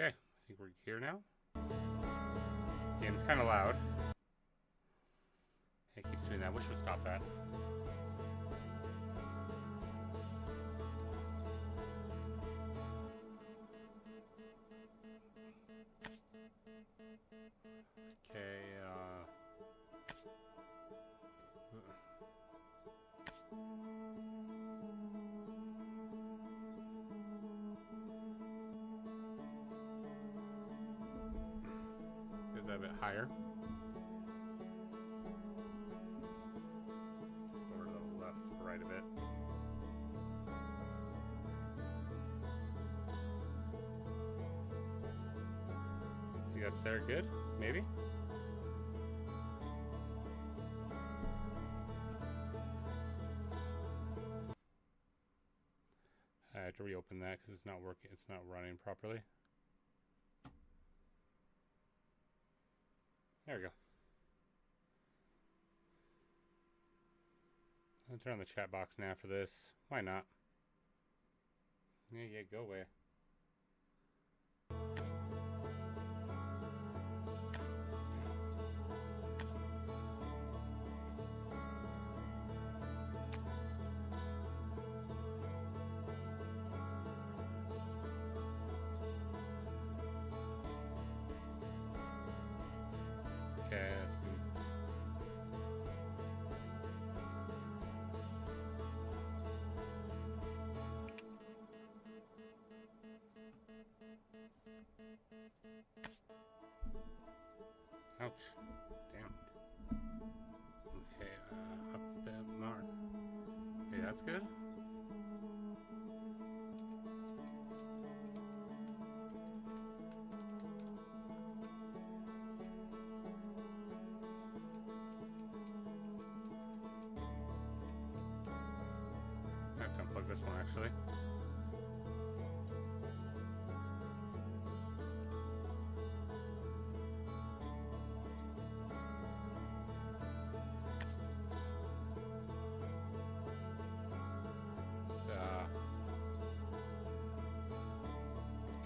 Okay, I think we're here now. Again, it's kind of loud. It keeps doing that. I wish it would stop that. Okay, get that a bit higher. Or to the left, right a bit. think that's there. Good, maybe. I have to reopen that because it's not working. It's not running properly. There we go. I'll turn on the chat box now for this. Why not? Yeah, go away. Okay. Ouch. Damn. Okay, up a bit more. Okay, that's good. I have to unplug this one actually.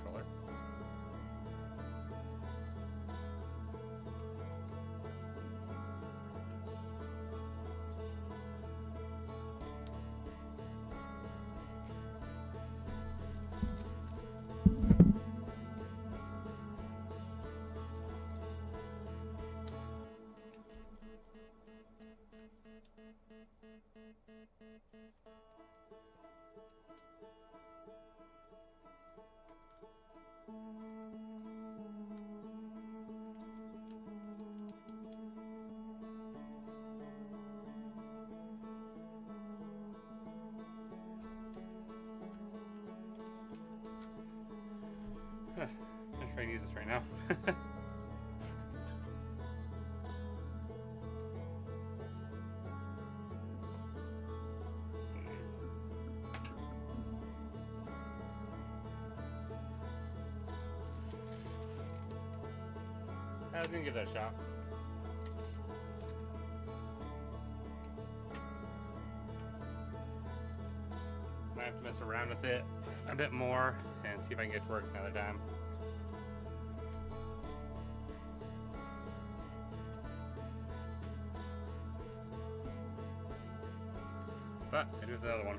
Controller. I'm trying to use this right now. I was gonna give that a shot. Might have to mess around with it a bit more and see if I can get to work another time. But I do have the other one.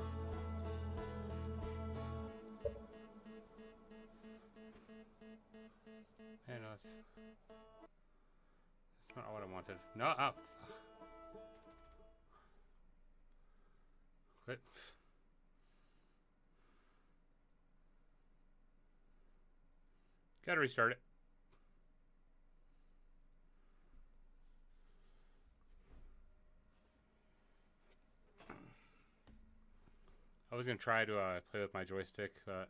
Hey, no, that's not what I wanted. No, up. Quit. Gotta restart it. I was gonna try to play with my joystick, but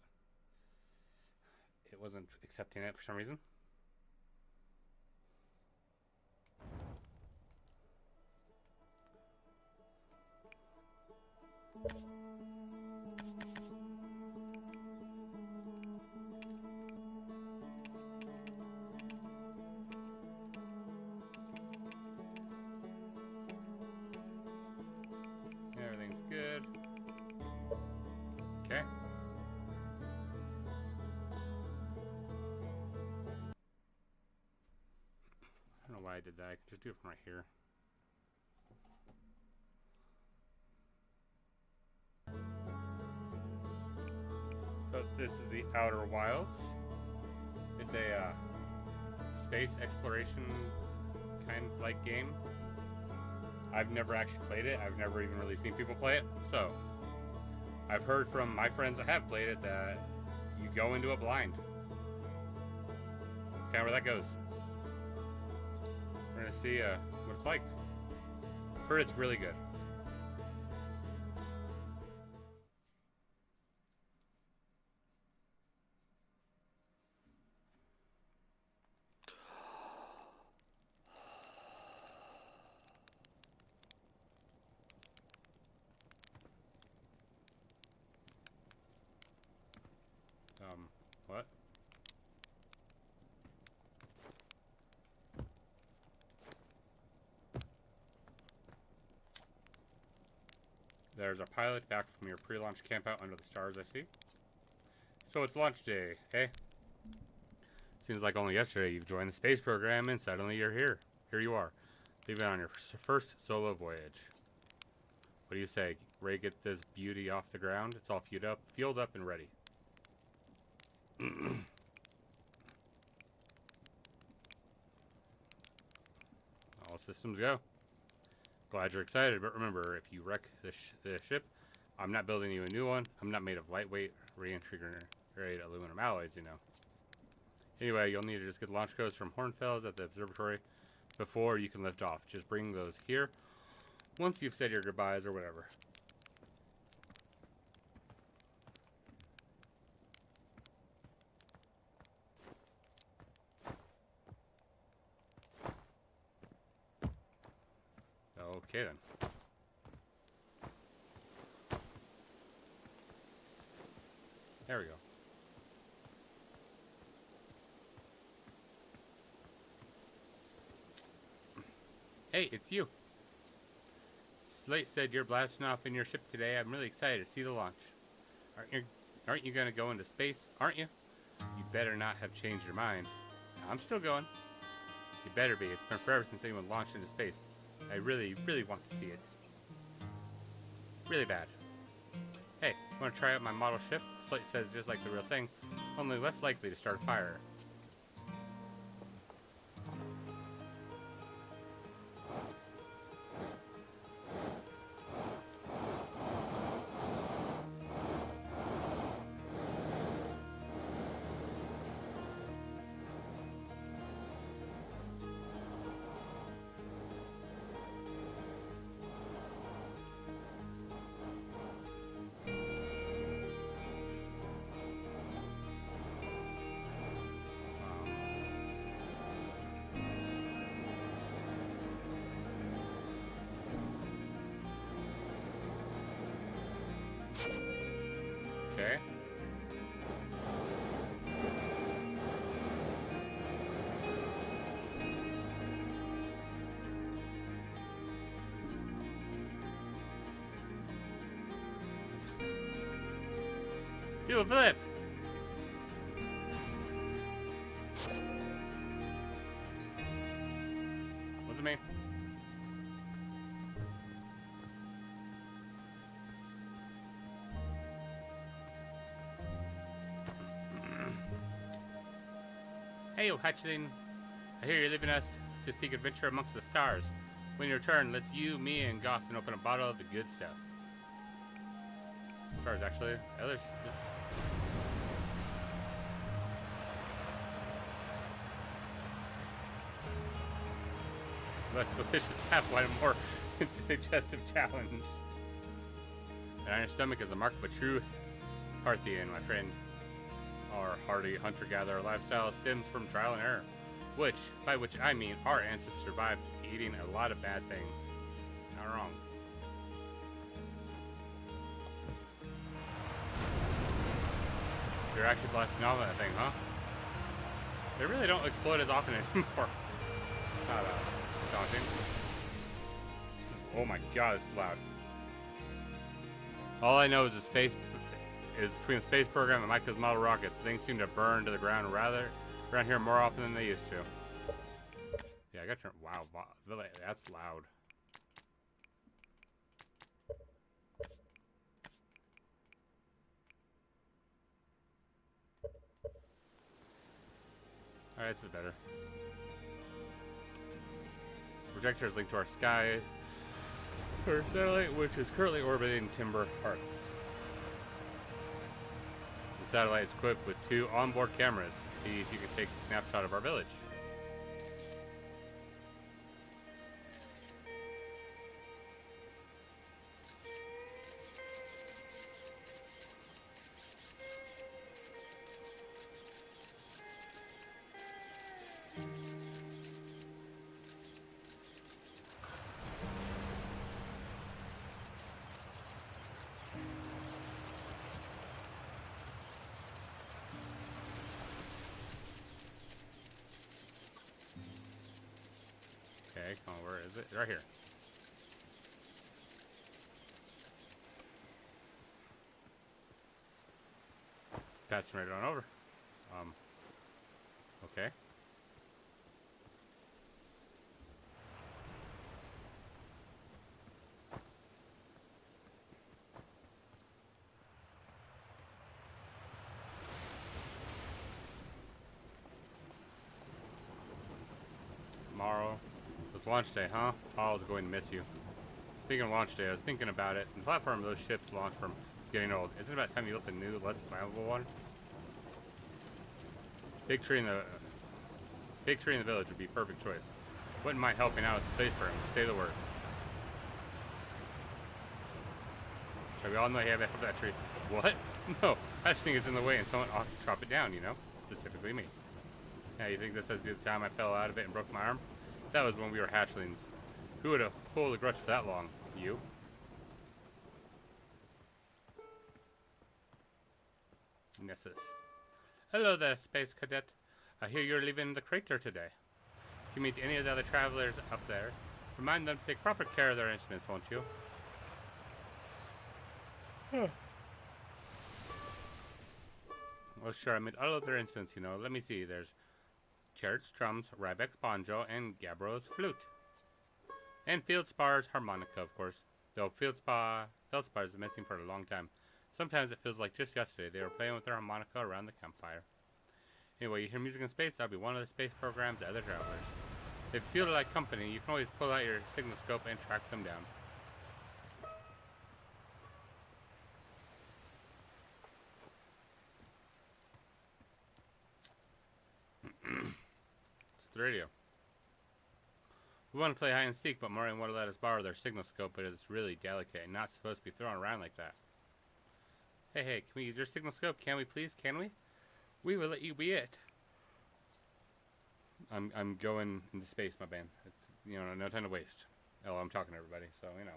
it wasn't accepting it for some reason. Everything's good. Okay. why I did that. I could just do it from right here. So this is the Outer Wilds. It's a space exploration kind of like game. I've never actually played it. I've never even really seen people play it. So I've heard from my friends that have played it that you go into it blind. That's kind of where that goes. We're gonna see what it's like. Heard it's really good. What? There's a pilot back from your pre-launch campout under the stars, I see. So it's launch day, hey? Seems like only yesterday you've joined the space program and suddenly you're here. Here you are, leaving on your first solo voyage. What do you say? Ready to get this beauty off the ground? It's all fueled up and ready. All systems go. Glad you're excited, but remember, if you wreck the ship, I'm not building you a new one. I'm not made of lightweight, re-entry grade aluminum alloys, you know. Anyway, you'll need to just get launch codes from Hornfels at the observatory before you can lift off. Just bring those here once you've said your goodbyes or whatever. Okay then. There we go. Hey, it's you. Slate said you're blasting off in your ship today. I'm really excited to see the launch. Aren't you gonna go into space, aren't you? You better not have changed your mind. I'm still going. You better be. It's been forever since anyone launched into space. I really, really want to see it. Really bad. Hey, want to try out my model ship? Slate says just like the real thing, only less likely to start a fire. Okay. Do a flip. Was it me? Hey, yo, Hatchling. I hear you're leaving us to seek adventure amongst the stars. When you return, let's you, me, and Gosson open a bottle of the good stuff. Stars, actually. Others. Less delicious half white and more digestive challenge. An iron stomach is the mark of a true Parthian, my friend. Our hardy hunter-gatherer lifestyle stems from trial and error, by which I mean our ancestors survived eating a lot of bad things. Not wrong. You're actually blasting off that thing, huh? They really don't explode as often anymore. Not daunting. This is, oh my god, this is loud. All I know is between the space program and Micro's model rockets, things seem to burn to the ground around here more often than they used to. Yeah, I got to turn. Wow, that's loud. Alright, that's a bit better. Projector is linked to our sky. Our satellite, which is currently orbiting Timber Hearth. The satellite is equipped with 2 onboard cameras. See if you can take a snapshot of our village. Okay, come on, where is it? Right here. It's passing right on over. Okay. Tomorrow. It's launch day, huh? I was going to miss you. Speaking of launch day, I was thinking about it. The platform those ships launch from is getting old. Isn't it about time you built a new, less flammable one? Big tree in the village would be a perfect choice. Wouldn't mind helping out with the space program. Say the word. So we all know you have that tree. What? No, I just think it's in the way and someone ought to chop it down, you know? Specifically me. Yeah, you think this has to do with the time I fell out of it and broke my arm? That was when we were hatchlings. Who would have pulled a grudge for that long? You? Nessus. Hello there, Space Cadet. I hear you're leaving the crater today. If you meet any of the other travelers up there, remind them to take proper care of their instruments, won't you? Well, sure, I mean, all of their instruments, you know. Let me see. There's Chert's drums, Rybek's banjo, and Gabbro's flute. And Feldspar's harmonica, of course. Though Feldspar's been missing for a long time. Sometimes it feels like just yesterday they were playing with their harmonica around the campfire. Anyway, you hear music in space, that'll be one of the space programs to other travelers. If you feel like company, you can always pull out your signal scope and track them down. It's the radio. We want to play hide and seek, but Maureen won't let us borrow their signal scope, but it's really delicate and not supposed to be thrown around like that. Hey, can we use your signal scope? Can we please? Can we? We will let you be it. I'm going into space, my man. It's, you know, no time to waste. Oh, I'm talking to everybody, so, you know.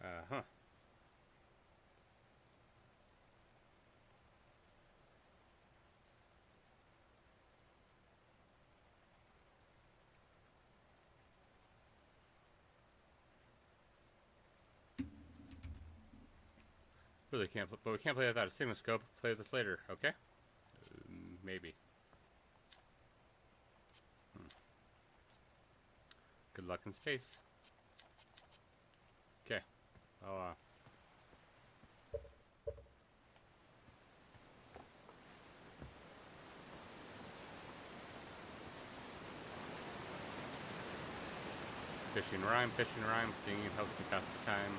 Uh-huh. Really can't, but we can't play without a signal scope. Play with this later, okay? Maybe. Good luck in space. Okay. I'll, fishing rhyme, singing helps me pass the time.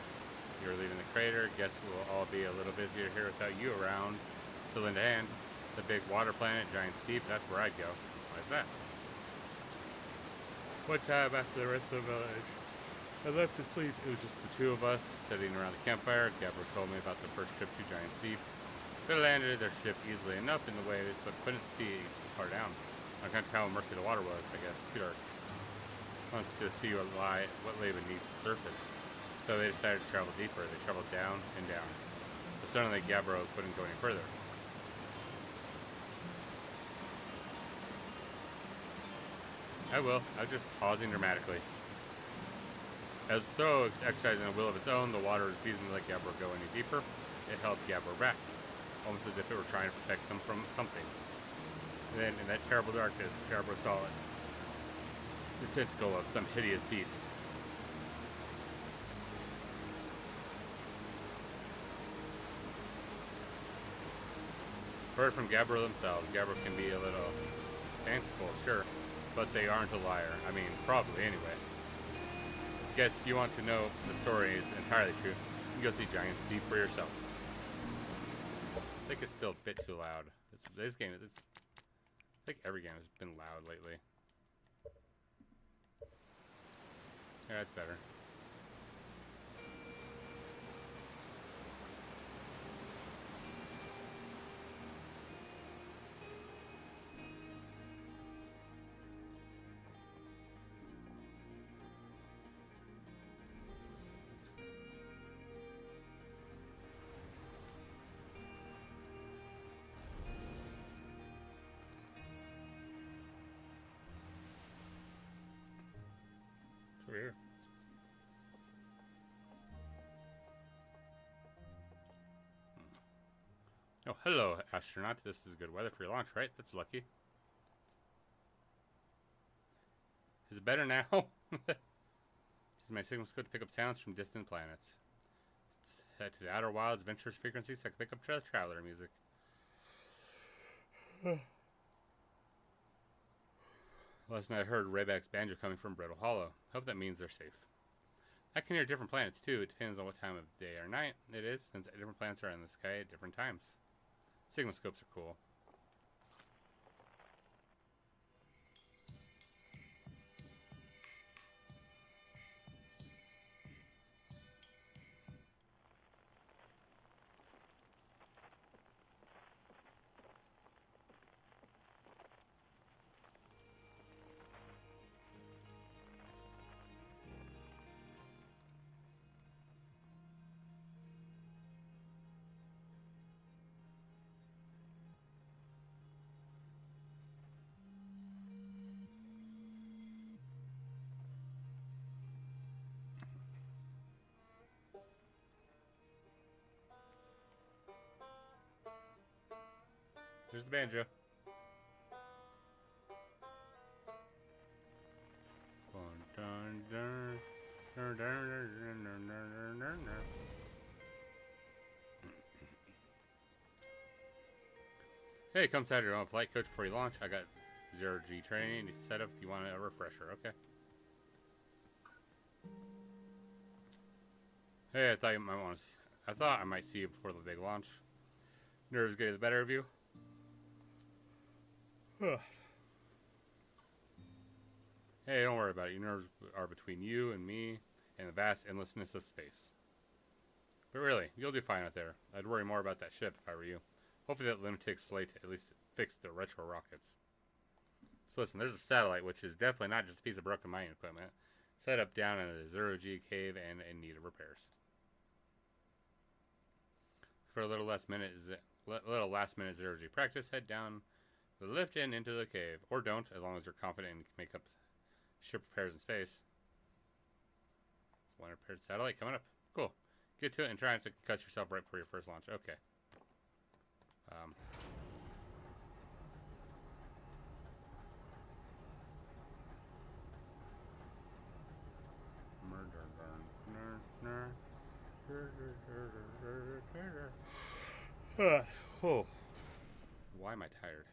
You're leaving the crater. Guess we'll all be a little busier here without you around. To lend a hand. The big water planet, Giant Steep, that's where I'd go. Why's that? One time after the rest of the village, I left to sleep. It was just the two of us sitting around the campfire. Gabbro told me about their first trip to Giant Steep. They landed their ship easily enough in the waves, but couldn't see far down. I can't tell how murky the water was, I guess. Too dark. Wants to see what lay beneath the surface. So they decided to travel deeper. They traveled down and down. But suddenly Gabbro couldn't go any further. I will. I was just pausing dramatically. As though exercising a will of its own, the water refusing to let Gabbro go any deeper. It held Gabbro back, almost as if it were trying to protect them from something. And then in that terrible darkness, Jarbo saw it. The tentacle of some hideous beast. Heard from Gabbro themselves. Gabbro can be a little fanciful, sure, but they aren't a liar. I mean, probably anyway. Guess if you want to know the story is entirely true, you can go see Giants Deep for yourself. I think it's still a bit too loud. This game is. I think every game has been loud lately. Yeah, that's better. It's weird. Oh, hello, astronaut. This is good weather for your launch, right? That's lucky. Is it better now? Is my signal scope to pick up sounds from distant planets? Let's head to the outer wilds, adventurous frequencies, so I can pick up traveler music. Last night I heard Rayback's banjo coming from Brittle Hollow. Hope that means they're safe. I can hear different planets too. It depends on what time of day or night it is, since different planets are in the sky at different times. Signal scopes are cool. There's the banjo. Hey, come Saturday, your own flight coach before you launch. I got 0G training set up if you want a refresher. Okay. Hey, I thought you might want to. I thought I might see you before the big launch. Nerves getting the better of you. Hey, don't worry about it. Your nerves are between you and me and the vast endlessness of space. But really, you'll do fine out there. I'd worry more about that ship if I were you. Hopefully that lunatic's slate at least fix the retro rockets. So listen, there's a satellite, which is definitely not just a piece of broken mining equipment, set up down in a zero-G cave and in need of repairs. For a little last minute zero-G practice, head down the lift and into the cave. Or don't, as long as you're confident and can make up ship repairs in space. One repaired satellite coming up. Cool. Get to it and try not to cut yourself right before your first launch. Okay. Oh. Why am I tired?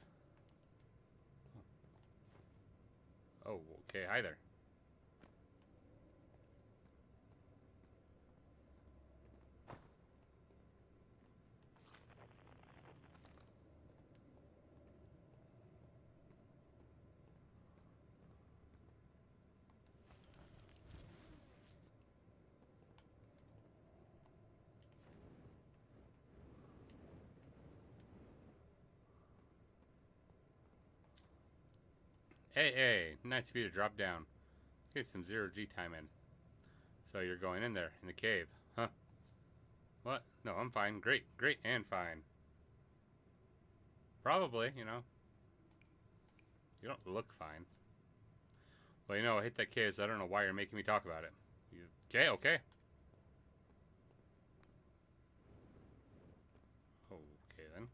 Oh, okay. Hi there. Hey, nice of you to drop down. Get some zero-G time in. So you're going in there, in the cave, huh? What? No, I'm fine. Great, and fine. Probably, you know. You don't look fine. Well, you know, I hate that cave, so I don't know why you're making me talk about it. Okay. Okay, then.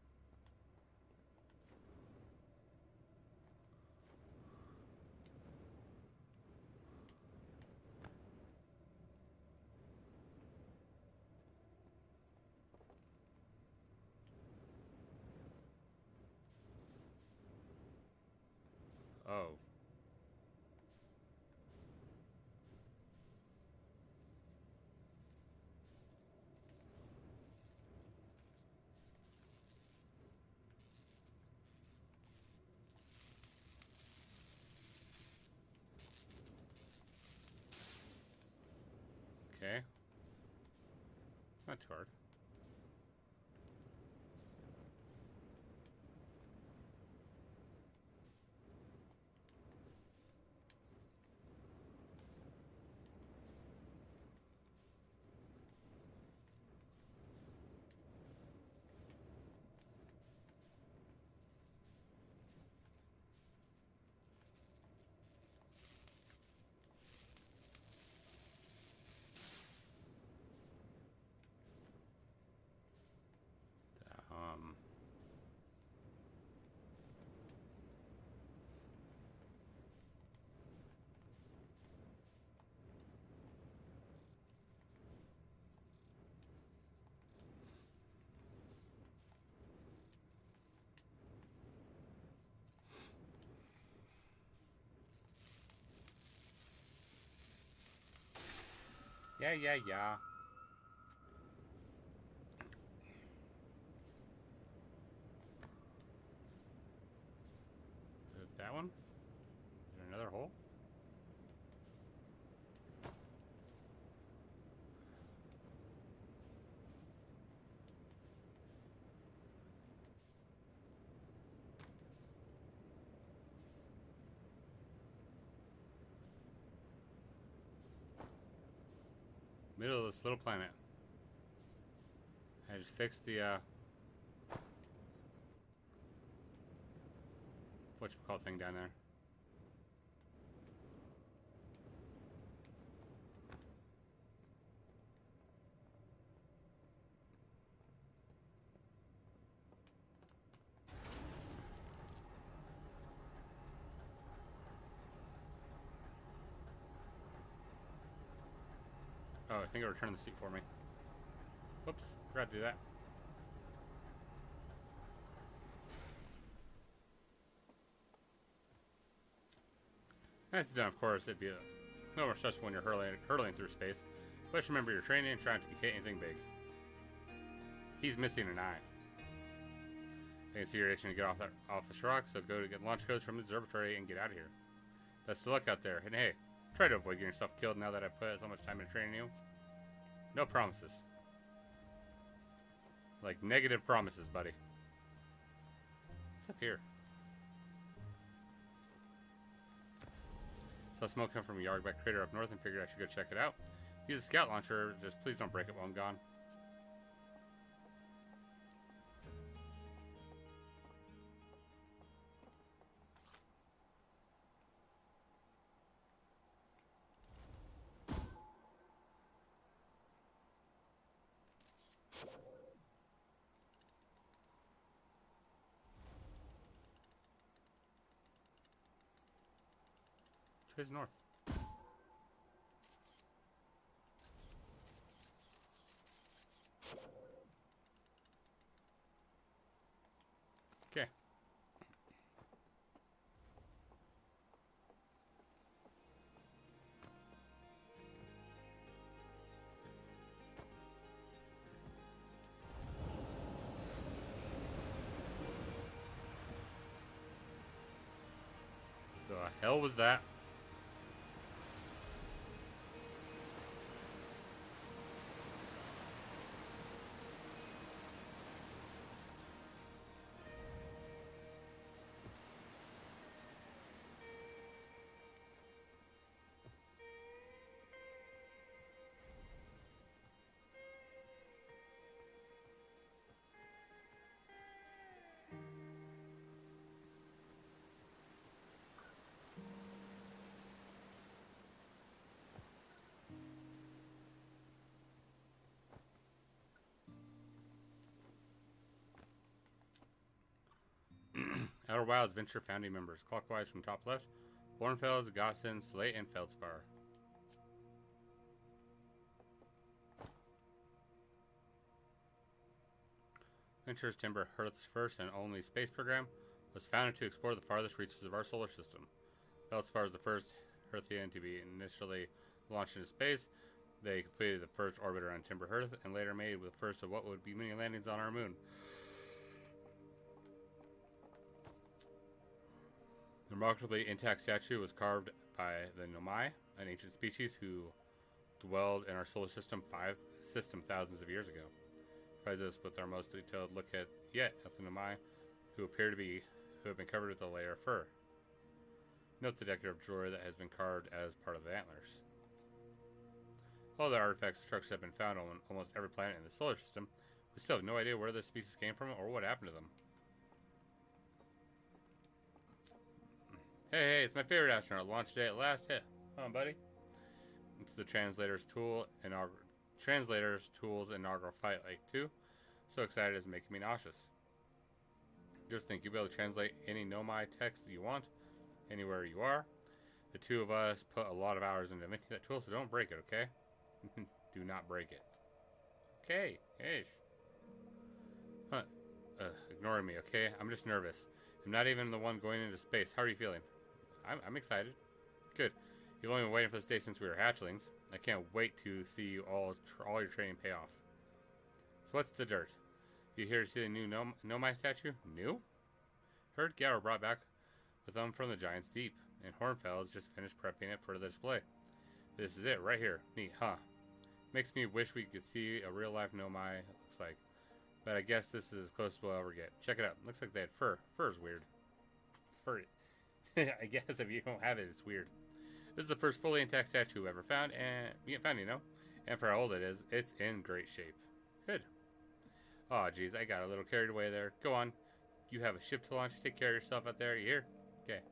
Oh. Okay. It's not too hard. Um. Yeah. Is it that one? Is there another hole? Middle of this little planet. I just fixed the, whatchamacallit thing down there. Oh, I think it returned the seat for me. Whoops, forgot to do that. Nice done, of course. It'd be no more stressful when you're hurtling through space. But just remember, you're training and trying to hit anything big. He's missing an eye. I can see you're itching to get off the rock, so go to get launch codes from the observatory and get out of here. Best of luck out there, and hey, try to avoid getting yourself killed now that I put so much time into training you. No promises. Like negative promises, buddy. What's up here? Saw smoke come from a Yardback crater up north and figured I should go check it out. Use a scout launcher, just please don't break it while I'm gone. Which way's north? Okay. The hell was that? Outer Wilds Venture founding members, clockwise from top left: Bornfels, Gossen, Slate, and Feldspar. Venture's Timber, Earth's first and only space program, was founded to explore the farthest reaches of our solar system. Feldspar was the first Earthian to be initially launched into space. They completed the first orbiter on Timber Hearth and later made the first of what would be many landings on our moon. The remarkably intact statue was carved by the Nomai, an ancient species who dwelled in our solar system thousands of years ago. Provides us with our most detailed look at yet of the Nomai, who have been covered with a layer of fur. Note the decorative jewelry that has been carved as part of the antlers. All the artifacts and structures have been found on almost every planet in the solar system. We still have no idea where this species came from or what happened to them. Hey, it's my favorite astronaut. Launch day at last. Hey, come on, buddy. It's the Translator's Tools inaugural flight like 2. So excited it's making me nauseous. Just think, you'll be able to translate any Nomai text that you want, anywhere you are. The two of us put a lot of hours into making that tool, so don't break it, okay? Do not break it. Okay, ish. Huh. Ignoring me, okay? I'm just nervous. I'm not even the one going into space. How are you feeling? I'm excited. Good. You've only been waiting for this day since we were hatchlings. I can't wait to see you all your training pay off. So what's the dirt? You here to see the new Nomai statue? New? Heard Garo brought back with them from the Giant's Deep, and Hornfeld has just finished prepping it for the display. This is it, right here. Neat, huh? Makes me wish we could see a real-life Nomai, it looks like. But I guess this is as close as we'll ever get. Check it out. Looks like they had fur. Fur's weird. It's furry. I guess if you don't have it, it's weird. This is the first fully intact statue we ever found, and and for how old it is, it's in great shape. Good. Oh, geez, I got a little carried away there. Go on. You have a ship to launch. Take care of yourself out there. You hear? Okay.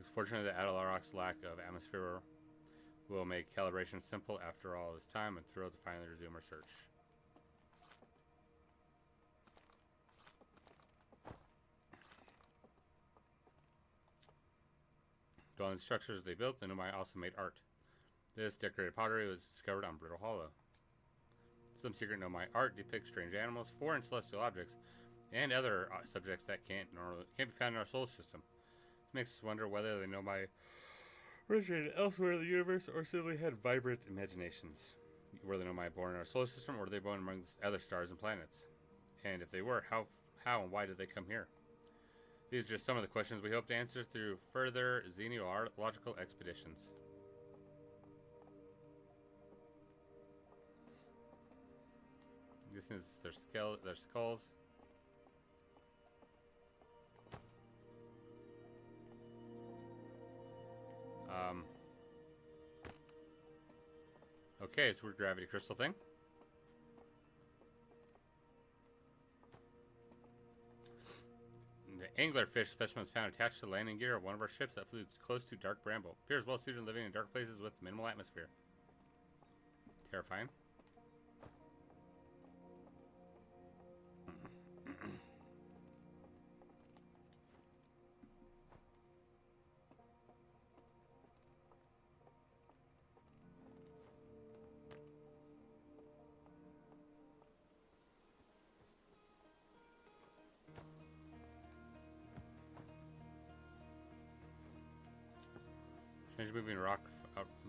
It's fortunate that Adalarok's lack of atmosphere will make calibration simple after all this time, and thrilled to finally resume our search. Dwelling structures they built, the Nomai also made art. This decorated pottery was discovered on Brittle Hollow. Some secret Nomai art depicts strange animals, foreign celestial objects, and other subjects that can't be found in our solar system. It makes us wonder whether the Nomai originated elsewhere in the universe or simply had vibrant imaginations. Were the Nomai born in our solar system, or were they born among other stars and planets? And if they were, how and why did they come here? These are just some of the questions we hope to answer through further xenological expeditions. This is their skulls. Okay, it's a weird gravity crystal thing. The anglerfish specimen was found attached to the landing gear of one of our ships that flew close to Dark Bramble. Appears well suited to living in dark places with minimal atmosphere. Terrifying.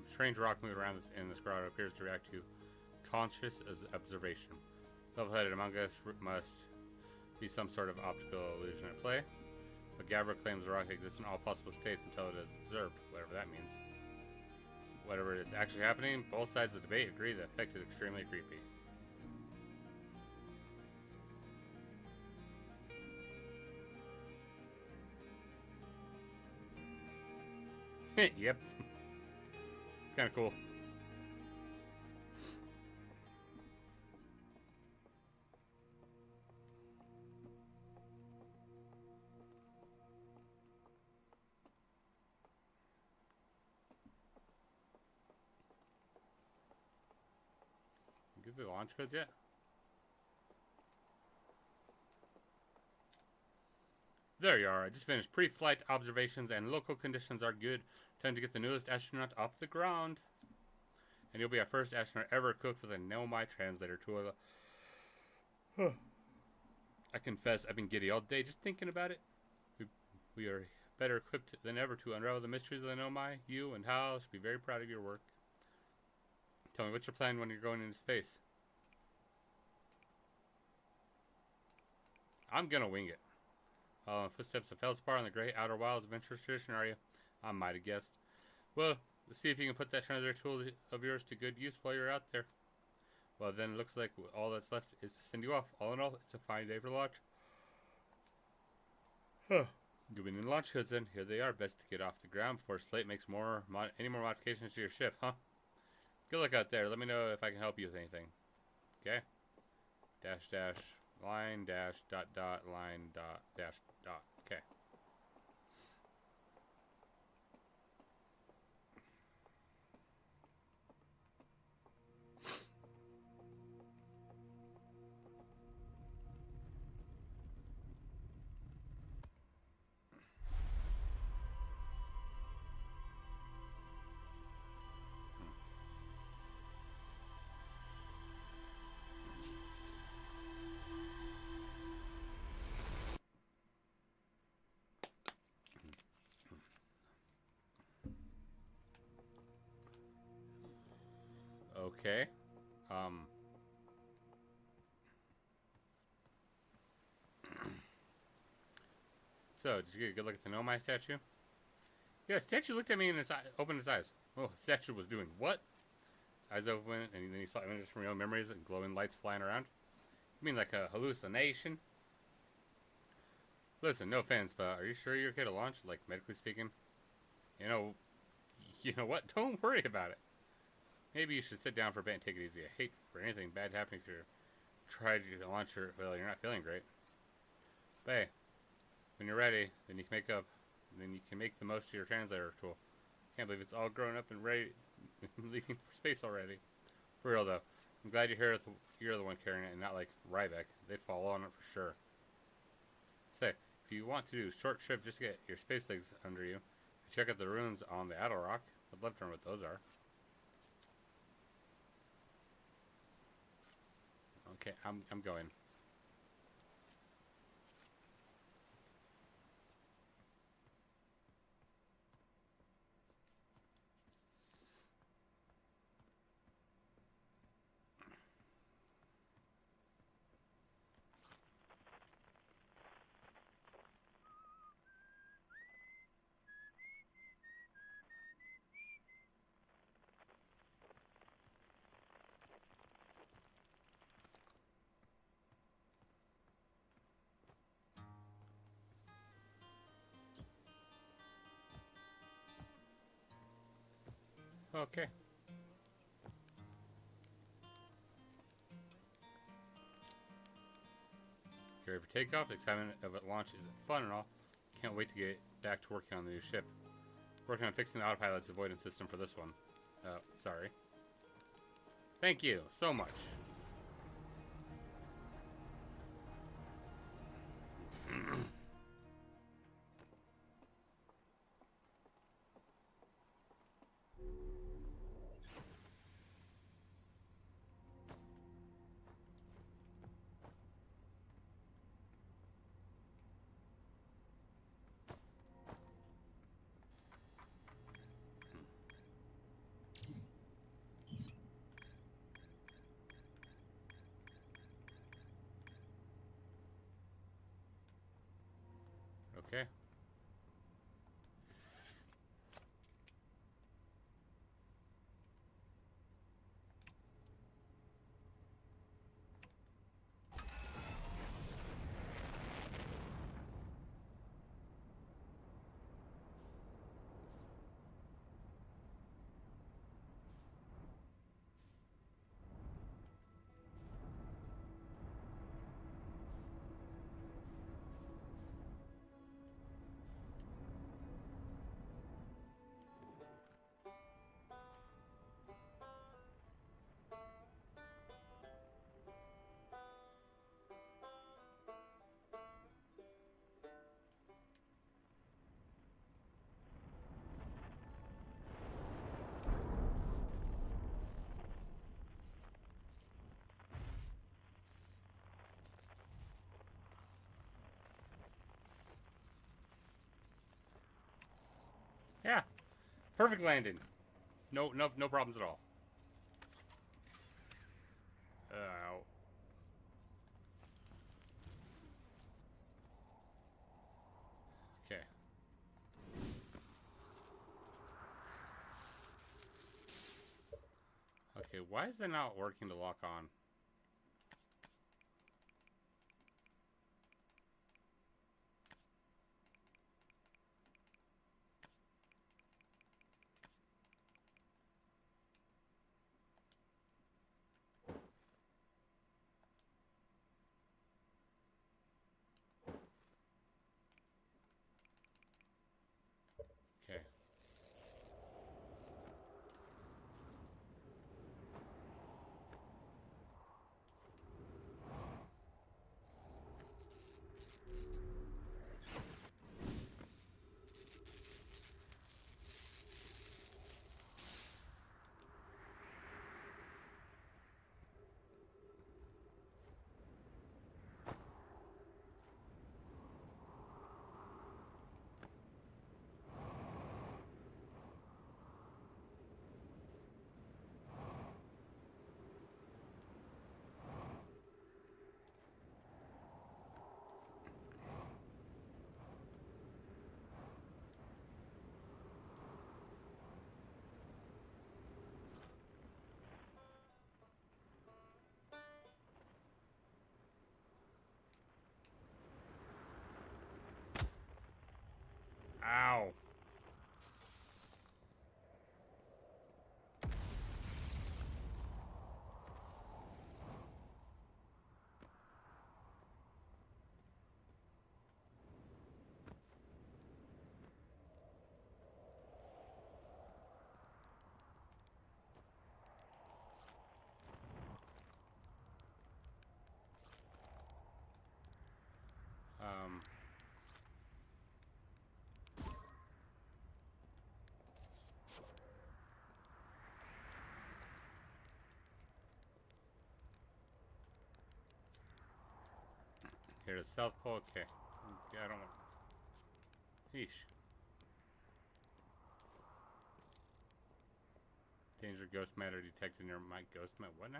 Strange rock moving around in this grotto appears to react to conscious observation. Level-headed among us must be some sort of optical illusion at play, but Gavra claims the rock exists in all possible states until it is observed, whatever that means. Whatever is actually happening, both sides of the debate agree the effect is extremely creepy. Yep. Kind of cool. Get the launch codes yet? There you are. I just finished pre-flight observations and local conditions are good. Time to get the newest astronaut off the ground. And you'll be our first astronaut ever equipped with a Nomai translator tool. I confess, I've been giddy all day just thinking about it. We are better equipped than ever to unravel the mysteries of the Nomai. You and Hal should be very proud of your work. Tell me, what's your plan when you're going into space? I'm gonna wing it. Footsteps of Feldspar on the great outer wilds adventurous tradition, are you? I might have guessed. Well, let's see if you can put that translator tool of yours to good use while you're out there. Well, then it looks like all that's left is to send you off. All in all, it's a fine day for launch. Huh. Doing in launch codes then. Here they are. Best to get off the ground before Slate makes any more modifications to your ship, huh? Good luck out there. Let me know if I can help you with anything. Okay? Dash, dash, line, dash, dot, dot, line, dot, dash, dot. Okay. Okay. So, did you get a good look at the Nomai statue? Yeah, the statue looked at me and opened his eyes. Oh, the statue was doing what? His eyes open, and then he saw images from real memories and glowing lights flying around. You mean like a hallucination? Listen, no offense, but are you sure you're okay to launch, like medically speaking? You know, you know what? Don't worry about it. Maybe you should sit down for a bit and take it easy. I hate for anything bad happening to you. Try to launch your, well, you're not feeling great. But hey, when you're ready, then you can make the most of your translator tool. Can't believe it's all grown up and ready, leaving for space already. For real though, I'm glad you're the one carrying it and not like Ryback. They'd fall on it for sure. Say, if you want to do a short trip just to get your space legs under you, check out the ruins on the Adelrock. I'd love to learn what those are. Okay, I'm going. Okay. Get ready for takeoff. The excitement of it launch is fun and all. Can't wait to get back to working on the new ship. Working on fixing the autopilot's avoidance system for this one. Sorry. Thank you so much. Okay. Yeah, perfect landing. No problems at all. Okay. Okay, why is that not working to lock on? Okay. Ow. Um. Here to South Pole. Okay. I don't want. Yeesh. Danger ghost matter detected near my ghost mat. What now?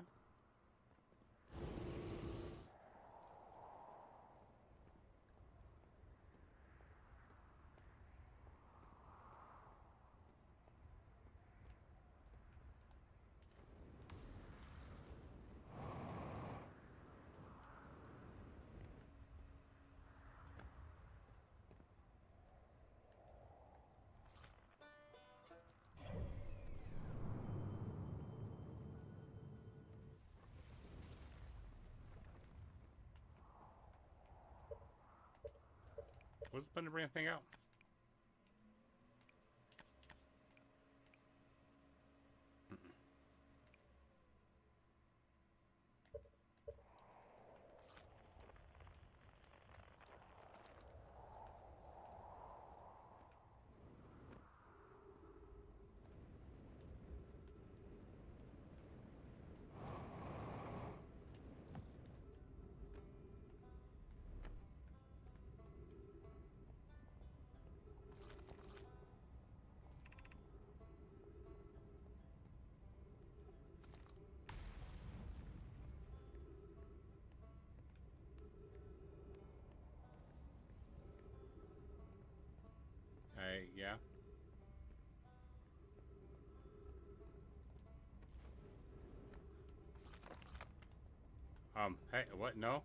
What's the point to bring a thing out? Yeah. Hey, what? No?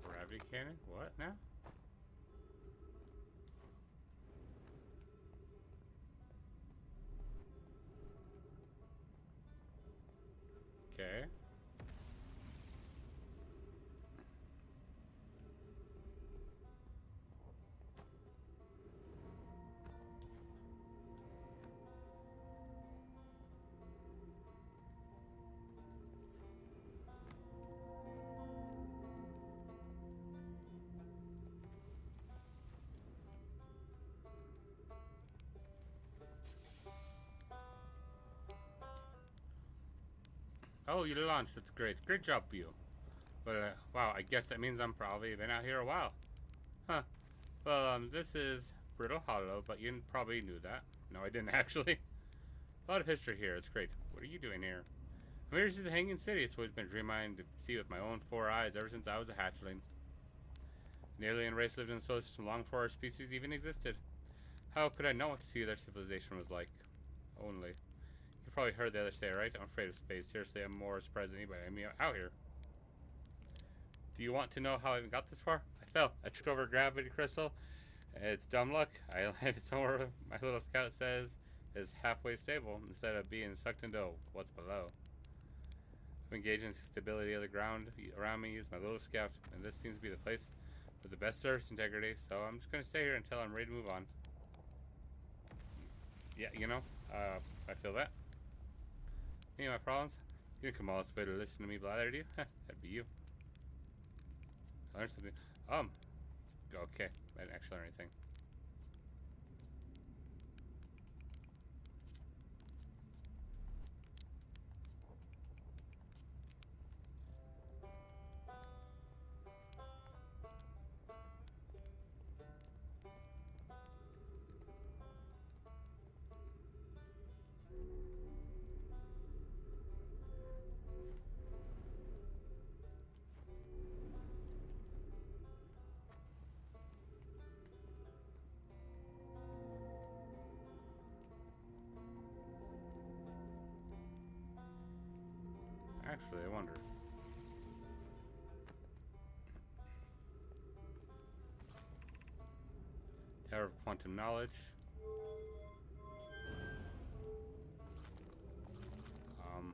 Gravity cannon? What now? Okay. Oh, you launched. That's great. Great job, you. But, wow, I guess that means I'm probably been out here a while. Huh. Well, this is Brittle Hollow, but you probably knew that. No, I didn't actually. A lot of history here. It's great. What are you doing here? I'm here to see the Hanging City. It's always been a dream of mine to see with my own 4 eyes ever since I was a hatchling. An alien race lived in the solar system long before our species even existed. How could I know what to see their civilization was like? Only. You've probably heard the others say, right? I'm afraid of space. Seriously, I'm more surprised than anybody. I'm out here. Do you want to know how I even got this far? I fell. I tripped over a gravity crystal. It's dumb luck. I landed somewhere my little scout says is halfway stable instead of being sucked into what's below. I'm engaging the stability of the ground around me, use my little scout, and this seems to be the place with the best surface integrity, so I'm just going to stay here until I'm ready to move on. Yeah, you know, I feel that. Any of my problems? You didn't come all this way to listen to me blather, do you? That'd be you. I learned something. Okay. I didn't actually learn anything. Actually, I wonder. Tower of Quantum Knowledge. Um.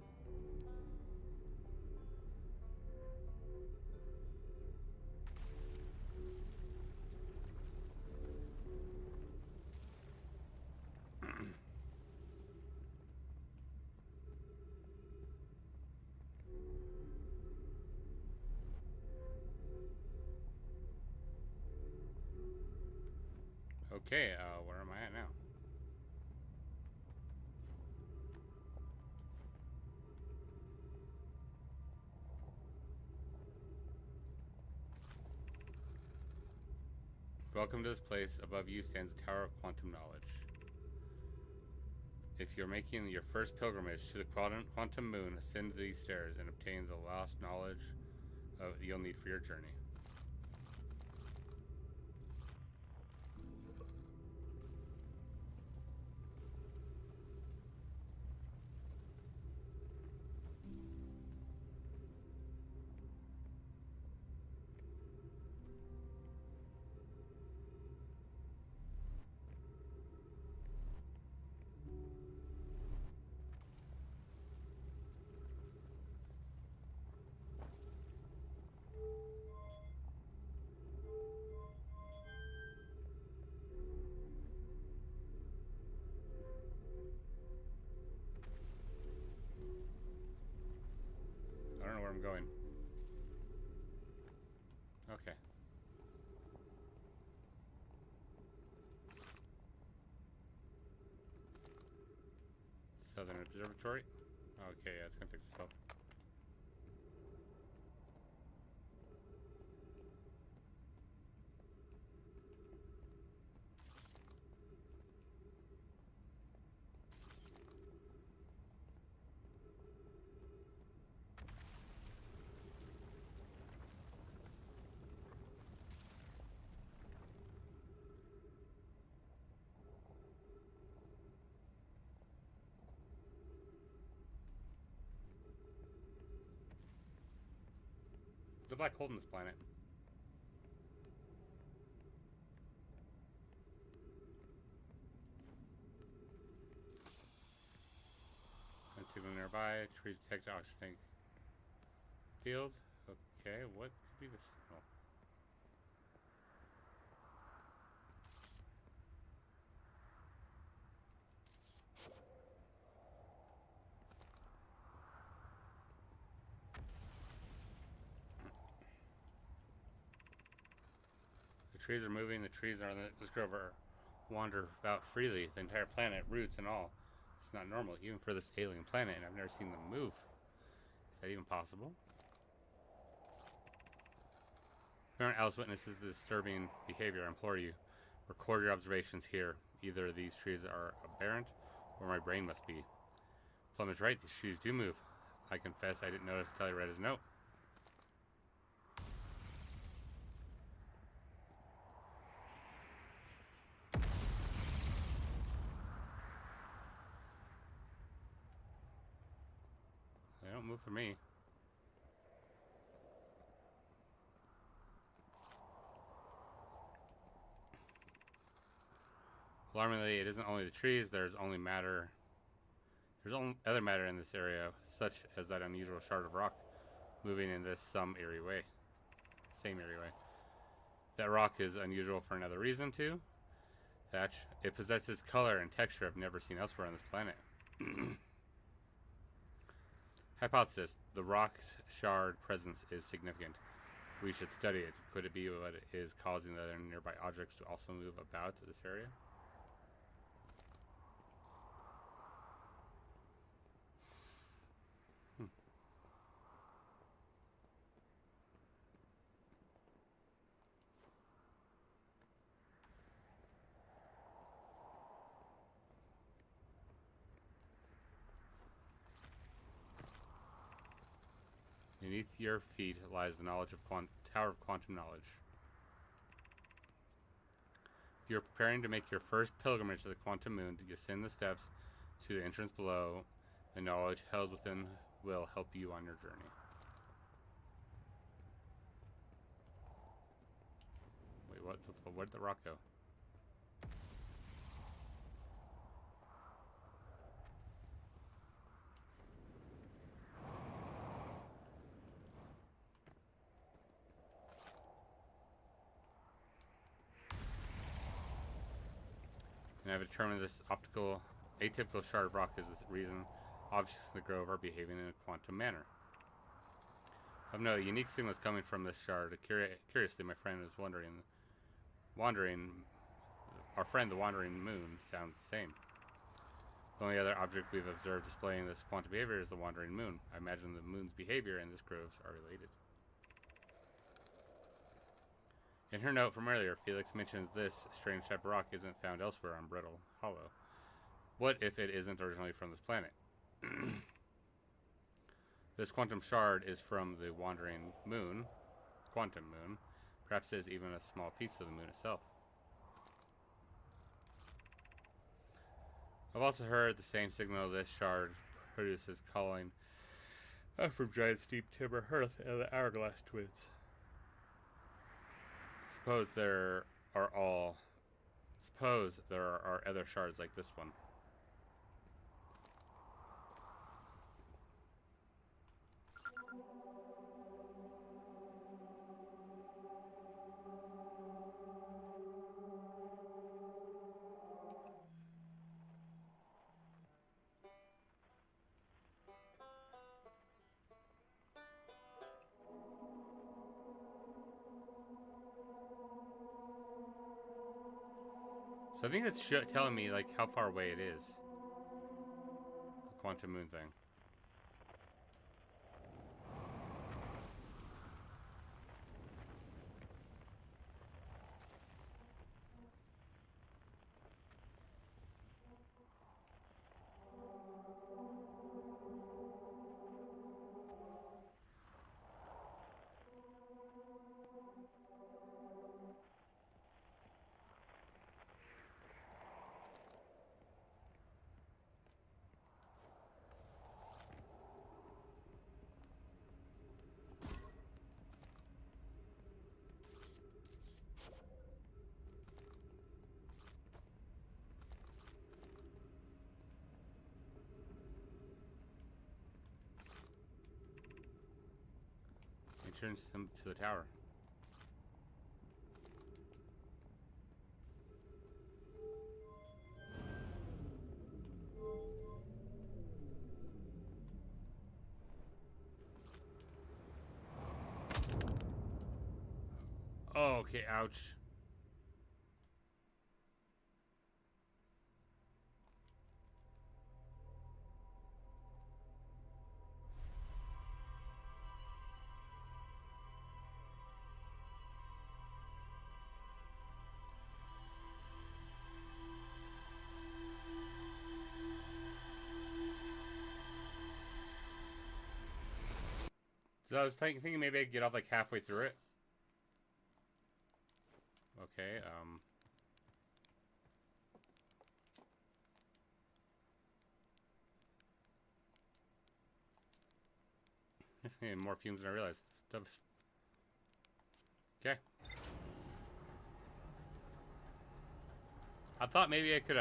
Okay, where am I at now? Welcome to this place. Above you stands the Tower of Quantum Knowledge. If you're making your first pilgrimage to the Quantum Moon, ascend these stairs and obtain the lost knowledge you'll need for your journey. I don't know where I'm going. Okay. Southern Observatory. Okay, yeah, it's gonna fix itself. There's a black hole in this planet. Let's see them nearby. Trees detect oxygen tank field. Okay, what could be the signal? The trees are moving. The trees are on this grove wander about freely. The entire planet, roots and all. It's not normal, even for this alien planet, and I've never seen them move. Is that even possible? If anyone else witnesses the disturbing behavior, I implore you, record your observations here. Either these trees are aberrant, or my brain must be. Plum is right, these trees do move. I confess I didn't notice until I read his note. They don't move for me. Alarmingly, it isn't only the trees, there's only matter. There's only other matter in this area, such as that unusual shard of rock moving in this same eerie way. That rock is unusual for another reason too. Thatch, it possesses color and texture I've never seen elsewhere on this planet. Hypothesis: the rock's shard presence is significant. We should study it. Could it be what is causing the other nearby objects to also move about this area? Beneath your feet lies the knowledge of Tower of Quantum Knowledge. If you're preparing to make your first pilgrimage to the Quantum Moon, to ascend the steps to the entrance below, the knowledge held within will help you on your journey. Wait, where'd the rock go? And I've determined this atypical shard of rock is the reason objects in the grove are behaving in a quantum manner. Of note, a unique signal is coming from this shard. Curiously, my friend is our friend the Wandering Moon sounds the same. The only other object we've observed displaying this quantum behavior is the Wandering Moon. I imagine the moon's behavior and this groves are related. In her note from earlier, Felix mentions this strange type of rock isn't found elsewhere on Brittle Hollow. What if it isn't originally from this planet? This quantum shard is from the Wandering Moon, Quantum Moon. Perhaps it is even a small piece of the moon itself. I've also heard the same signal this shard produces calling from giant steep timber hearth and the Hourglass Twins. Suppose there are other shards like this one. So I think it's telling me like how far away it is. The Quantum Moon thing. Entrance to the tower. Oh, okay, ouch. I was thinking maybe I'd get off like halfway through it. Okay, more fumes than I realized. Stuff. Okay. I thought maybe I could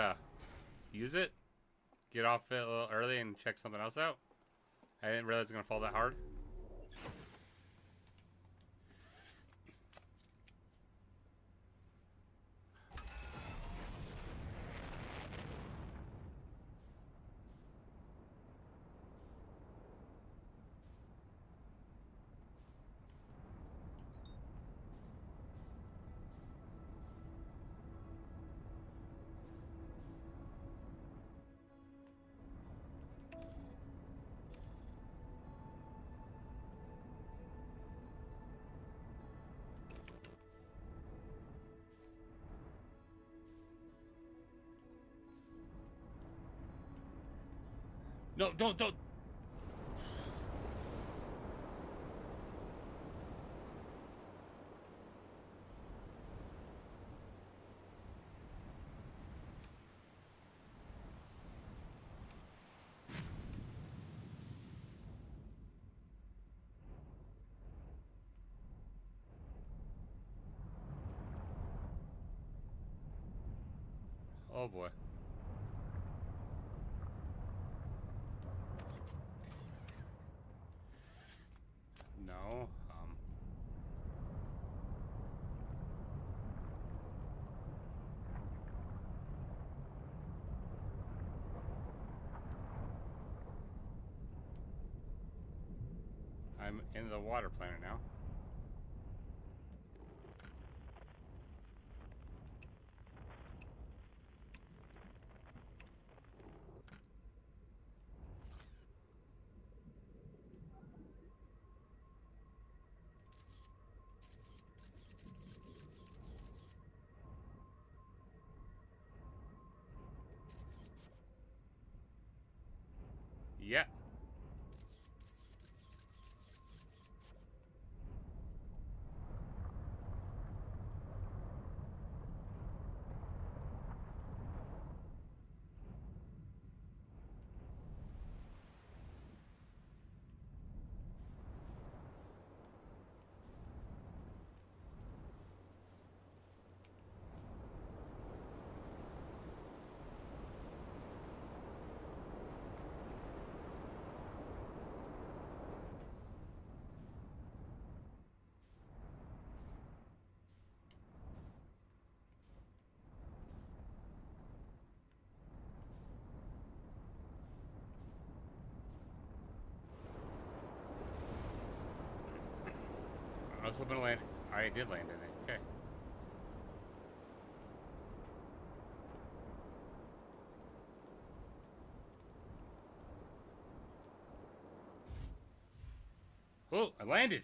use it, get off it a little early and check something else out. I didn't realize it was gonna fall that hard. No, don't. Oh boy. No. I'm in the water planet now. Yeah. I was hoping to land. I did land in it. Okay. Oh, I landed.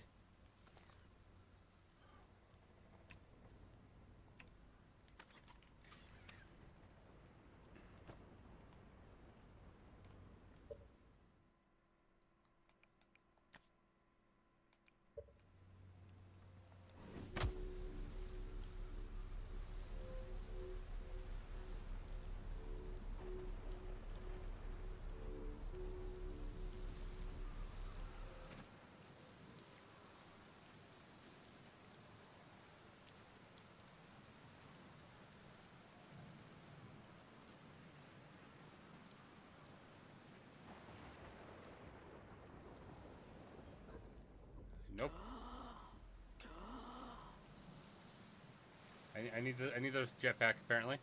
Nope. I need those jetpack apparently.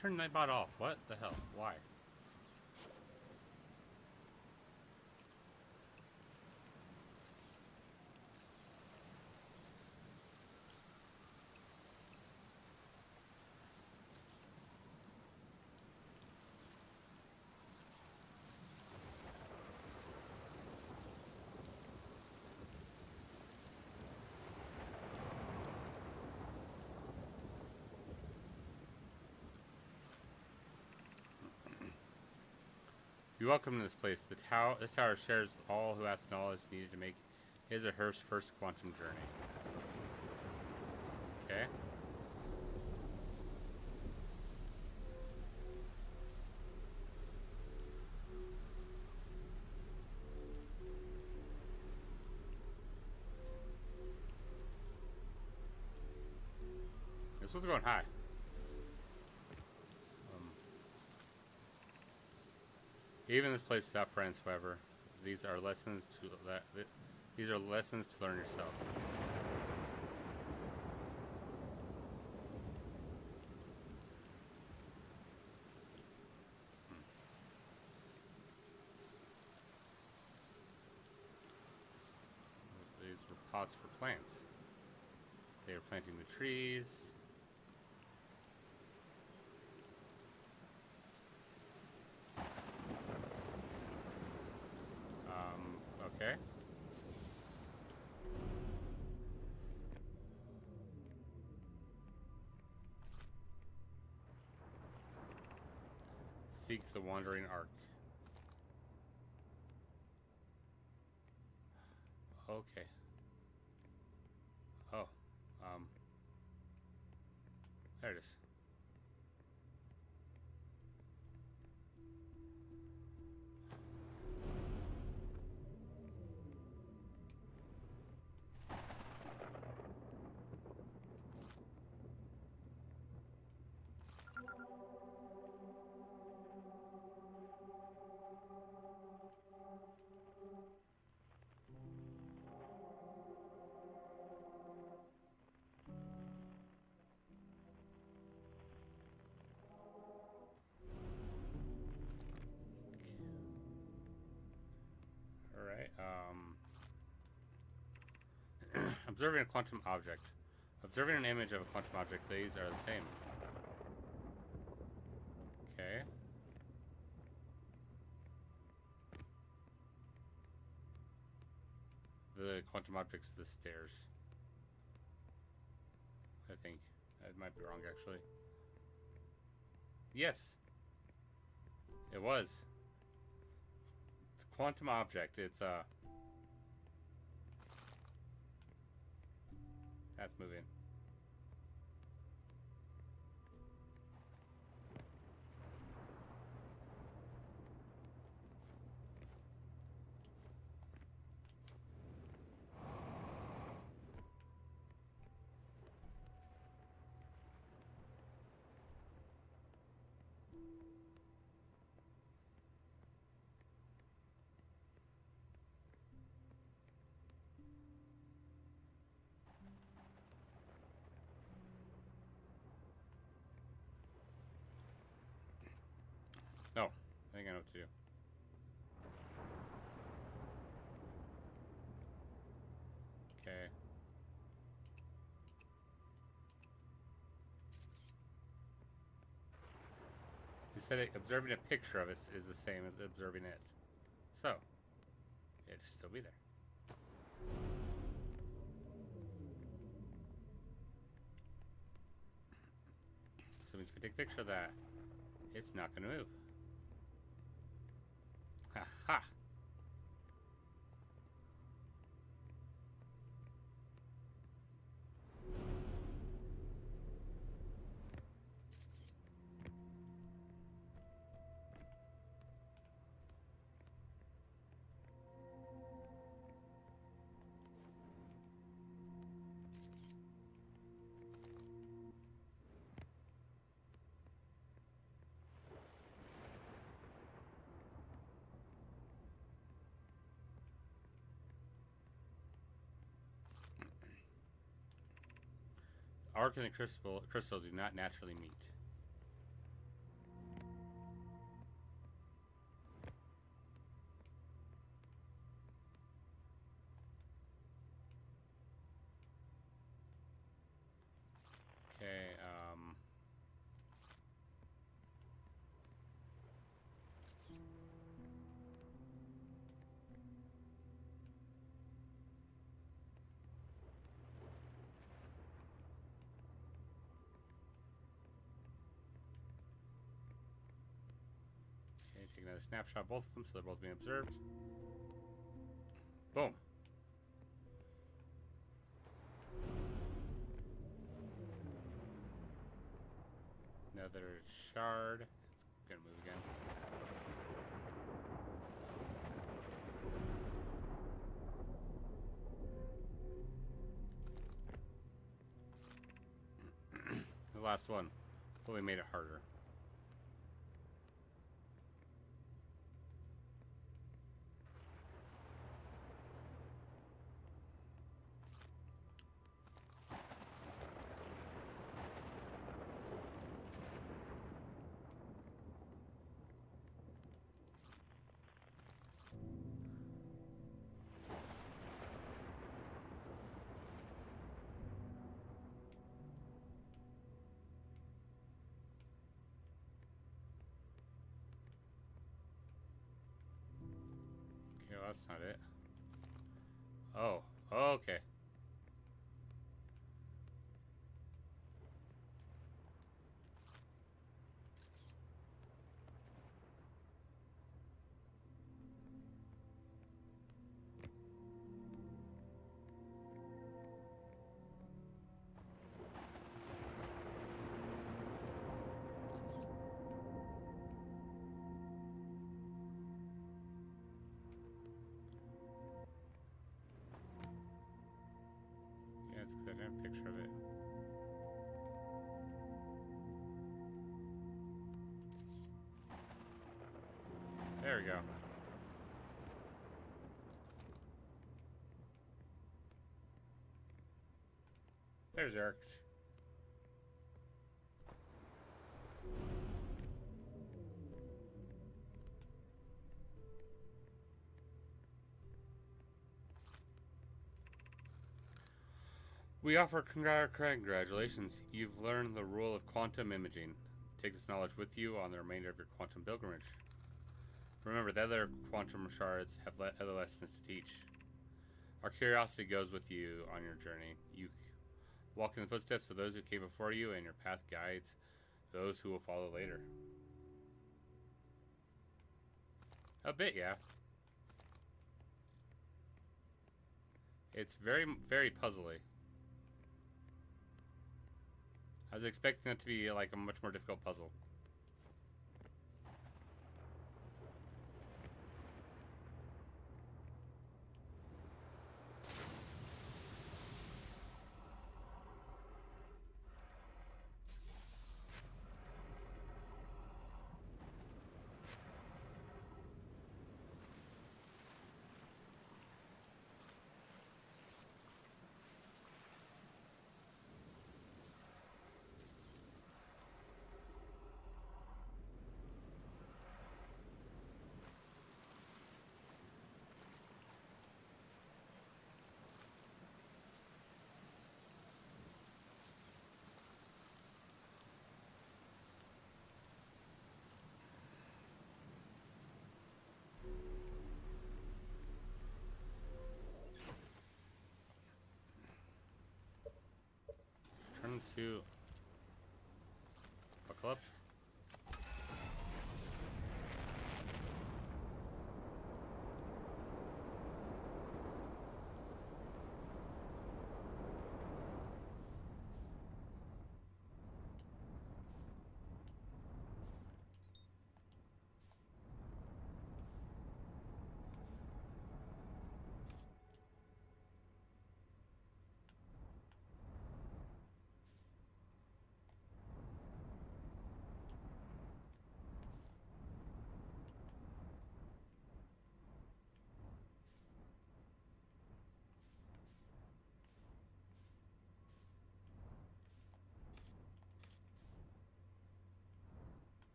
turned Nightbot off. What the hell? Why? Be welcome to this place. This tower shares with all who ask knowledge needed to make his or her first quantum journey. Okay. This was going high. Even this place without friends, however, these are lessons to learn yourself. These were pots for plants. They were planting the trees. Okay. Seek the Wandering Ark. Okay. Oh. There it is. Observing a quantum object. Observing an image of a quantum object, these are the same. Okay. The quantum object's the stairs. I think. I might be wrong, actually. Yes. It was. It's a quantum object. It's that's moving. Oh, I think I know what to do. Okay. He said observing a picture of it is the same as observing it. So, it should still be there. So means if we take a picture of that, it's not going to move. Ha ha! Arc and the crystal do not naturally meet. take another snapshot of both of them so they're both being observed. Boom. Another shard. It's gonna move again. The last one. But we made it harder. Okay, well, that's not it. Oh, okay. Yeah, it's because I didn't have a picture of it. There we go. There's Eric. We offer congratulations. You've learned the rule of quantum imaging. Take this knowledge with you on the remainder of your quantum pilgrimage. Remember, the other quantum shards have other lessons to teach. Our curiosity goes with you on your journey. You walk in the footsteps of those who came before you, and your path guides those who will follow later. A bit, yeah. It's very, very puzzly. I was expecting it to be like a much more difficult puzzle. Turn to buckle up.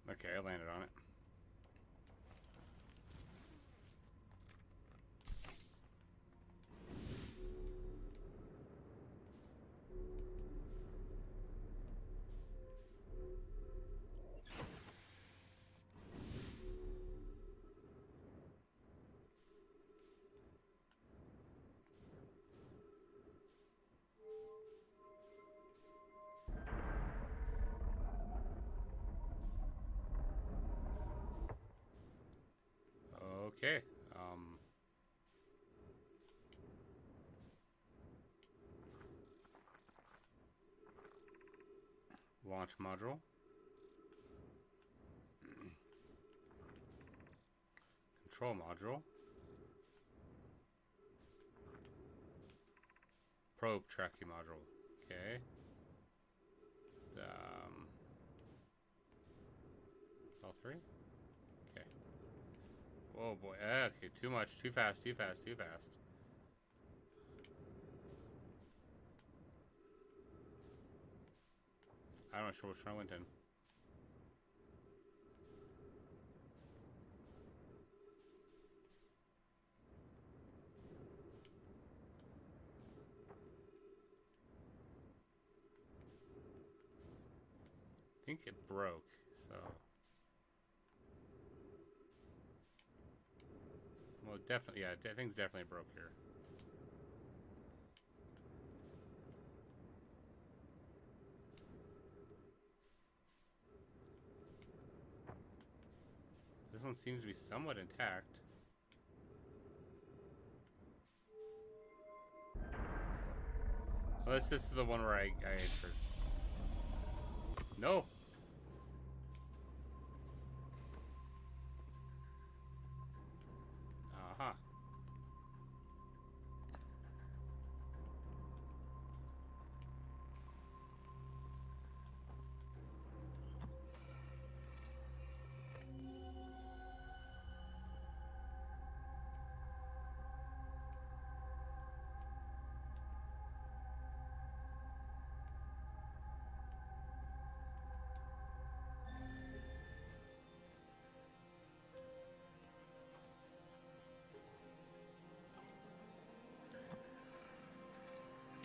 Okay, I landed on it. launch module. Control module. Probe tracking module. Okay. All three? Okay. Whoa, boy. Okay, too much. Too fast, too fast, too fast. I'm not sure which one I went in. I think it broke, so... Well, definitely, yeah, things definitely broke here. This one seems to be somewhat intact. Unless this is the one where I entered. No! Aha.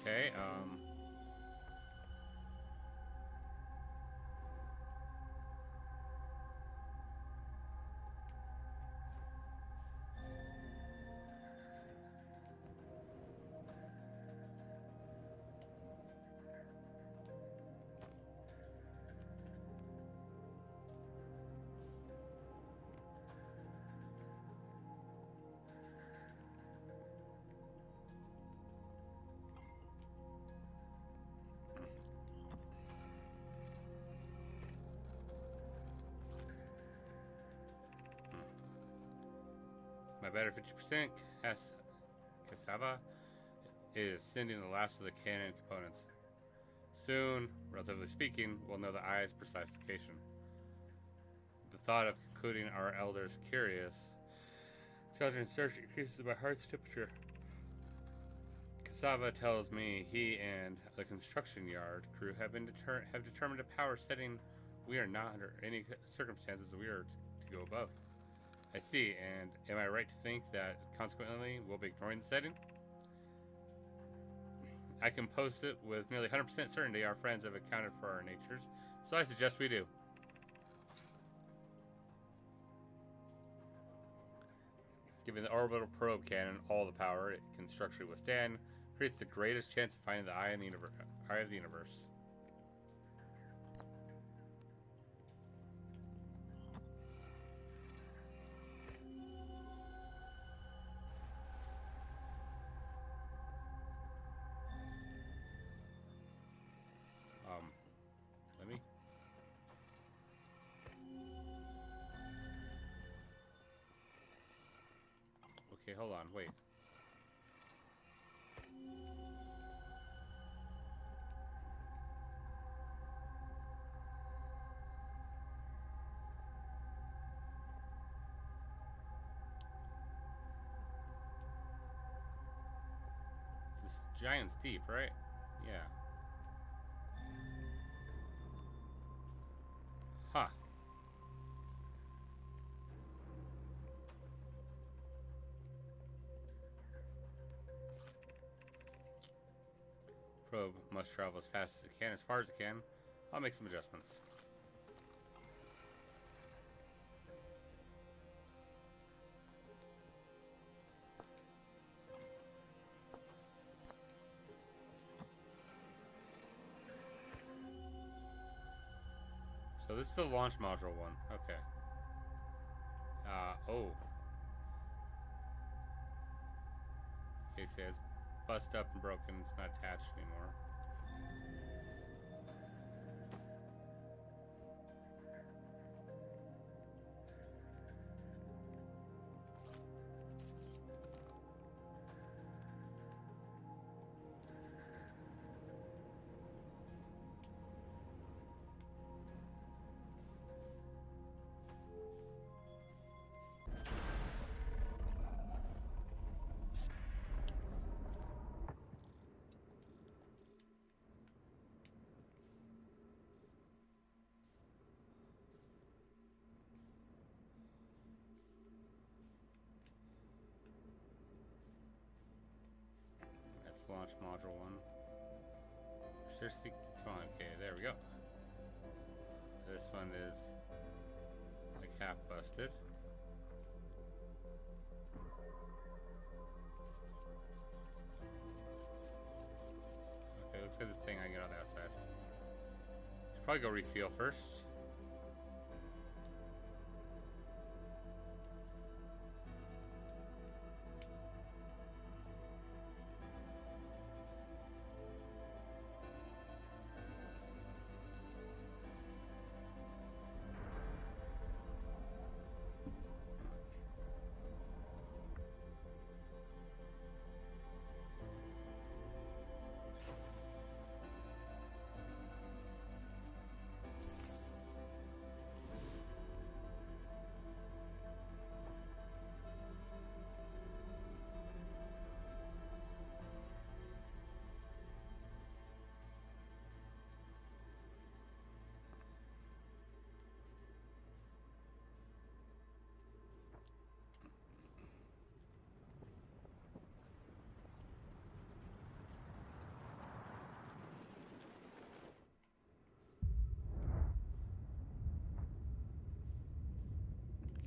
Okay, my better 50% cassava is sending the last of the cannon components. Soon, relatively speaking, we'll know the eye's precise location. The thought of concluding our elders curious, sheltering search increases my heart's temperature. Cassava tells me he and the construction yard crew have determined a power setting we are not under any circumstances we are to go above. I see, and am I right to think that consequently we'll be ignoring the setting? I can post it with nearly 100% certainty our friends have accounted for our natures, so I suggest we do. Giving the orbital probe cannon all the power it can structurally withstand, creates the greatest chance of finding the eye of the universe. Let me. Okay, hold on, wait. This giant's deep, right? Yeah. Huh. Probe must travel as fast as it can, as far as it can. I'll make some adjustments. So this is the launch module one. Okay. Oh. Okay, so it's bust up and broken. It's not attached anymore. launch module one. Seriously, come on. Okay, there we go. This one is like half busted. Okay, looks like this thing I can get on the outside. Should probably go refuel first.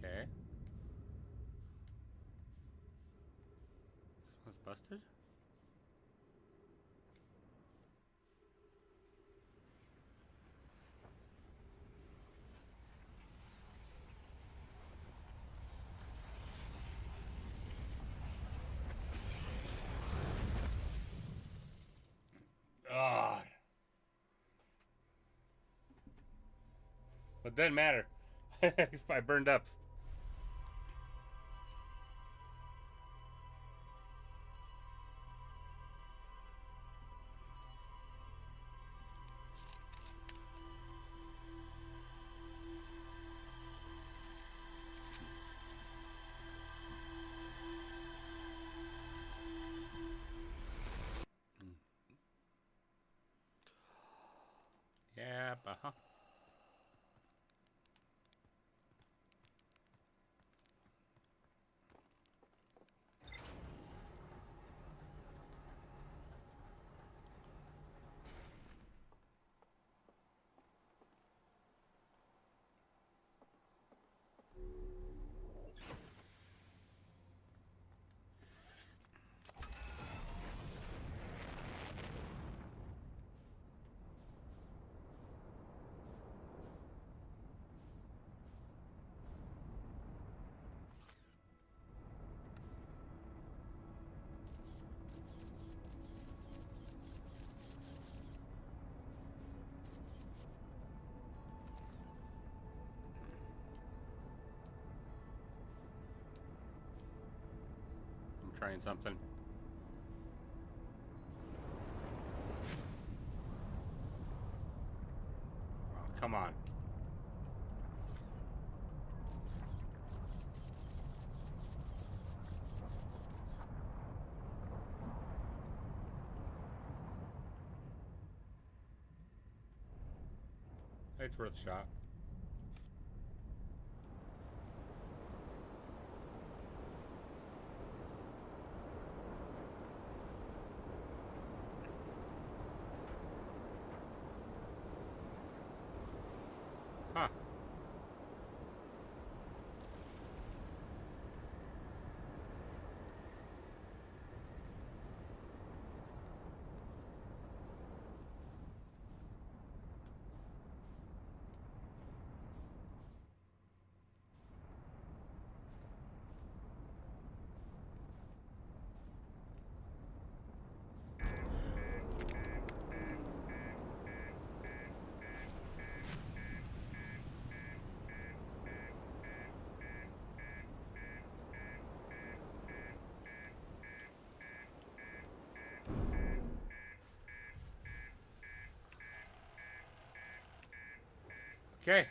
Okay. This one's busted? God. But it doesn't matter. I burned up. Yeah, uh-huh. I'm trying something. Oh, come on. It's worth a shot. Huh. Okay,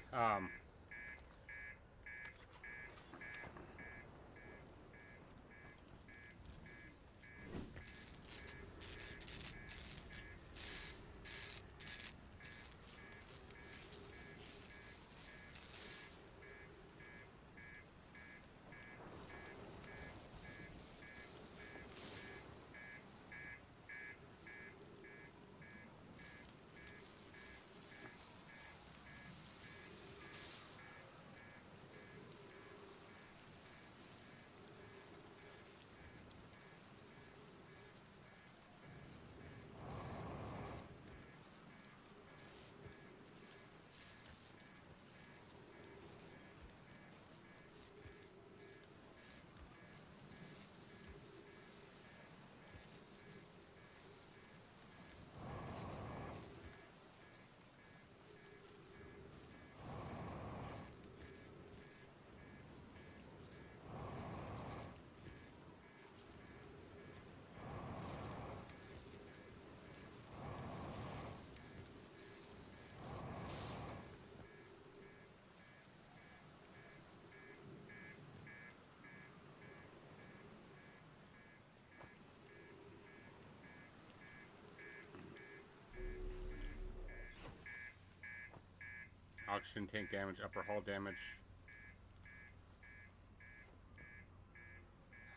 Oxygen tank damage, upper hull damage.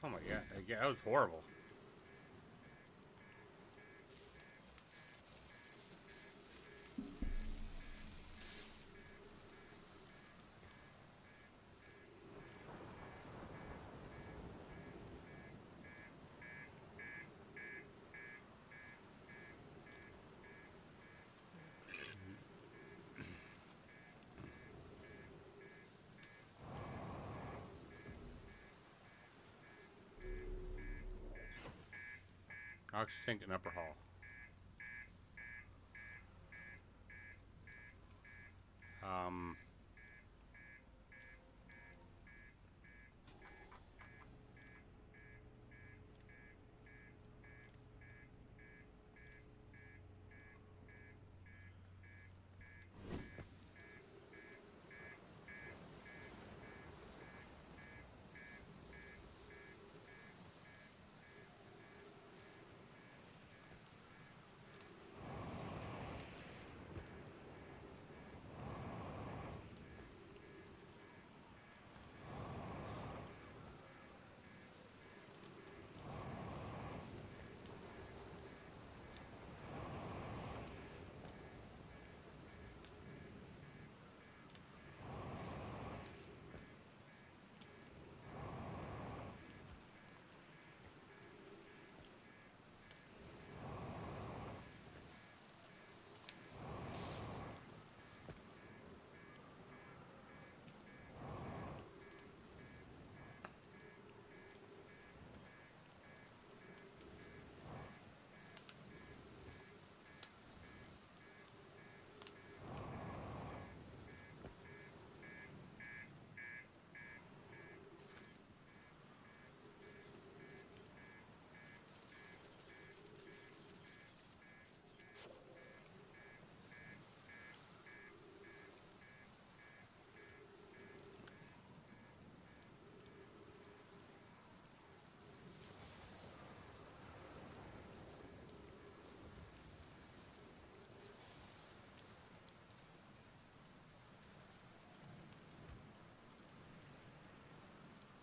Oh my god, yeah, that was horrible. Oxygen tank and upper hull. Um,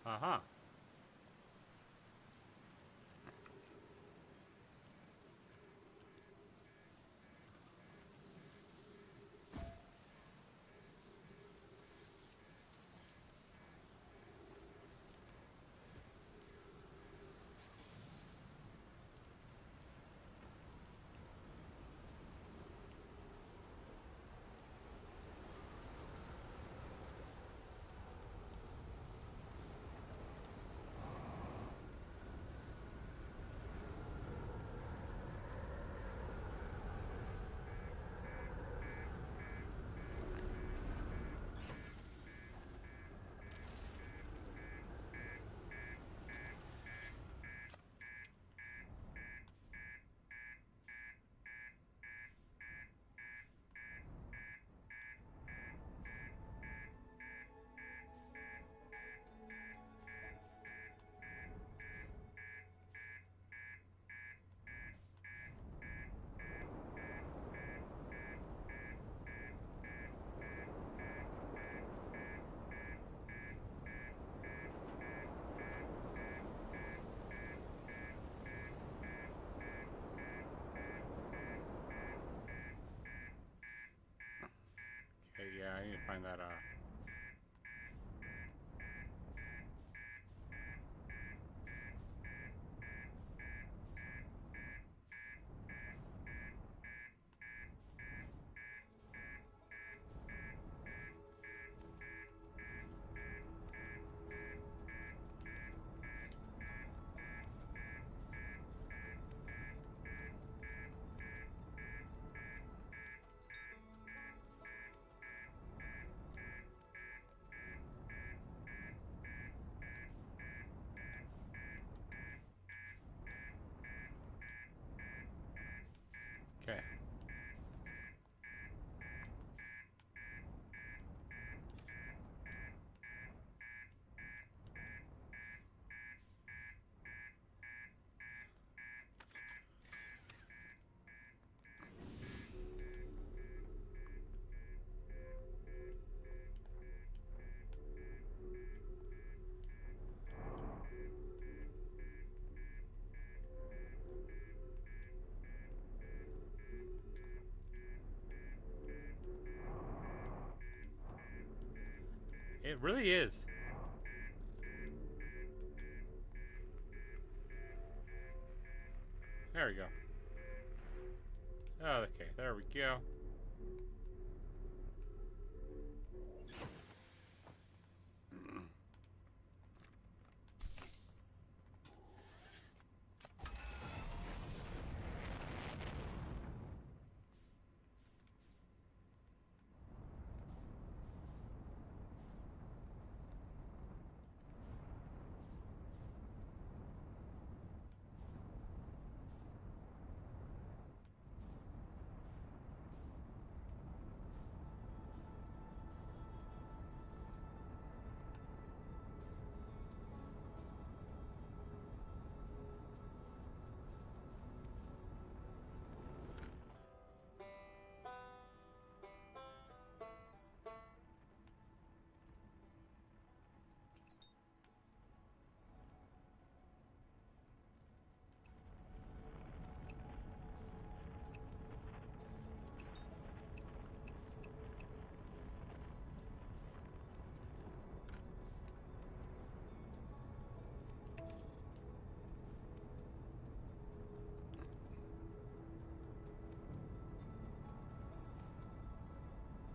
uh-huh. Okay, yeah, I need to find that, It really is. There we go. Okay, there we go.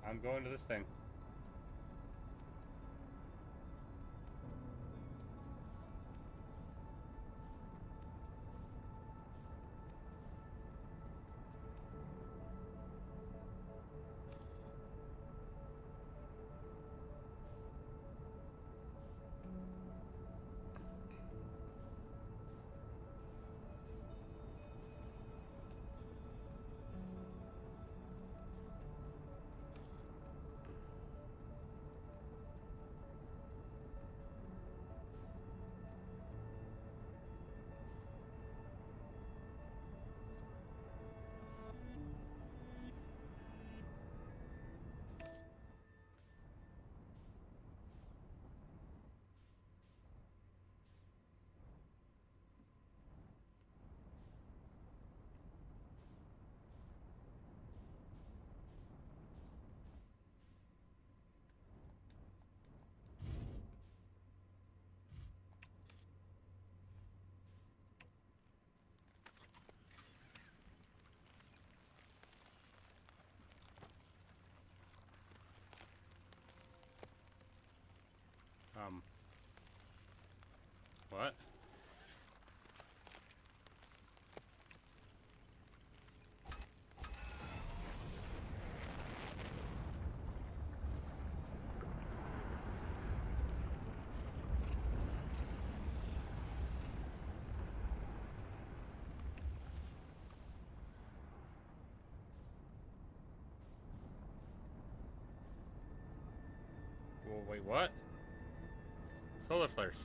I'm going to this thing. What? Well, wait, what? Solar flares.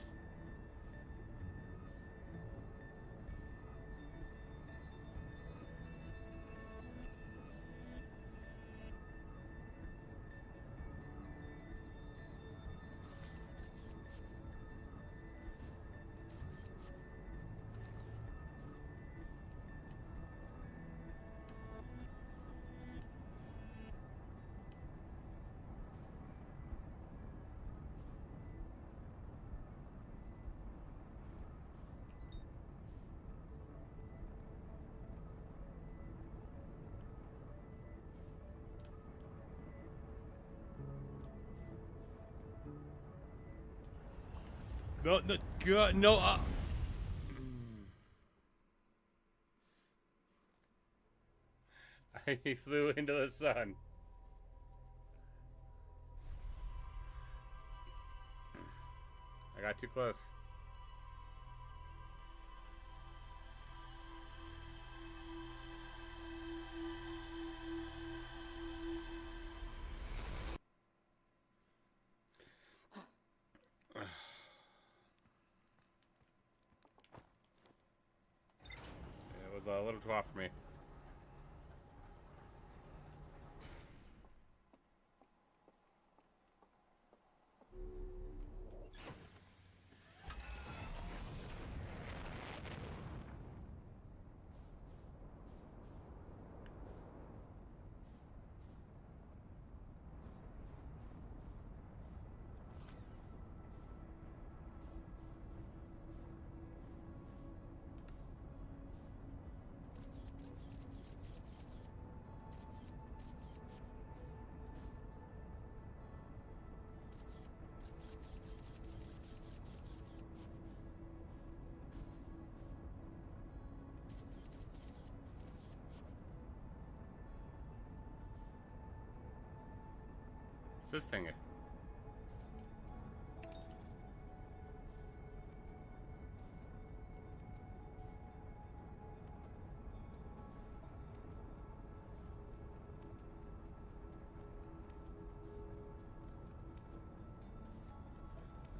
No, no, God, no. He flew into the sun. I got too close. It was a little too hot for me. this thing?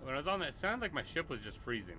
When I was on that, it sounded like my ship was just freezing.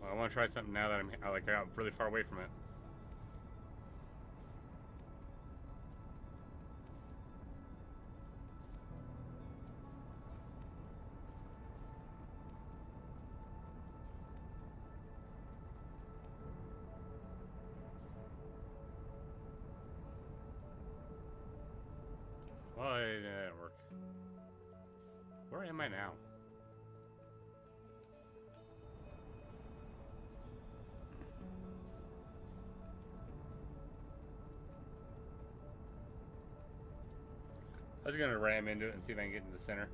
Well, I want to try something now that I got really far away from it. Well, it didn't work. Where am I now? I was gonna ram into it and see if I can get in the center.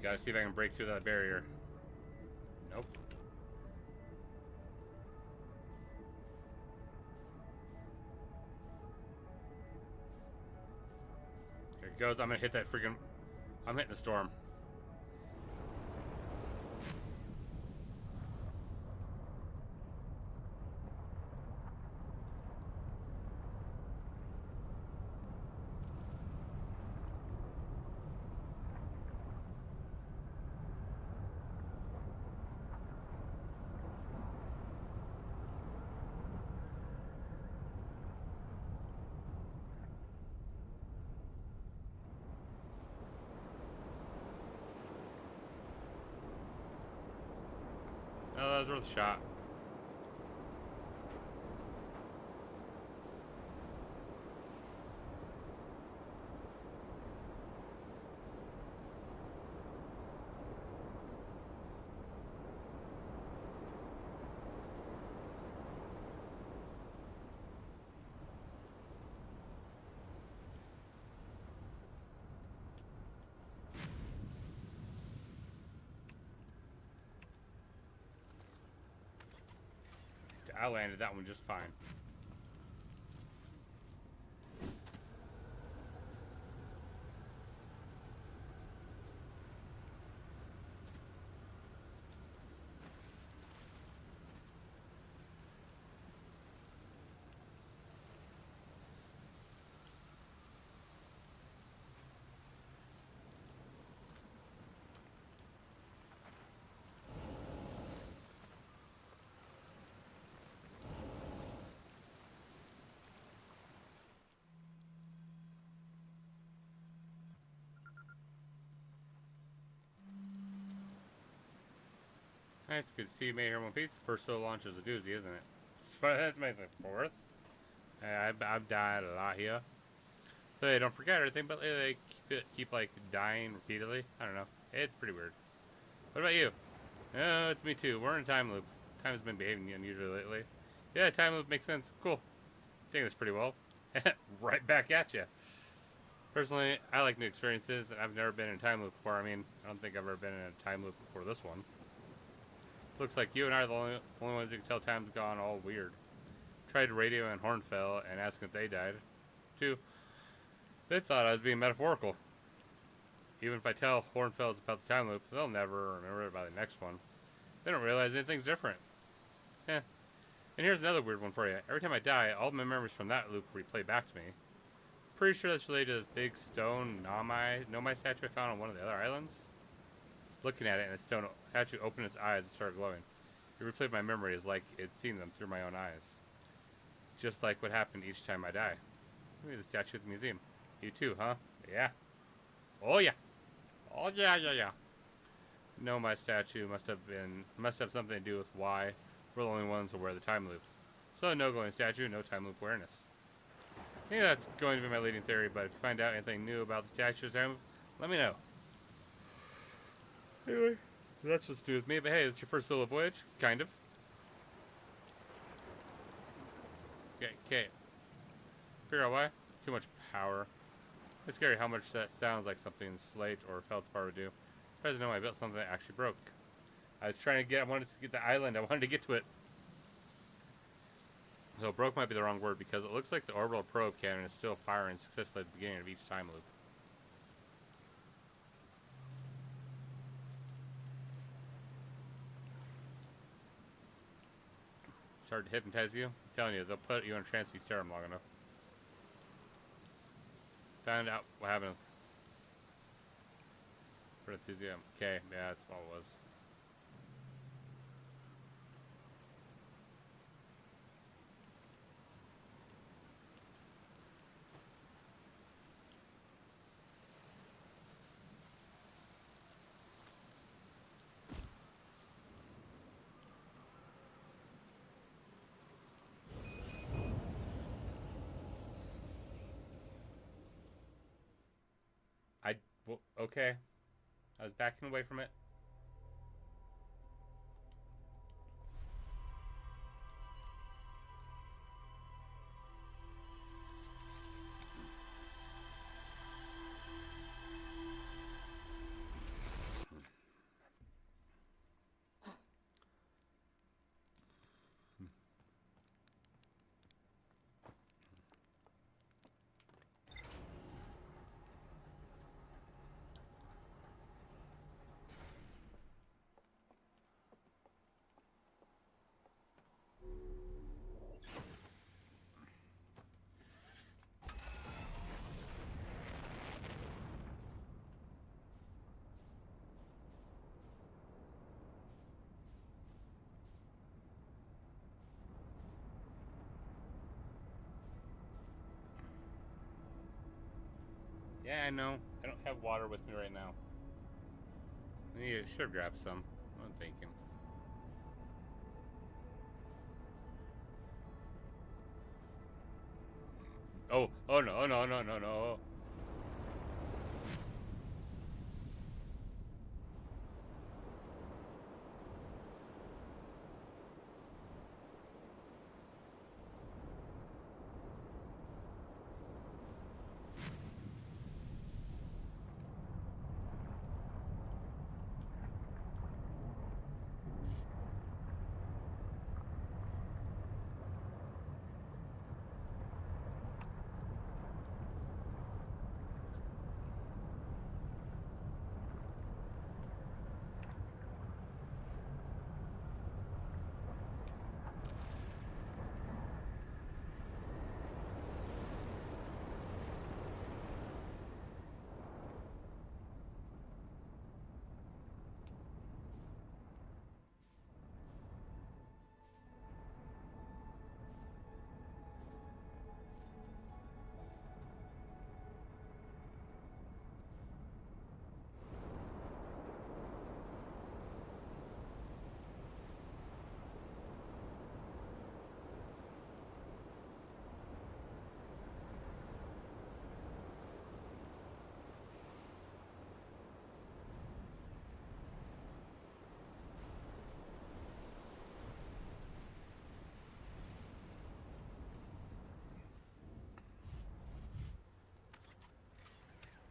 Gotta see if I can break through that barrier. Nope. Here it goes. I'm gonna hit that freaking... I'm hitting the storm. Oh, that was worth a shot. I landed that one just fine. It's good to see you made here in one piece. The first solo launch is a doozy, isn't it? That's my fourth. I've died a lot here. So they don't forget everything, but they keep like dying repeatedly. I don't know. It's pretty weird. What about you? Oh, it's me too. We're in a time loop. Time has been behaving unusually lately. Yeah, time loop makes sense. Cool. I think that's pretty well. Right back at you. Personally, I like new experiences, and I've never been in a time loop before. I mean, I don't think I've ever been in a time loop before this one. It looks like you and I are the only ones who can tell time's gone all weird. Tried radio and Hornfell and asked if they died. Too. They thought I was being metaphorical. Even if I tell Hornfells about the time loop, they'll never remember it by the next one. They don't realize anything's different. Eh. And here's another weird one for you. Every time I die, all my memories from that loop replay back to me. Pretty sure that's related to this big stone Nomai statue I found on one of the other islands. Looking at it, and the stone statue opened its eyes and started glowing. It replayed my memories like it'd seen them through my own eyes. Just like what happened each time I die. Maybe the statue at the museum. You too, huh? Yeah. Oh yeah. Oh yeah. No, my statue must have something to do with why we're the only ones aware of the time loop. So no glowing statue, no time loop awareness. I think that's going to be my leading theory, but if you find out anything new about the statue's time loop, let me know. Anyway, that's what's to do with me, but hey, it's your first solo voyage? Kind of. Okay. Figure out why? Too much power. It's scary how much that sounds like something Slate or Feldspar would do. Surprised to know I built something that actually broke. I wanted to get the island, I wanted to get to it. So broke might be the wrong word because it looks like the orbital probe cannon is still firing successfully at the beginning of each time loop. Start to hypnotize you? I'm telling you, they'll put you on a trance if you stare them long enough. Found out what happened. For enthusiasm. Okay, yeah, that's what it was. Okay. I was backing away from it. Yeah, I know. I don't have water with me right now. I should have grabbed some. I'm thinking. Oh no.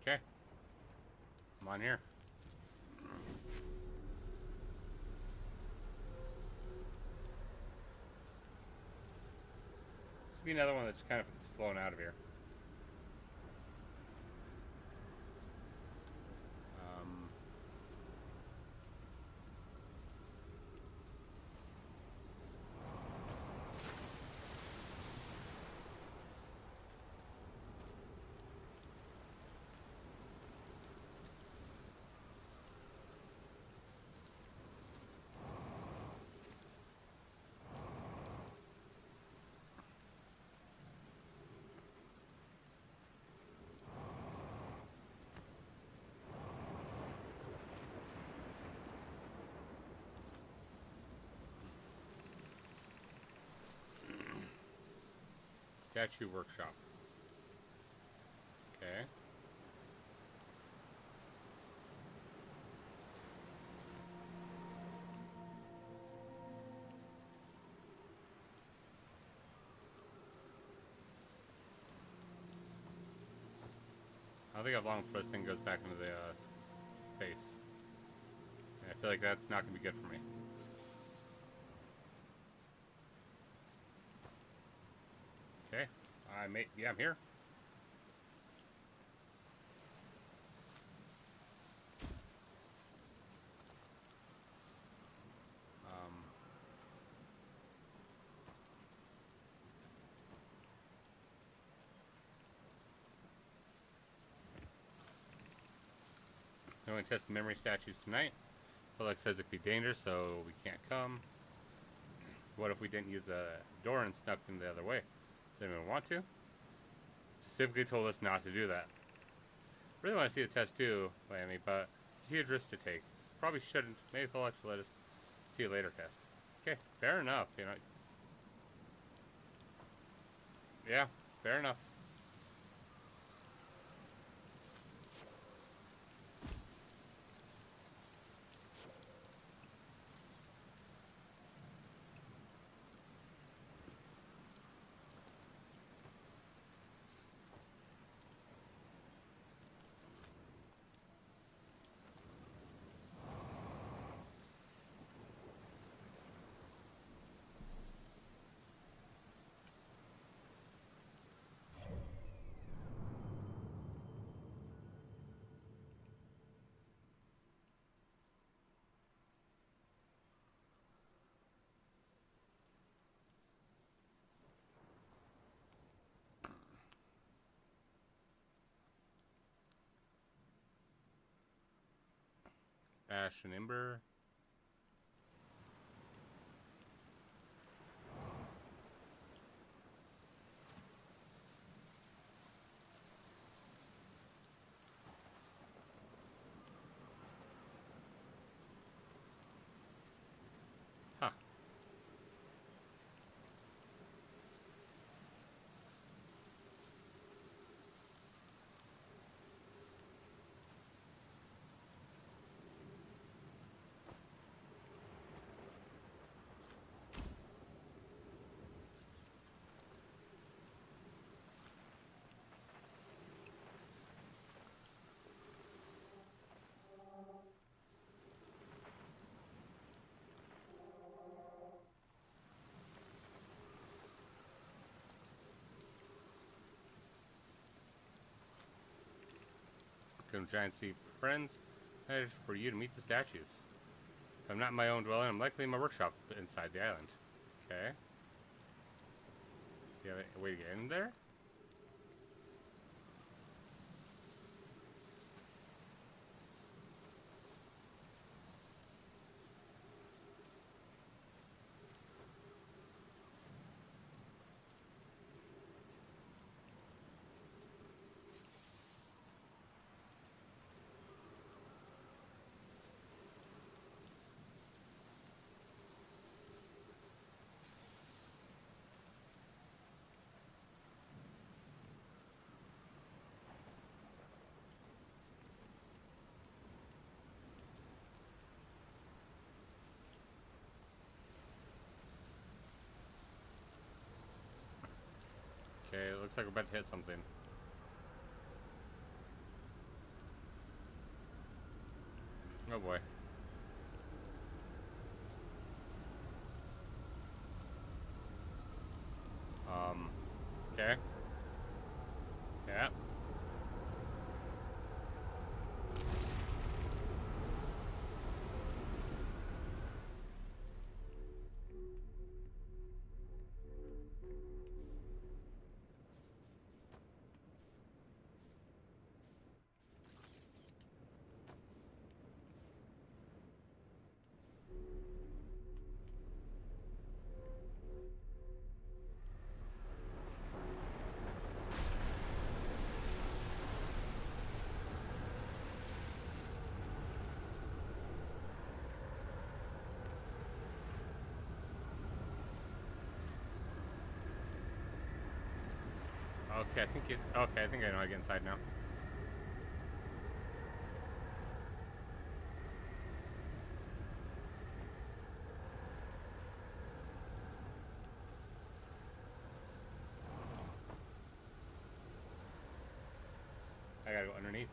Okay. Come on here. This will be another one that's kind of it's flown out of here. Statue workshop. Okay. I don't think how long before this thing goes back into the space. And I feel like that's not going to be good for me. Okay. Yeah, I'm here. I'm going to test the memory statues tonight. Felix says it could be dangerous, so we can't come. What if we didn't use the door and snuck them the other way? Does anyone want to? Specifically told us not to do that. Really want to see the test too, Lammy, but it's a huge risk to take. Probably shouldn't. Maybe Felix will let us see a later test. Okay, fair enough, you know. Yeah, fair enough. Ash and Ember. Huh. Come giant sea friends. Headed for you to meet the statues. If I'm not in my own dwelling, I'm likely in my workshop inside the island. Okay. Do you have a way to get in there? Okay, it looks like we're about to hit something. Oh boy. Okay. Yeah. Okay, I think it's okay. I think I know how to get inside now. I gotta go underneath.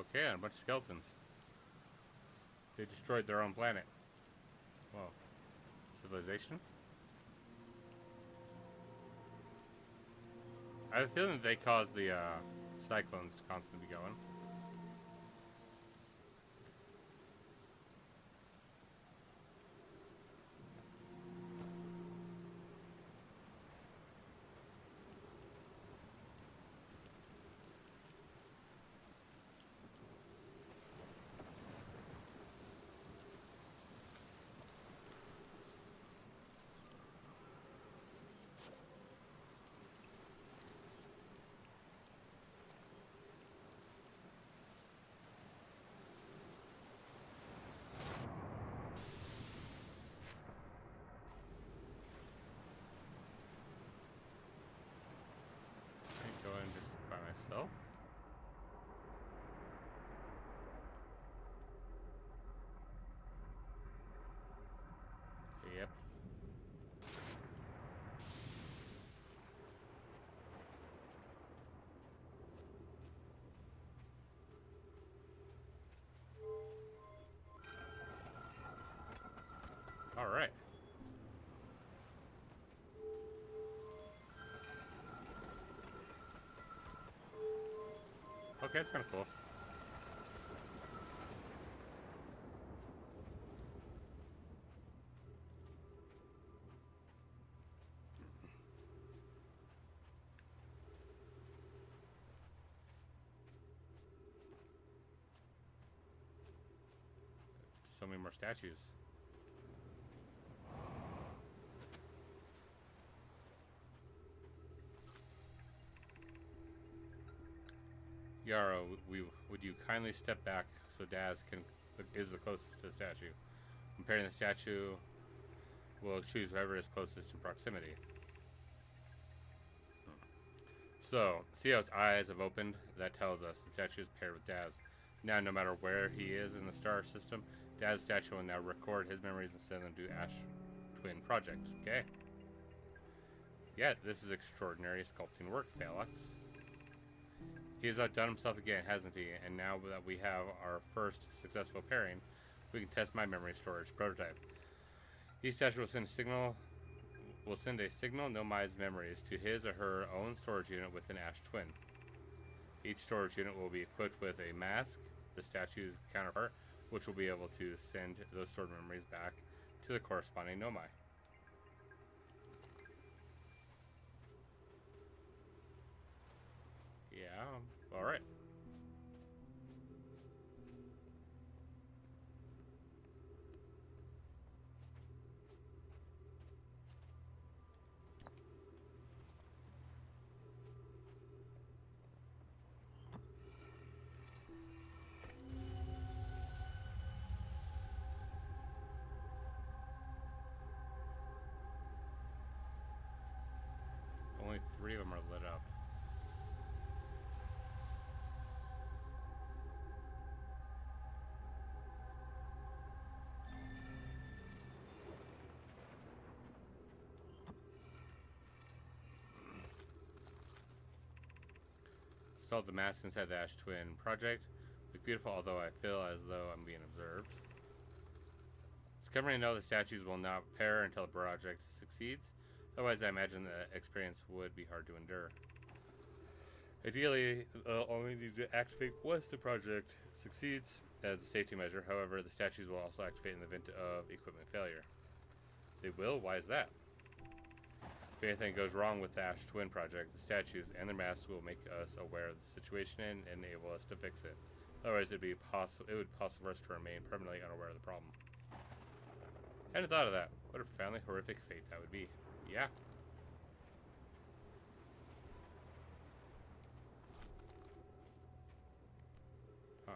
Okay, and a bunch of skeletons. They destroyed their own planet. Whoa. Civilization? I have a feeling that they caused the cyclones to constantly be going. I can go in just by myself. Yep. All right. Okay, that's kind of cool. So many more statues. Yarrow, would you kindly step back so Daz is the closest to the statue. Comparing the statue, we'll choose whoever is closest in proximity. So, see how his eyes have opened? That tells us the statue is paired with Daz. Now, no matter where he is in the star system, Daz's statue will now record his memories and send them to Ash Twin Project. Okay. Yeah, this is extraordinary sculpting work, Phalanx. He has outdone himself again, hasn't he? And now that we have our first successful pairing, we can test my memory storage prototype. Each statue will send a signal Nomai's memories to his or her own storage unit within Ash Twin. Each storage unit will be equipped with a mask, the statue's counterpart, which will be able to send those stored memories back to the corresponding Nomai. Yeah, alright. installed the mask inside the Ash Twin project. Look beautiful, although I feel as though I'm being observed. It's comforting to know the statues will not repair until the project succeeds. Otherwise, I imagine the experience would be hard to endure. Ideally, they'll only need to activate once the project succeeds as a safety measure. However, the statues will also activate in the event of equipment failure. They will? Why is that? If anything goes wrong with the Ash Twin project, the statues and their masks will make us aware of the situation and enable us to fix it. Otherwise, it would be possible for us to remain permanently unaware of the problem. Hadn't thought of that. What a profoundly horrific fate that would be. Yeah. Huh.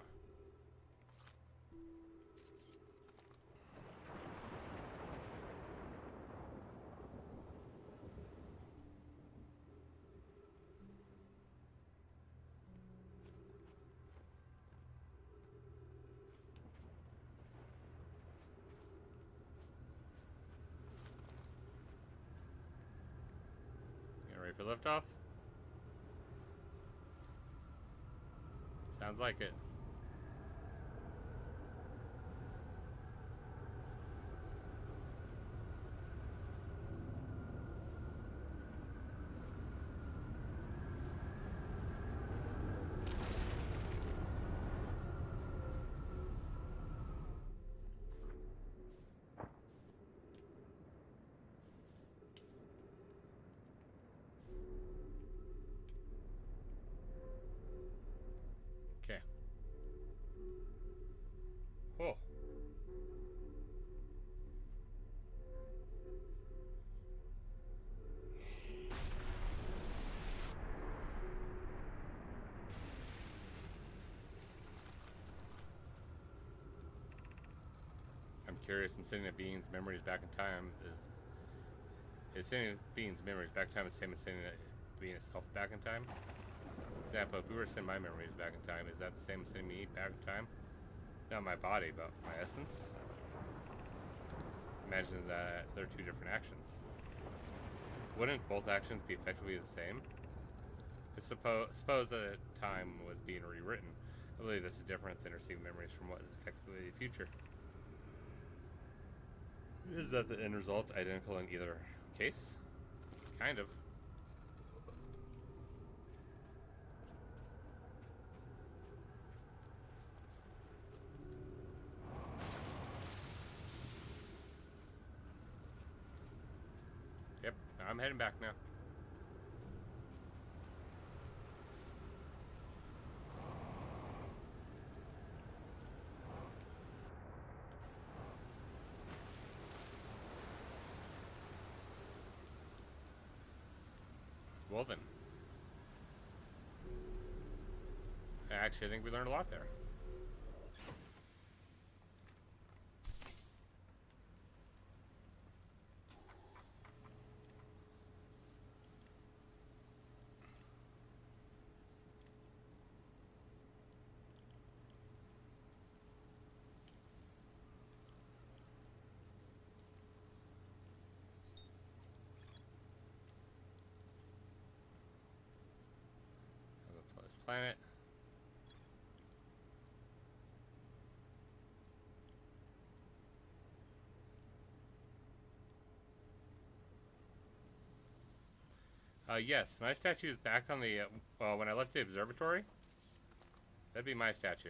Ready for liftoff? Sounds like it. Okay. Whoa. I'm curious. I'm sending a being's memories back in time. Is sending a being's memories back in time the same as sending a being itself back in time? For example, if we were to send my memories back in time, is that the same as sending me back in time? Not my body, but my essence? Imagine that they're two different actions. Wouldn't both actions be effectively the same? Suppose that time was being rewritten. I believe this is different than receiving memories from what is effectively the future. Is that the end result identical in either case? Kind of. Yep, I'm heading back now. Well then. Actually, I think we learned a lot there. This planet. Yes, my statue is back on the, well, when I left the observatory, that'd be my statue.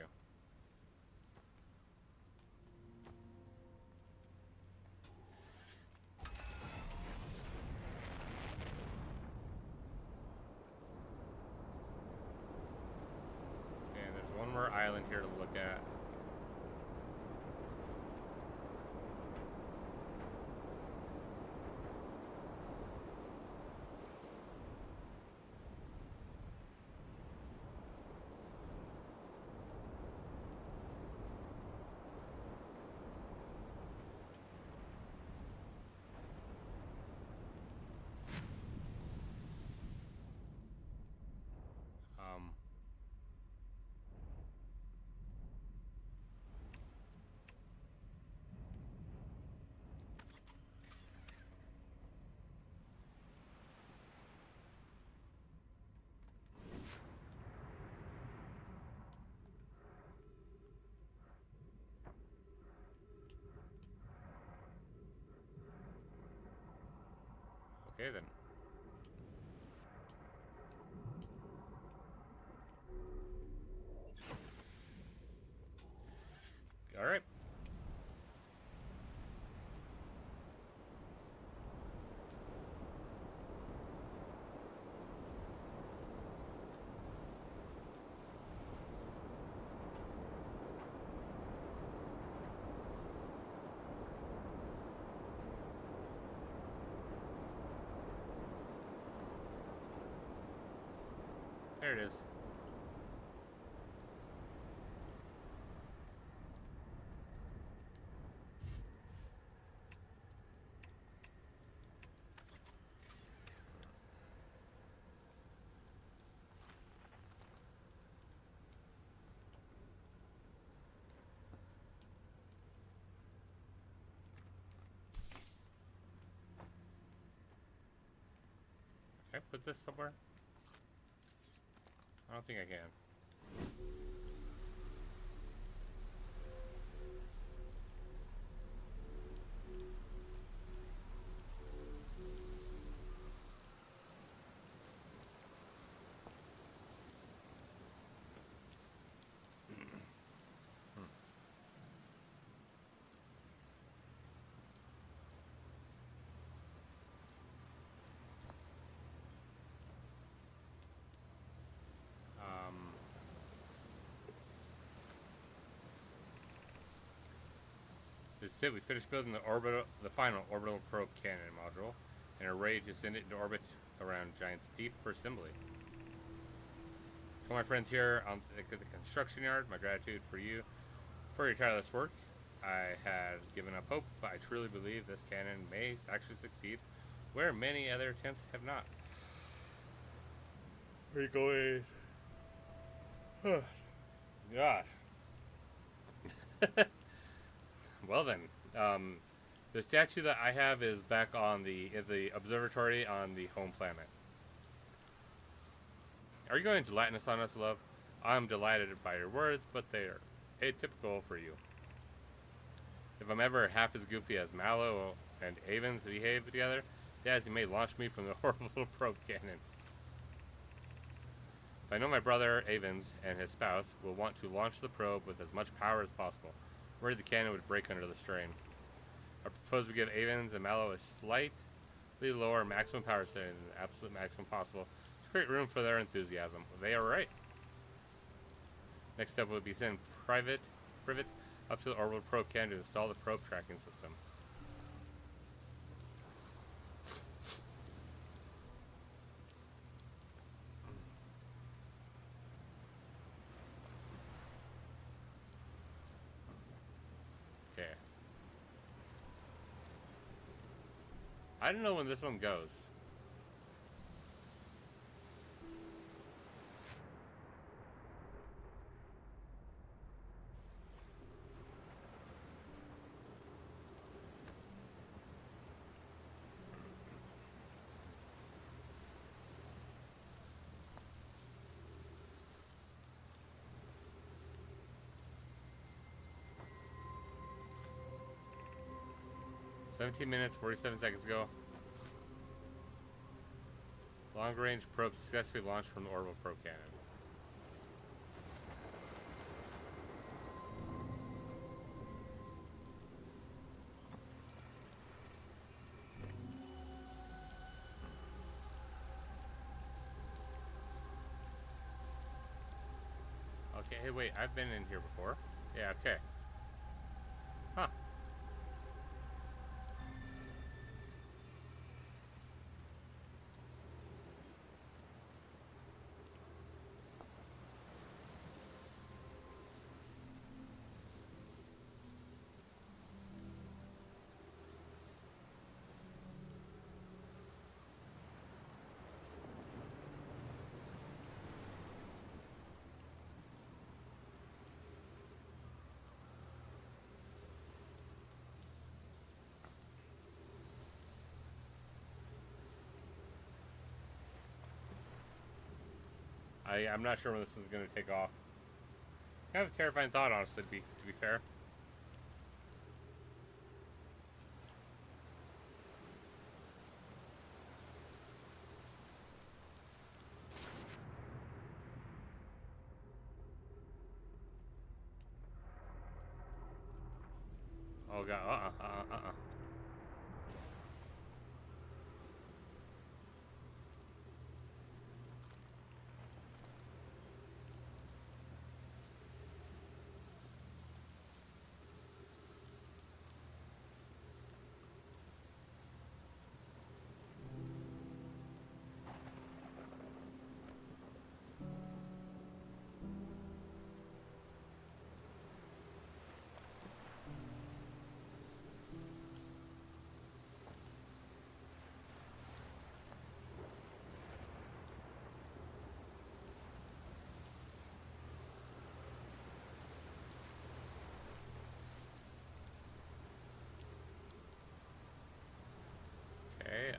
And there's one more island here to look at. Um, Okay then. Alright. There it is. Can I put this somewhere? I don't think I can. This is it. We finished building the final orbital probe cannon module, and are ready to send it into orbit around Giant's Deep for assembly. To my friends here on the construction yard, my gratitude for you for your tireless work. I had given up hope, but I truly believe this cannon may actually succeed where many other attempts have not. Where are you going? God. Well then, the statue that I have is back on the observatory on the home planet. Are you going gelatinous on us, love? I'm delighted by your words, but they are atypical for you. If I'm ever half as goofy as Mallow and Avens behave together, Dazzy may launch me from the orbital probe cannon. I know my brother, Avens, and his spouse will want to launch the probe with as much power as possible, worried the cannon would break under the strain. I propose we give Avens and Mallow a slightly lower maximum power setting than the absolute maximum possible to create room for their enthusiasm. They are right. Next step would be send Privet up to the orbital probe cannon to install the probe tracking system. Okay. I don't know when this one goes. "17 minutes, 47 seconds ago. Long-range probe successfully launched from the orbital probe cannon." Okay, hey wait, I've been in here before. Yeah, okay. Huh. I'm not sure when this one's going to take off. Kind of a terrifying thought, honestly, to be fair. Oh god. Okay,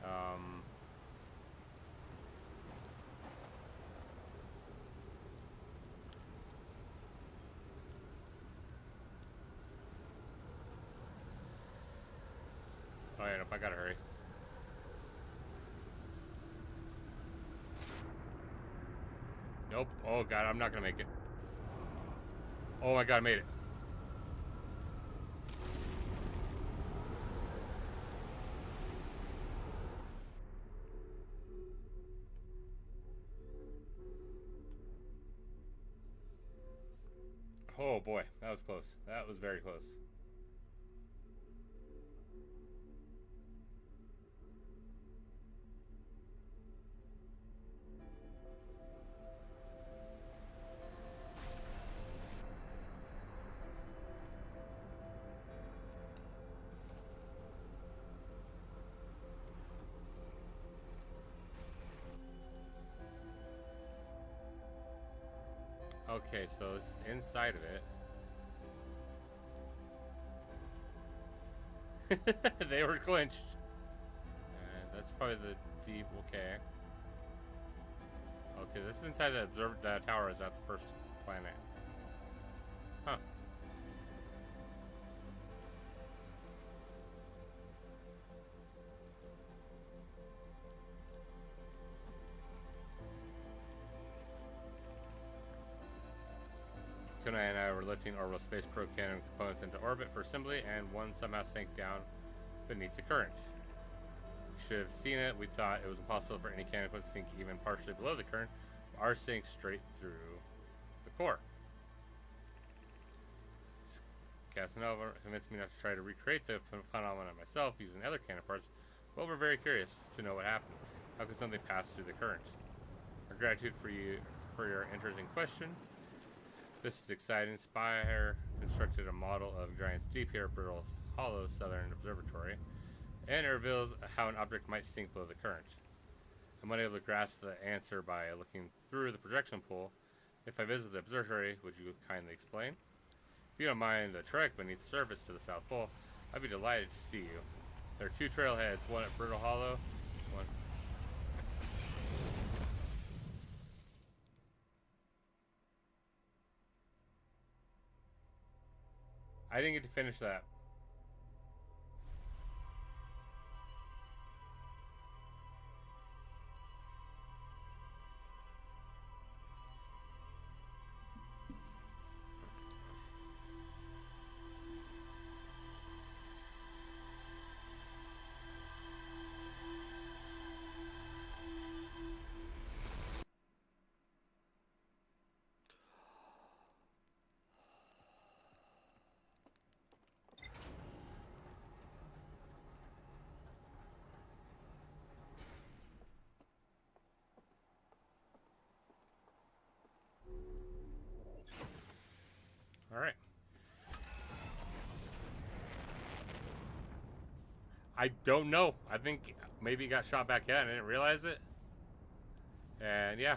oh yeah, nope, I gotta hurry. Nope. Oh god, I'm not gonna make it. Oh my god, I made it. Oh boy, that was close. That was very close. Okay, so this is inside of it. They were clinched. And that's probably the deep. Okay. Okay, this is inside the tower. Is at the first planet. Huh. Kunai and I were lifting orbital space probe cannon components into orbit for assembly, and one somehow sank down beneath the current. We should have seen it. We thought it was impossible for any cannon to sink even partially below the current. Ours sank straight through the core. Casanova convinced me not to try to recreate the phenomenon myself using other cannon parts, but we're very curious to know what happened. How could something pass through the current? Our gratitude for your interesting question. This is exciting. Spire constructed a model of Giant's Deep here at Brittle Hollow Southern Observatory, and it reveals how an object might sink below the current. I'm unable to grasp the answer by looking through the projection pool. If I visit the observatory, would you kindly explain? If you don't mind the trek beneath the surface to the South Pole, I'd be delighted to see you. There are two trailheads, one at Brittle Hollow, one... I didn't get to finish that. Alright. I don't know. I think maybe he got shot back at and I didn't realize it. And yeah.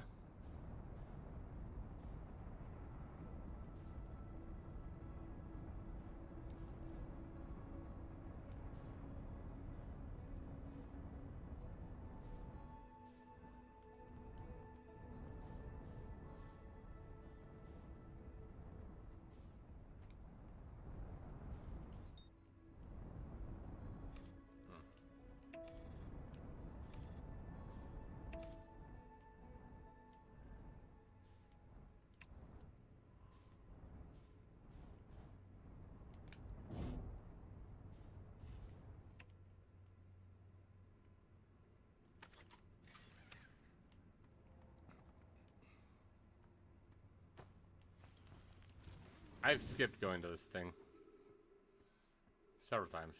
I've skipped going to this thing several times.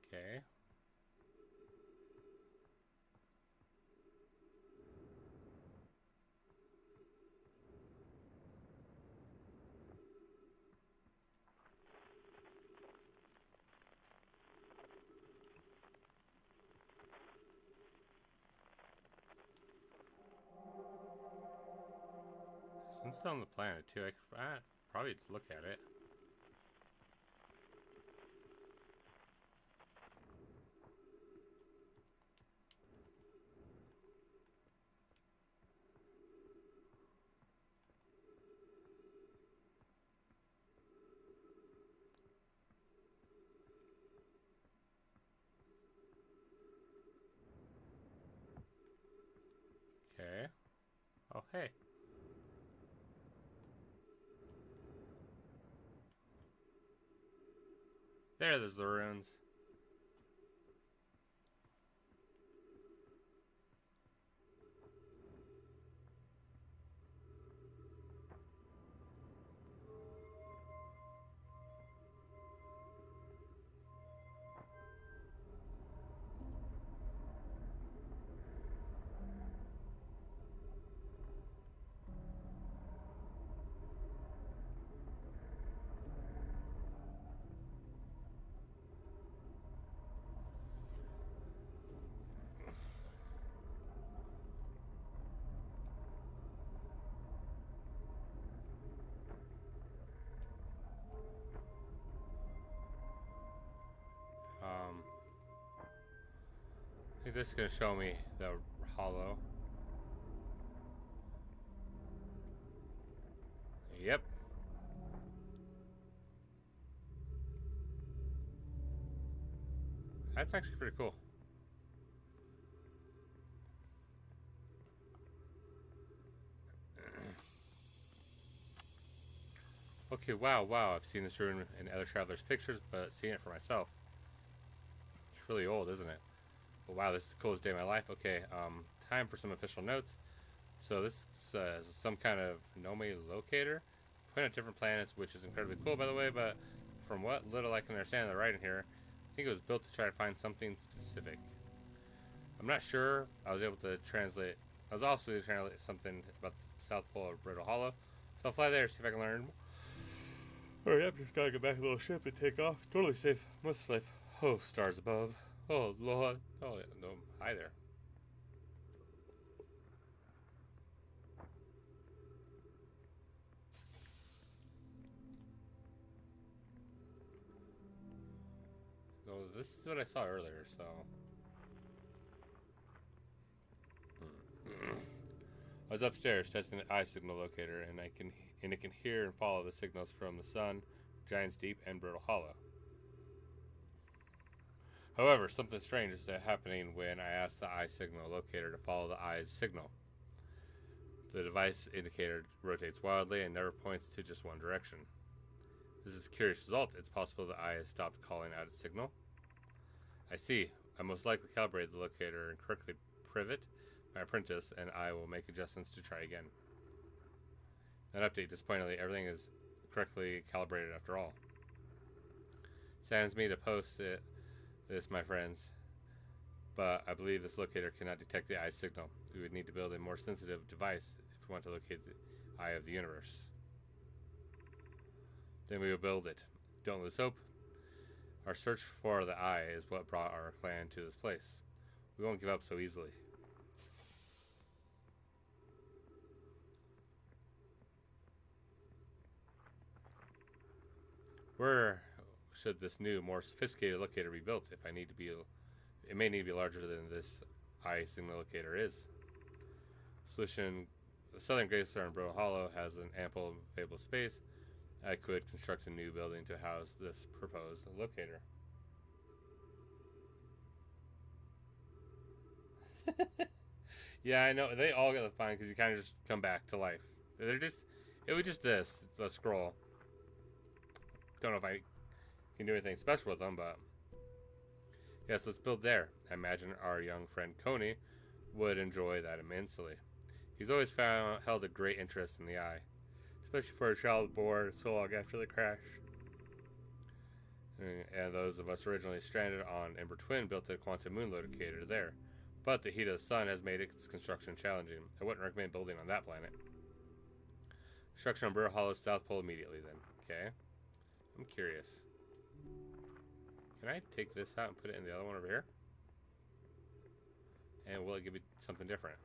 Okay. It's still on the planet too. I could probably look at it. Okay. Oh, hey. There's the ruins. I think this is gonna show me the hollow. Yep. That's actually pretty cool. Okay, wow. I've seen this ruin in other travelers' pictures, but seeing it for myself. It's really old, isn't it? But wow, this is the coolest day of my life. Okay, time for some official notes. So this is some kind of Nome locator. Point at different planets, which is incredibly cool, by the way, but from what little I can understand of the writing here, I think it was built to try to find something specific. I'm not sure. I was able to translate. I was also able to translate something about the South Pole of Brittle Hollow. So I'll fly there, see if I can learn. Oh, yep, just gotta get back to the little ship and take off. Totally safe. Most safe. Oh, stars above. Oh, Lord. Oh, no. Hi there. So this is what I saw earlier, so... I was upstairs testing the eye signal locator, and it can hear and follow the signals from the sun, Giant's Deep, and Brittle Hollow. However, something strange is happening when I ask the eye signal locator to follow the eye's signal. The device indicator rotates wildly and never points to just one direction. This is a curious result. It's possible the eye has stopped calling out its signal. I see. I most likely calibrated the locator and correctly privet my apprentice, and I will make adjustments to try again. An update. Disappointingly, everything is correctly calibrated after all. Saddens me to post this, my friends, but I believe this locator cannot detect the eye signal. We would need to build a more sensitive device if we want to locate the eye of the universe. Then we will build it. Don't lose hope. Our search for the eye is what brought our clan to this place. We won't give up so easily. Where should this new, more sophisticated locator be built? It may need to be larger than this eye signal locator is. Solution: the southern Great Star in Brittle Hollow has an ample available space. I could construct a new building to house this proposed locator. Yeah, I know. They all get fine because you kind of just come back to life. It was just this, the scroll. Don't know if I can do anything special with them, but Yes, let's build there. I imagine our young friend Coney would enjoy that immensely. He's always held a great interest in the eye, especially for a child born so long after the crash. And those of us originally stranded on Ember Twin built a quantum moon locator there. But the heat of the sun has made its construction challenging. I wouldn't recommend building on that planet. Construction on Burr Hollow's South Pole immediately then. Okay. I'm curious. Can I take this out and put it in the other one over here? And will it give me something different?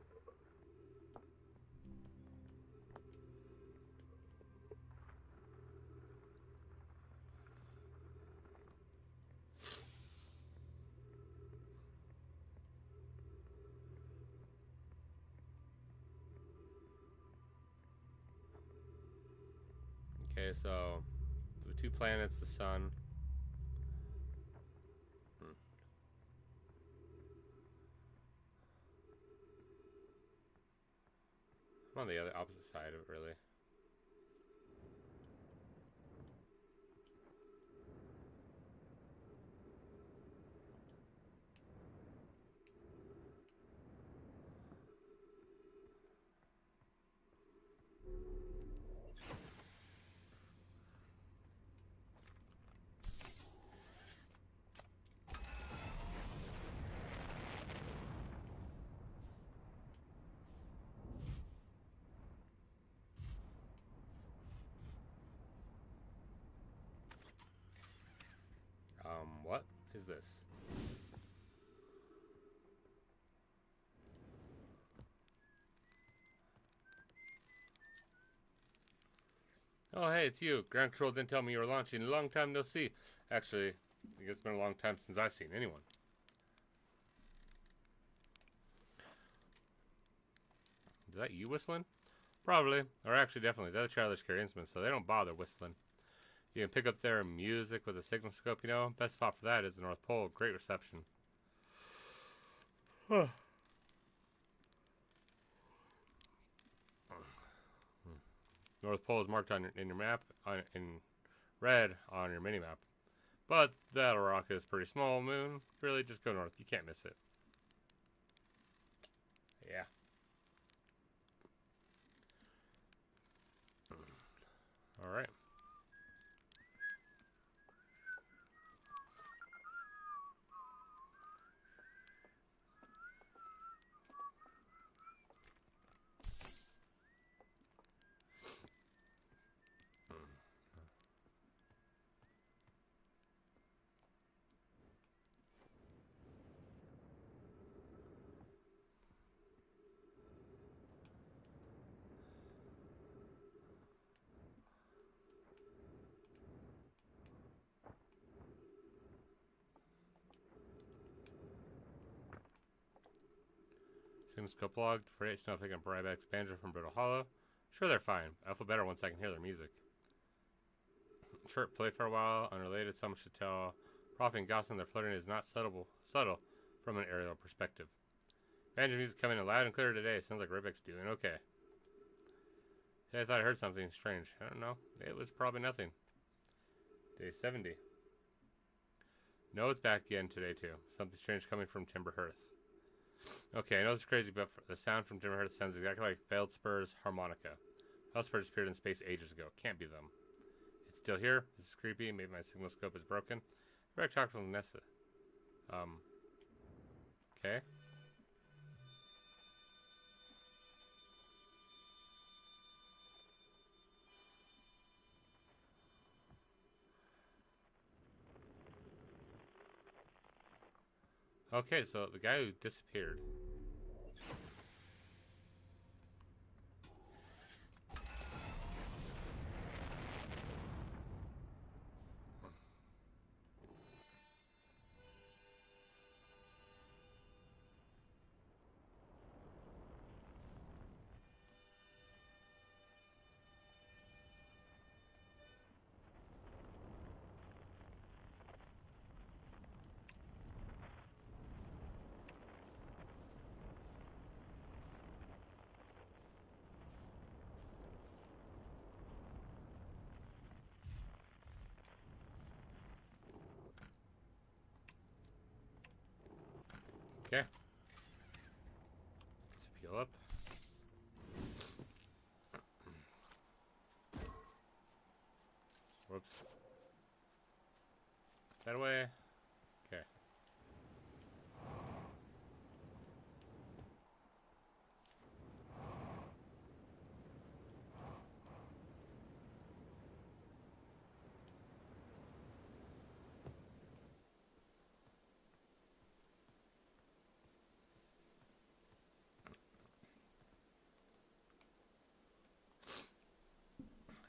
Okay, so the two planets, the sun. I'm on the other opposite side of it, really. What is this? Oh, hey, it's you. Ground Control didn't tell me you were launching. Long time no see. Actually, I think it's been a long time since I've seen anyone. Is that you whistling? Probably. Or actually, definitely. The other travelers carry instruments, so they don't bother whistling. You can pick up their music with a signal scope, you know. Best spot for that is the North Pole. Great reception. North Pole is marked on in your map, in red on your mini map. But that rock is pretty small, moon. Really, just go north. You can't miss it. Yeah. Alright. Signal scope logged. Freight Snowflake and Ryback Expander from Brittle Hollow. Sure, they're fine. I feel better once I can hear their music. Short play for a while. Unrelated, someone should tell Profi and Gosling their flirting is not subtle from an aerial perspective. Banjo music coming in loud and clear today. Sounds like Ryback's doing okay. Hey, I thought I heard something strange. I don't know. It was probably nothing. Day 70. No, it's back again today, too. Something strange coming from Timber Hearth. Okay, I know it's crazy, but the sound from Timber Hearth sounds exactly like Feldspur's harmonica. Feldspur disappeared in space ages ago. Can't be them. It's still here. This is creepy. Maybe my signal scope is broken. I better talk to Nessa. Okay. Okay, so the guy who disappeared. Okay. Let's fuel up. Whoops. That way. Okay.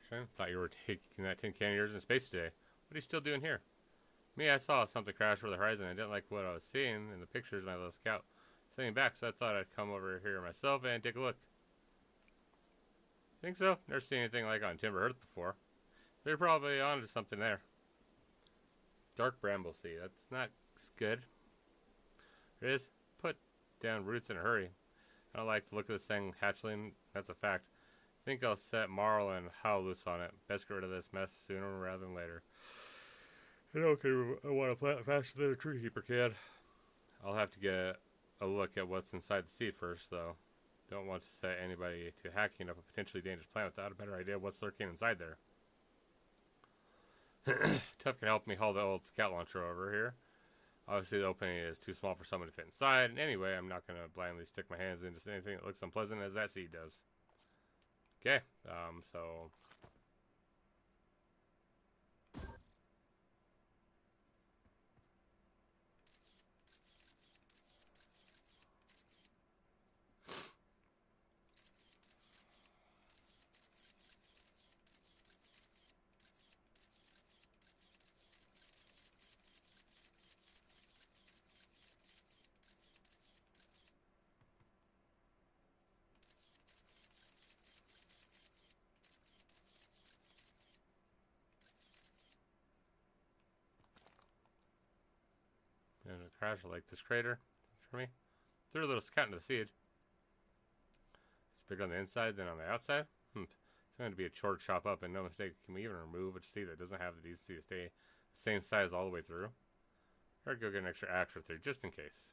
Sure. Thought you were taking that tin can of yours in space today. What are you still doing here? Me, I saw something crash over the horizon. I didn't like what I was seeing in the pictures of my little scout. Sitting back, so I thought I'd come over here myself and take a look. Think so? Never seen anything like on Timber Earth before. They're probably onto something there. Dark bramble seed. That's not good. It is. Put down roots in a hurry. I don't like the look of this thing hatchling. That's a fact. Think I'll set Marl and Howe loose on it. Best get rid of this mess sooner rather than later. I want to plant faster than a tree keeper can. I'll have to get a look at what's inside the seed first, though. Don't want to set anybody to hacking up a potentially dangerous plant without a better idea of what's lurking inside there. Tuff can help me haul the old scout launcher over here. Obviously, the opening is too small for someone to fit inside. And anyway, I'm not going to blindly stick my hands into anything that looks unpleasant as that seed does. Okay, so... There's a crash like this crater for me. Threw a little scout into the seed. It's bigger on the inside than on the outside. It's going to be a chore to chop up, and no mistake, can we even remove a seed that doesn't have the decency to stay the same size all the way through? Or go get an extra axe or three just in case.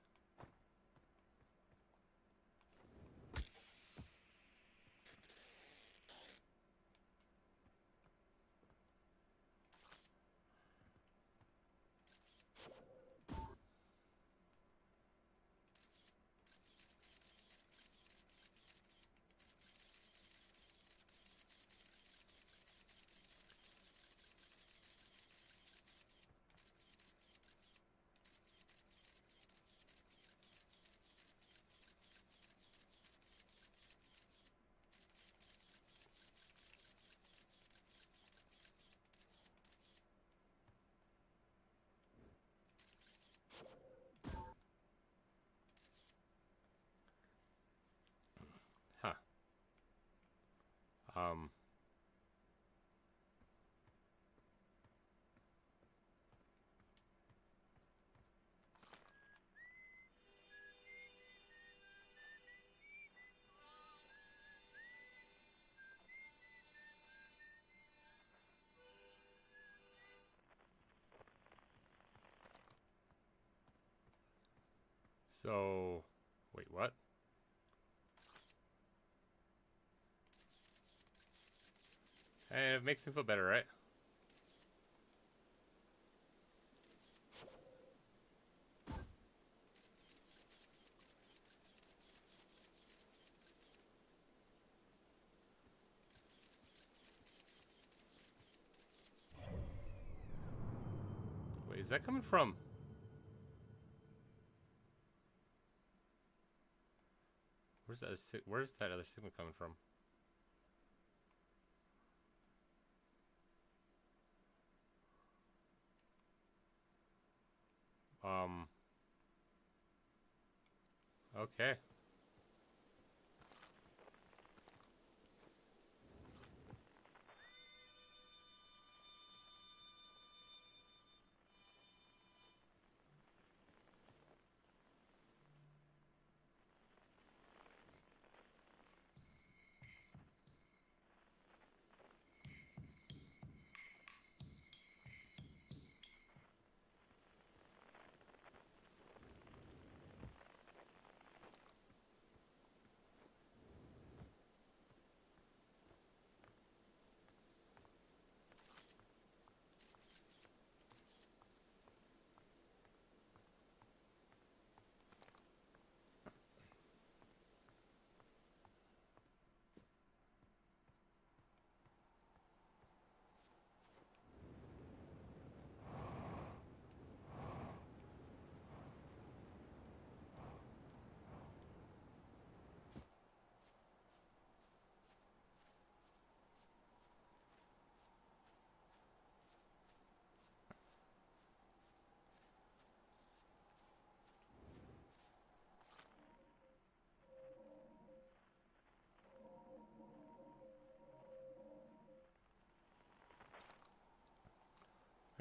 Huh. Um... So... Wait, what? Hey, it makes me feel better, right? Wait, is that coming from... Where's that other signal coming from? Okay.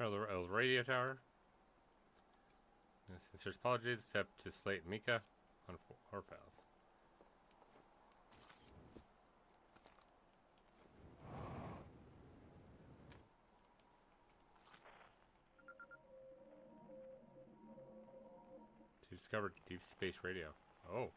Hello, radio tower. Sincerest apologies, except to Slate and Mika on Orphaus. To discover deep space radio. Oh.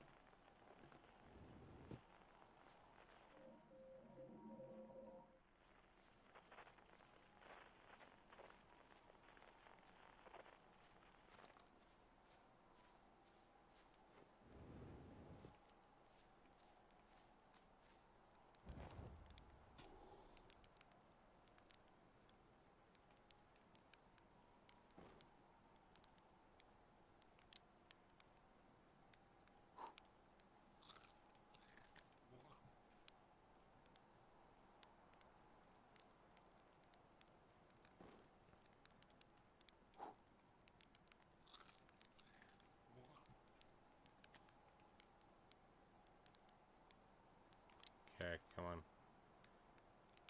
Okay, come on.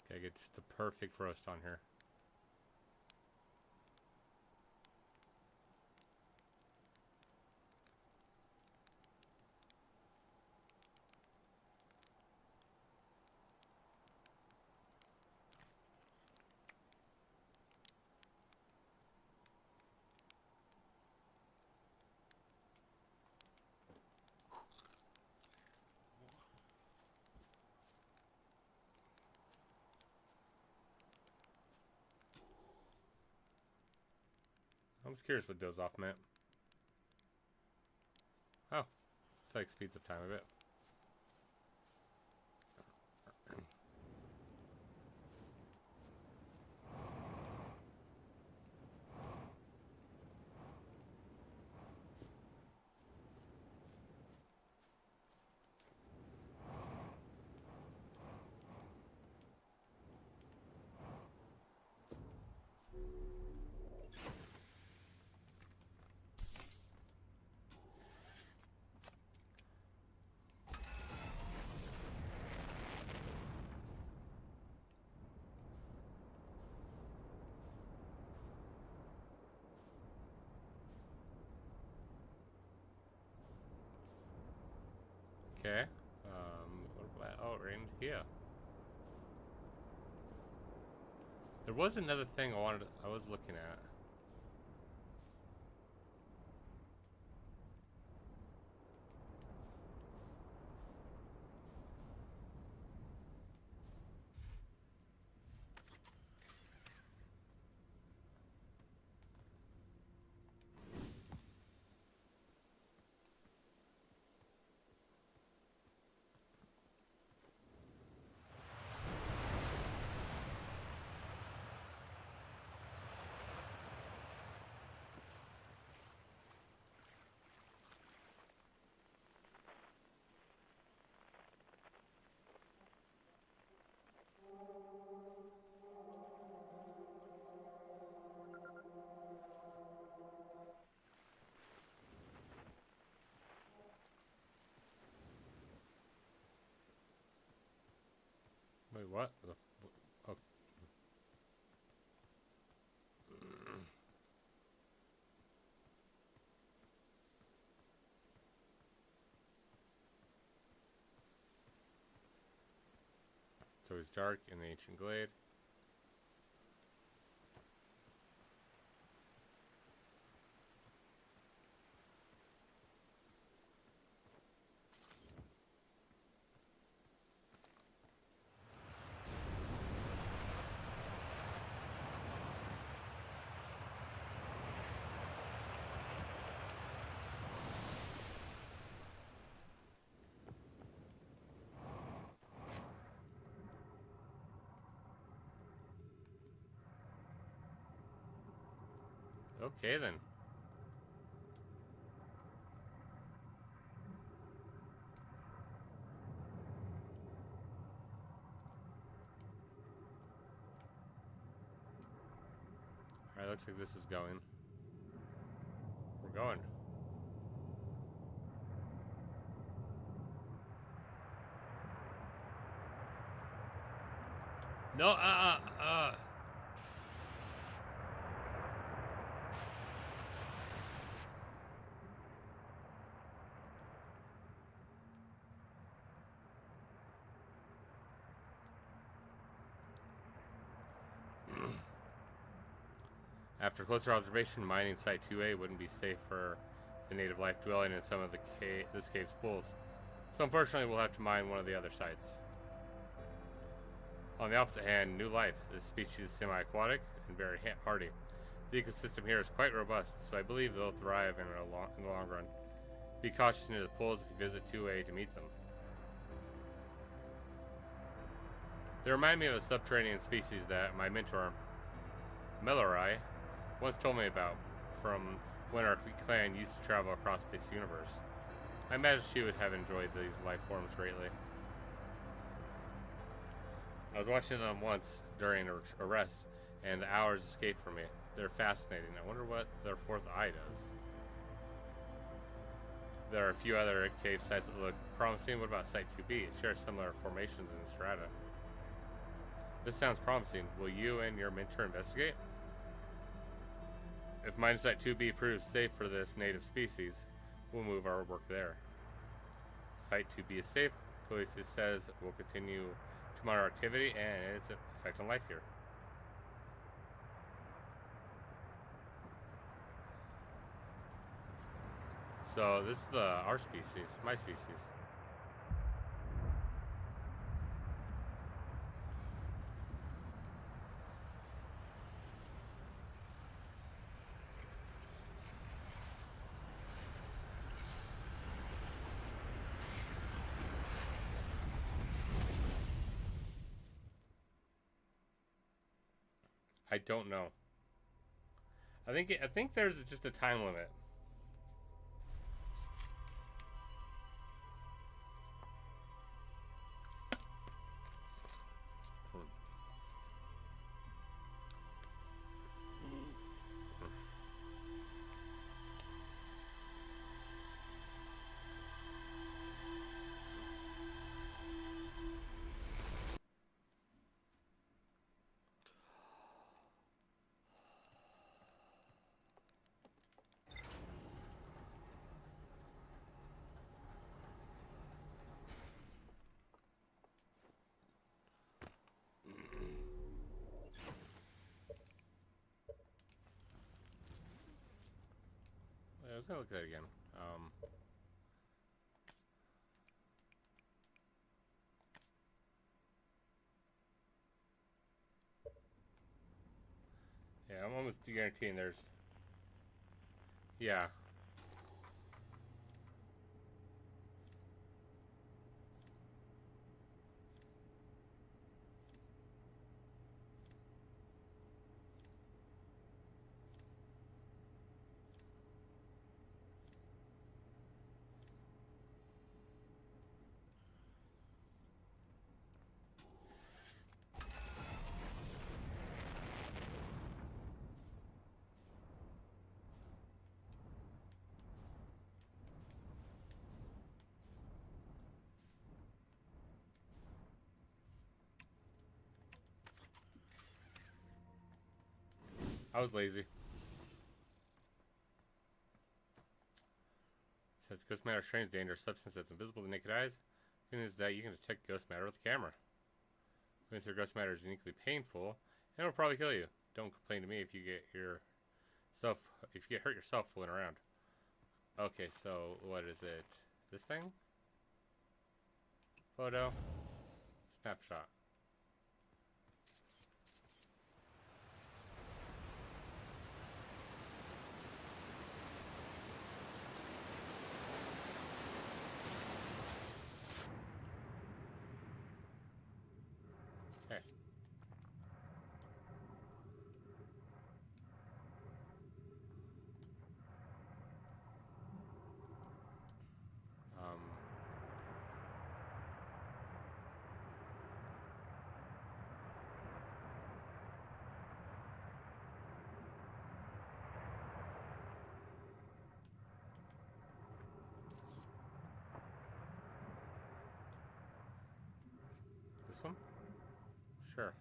Gotta get just the perfect roast on here. I'm just curious what does off meant. Oh, it's like speeds up time a bit. Okay. What about, oh, right in here. There was another thing I was looking at. Wait, what? Oh. So it's dark in the ancient glade. Okay then. Alright, looks like this is going. We're going. No, After closer observation, mining Site 2A wouldn't be safe for the native life dwelling in some of this cave's pools. So unfortunately, we'll have to mine one of the other sites. On the opposite hand, new life. This species is semi-aquatic and very hardy. The ecosystem here is quite robust, so I believe they'll thrive in the long run. Be cautious near the pools if you visit 2A to meet them. They remind me of a subterranean species that my mentor, Melorai, once told me about from when our clan used to travel across this universe. I imagine she would have enjoyed these life forms greatly. I was watching them once during a rest, and the hours escaped from me. They're fascinating. I wonder what their fourth eye does. There are a few other cave sites that look promising. What about Site 2B? It shares similar formations and strata. This sounds promising. Will you and your mentor investigate? If mine Site 2B proves safe for this native species, we'll move our work there. Site 2B is safe. Police says we'll continue to monitor activity and its effect on life here. So this is our species, my species. I don't know. I think there's just a time limit. I was gonna look at it again. Yeah, I'm almost guaranteeing there's. Yeah. I was lazy. It says ghost matter is a strange, dangerous substance that's invisible to naked eyes. The thing is that you can detect ghost matter with a camera. Going through ghost matter is uniquely painful, and it'll probably kill you. Don't complain to me if you get hurt yourself fooling around. Okay, so what is it? This thing? Photo. Snapshot. Okay. This one? Sure.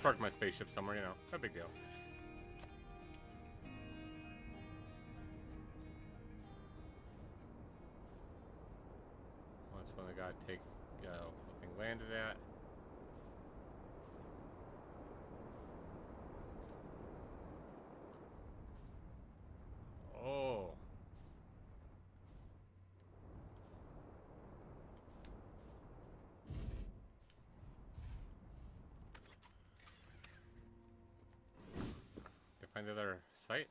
just park my spaceship somewhere, you know. No big deal. That's when I gotta take flipping landed at. Oh. Did I find the other site?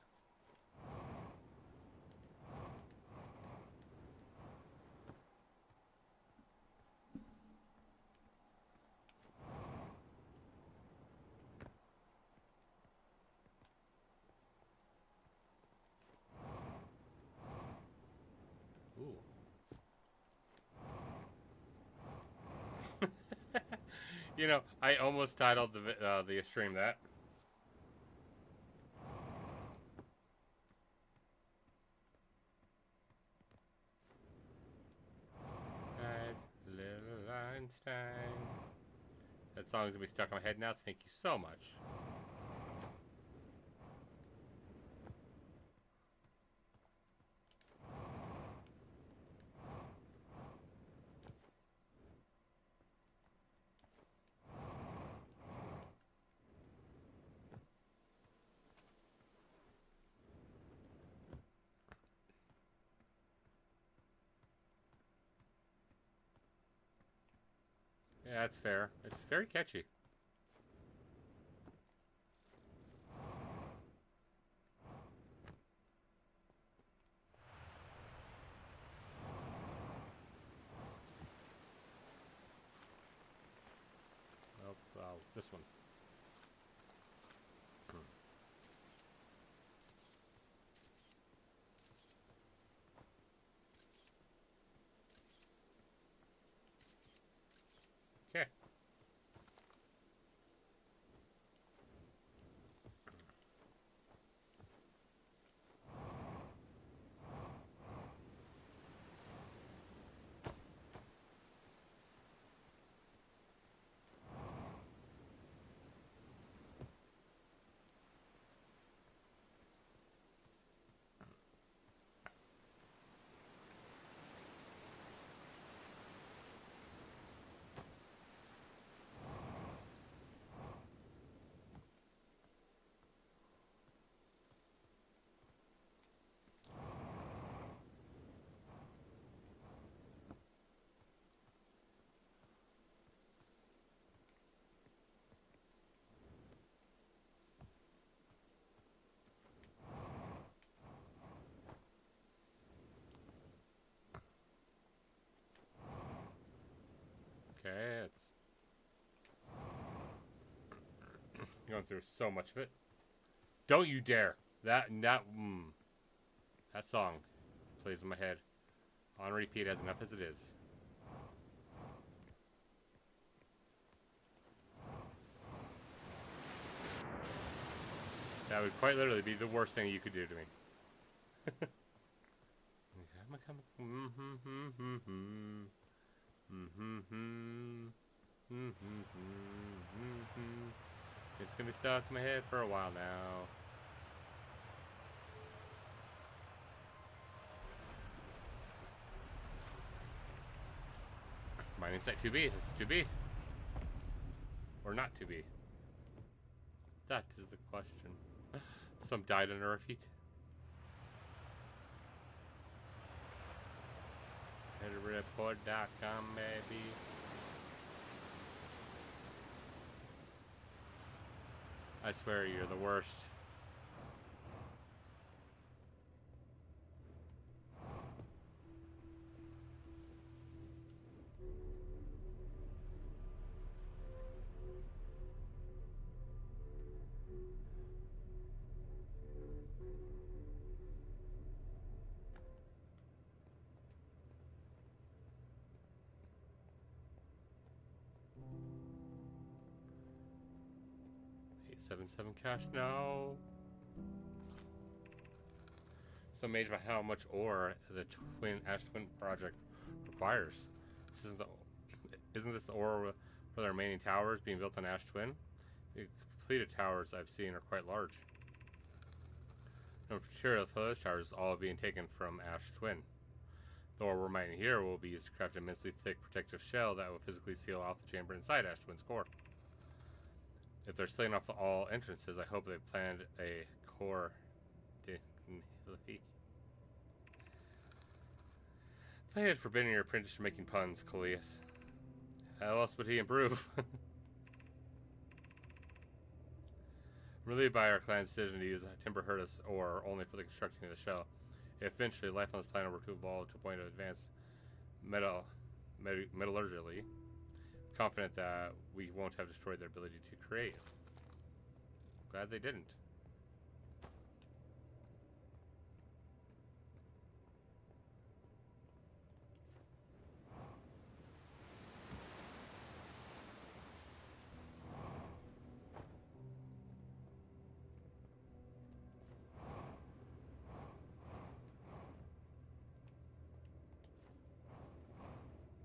Ooh. You know, I almost titled the stream that. Nice little Einstein. That song's gonna be stuck in my head now. Thank you so much. Yeah, that's fair. It's very catchy. Oh, this one. Okay. Okay, it's going through so much of it. Don't you dare! That song plays in my head on repeat as enough as it is. That would quite literally be the worst thing you could do to me. It's gonna be stuck in my head for a while now. Mining site 2B. Is 2B? Or not 2B? That is the question. Some died under our feet. HeadReport.com, baby. I swear you're the worst. $877 cash now. So amazed by how much ore the Ash Twin project requires. Isn't this the ore for the remaining towers being built on Ash Twin? The completed towers I've seen are quite large. The material for those towers all being taken from Ash Twin. The ore we're mining here will be used to craft an immensely thick protective shell that will physically seal off the chamber inside Ash Twin's core. If they're sealing off all entrances, I hope they've planned a core. I had forbidden your apprentice from making puns, Coleus. How else would he improve? Relieved by our clan's decision to use Timber Hurtus ore only for the constructing of the shell, if eventually life on this planet were to evolve to a point of advanced metallurgically, confident that we won't have destroyed their ability to create. Glad they didn't.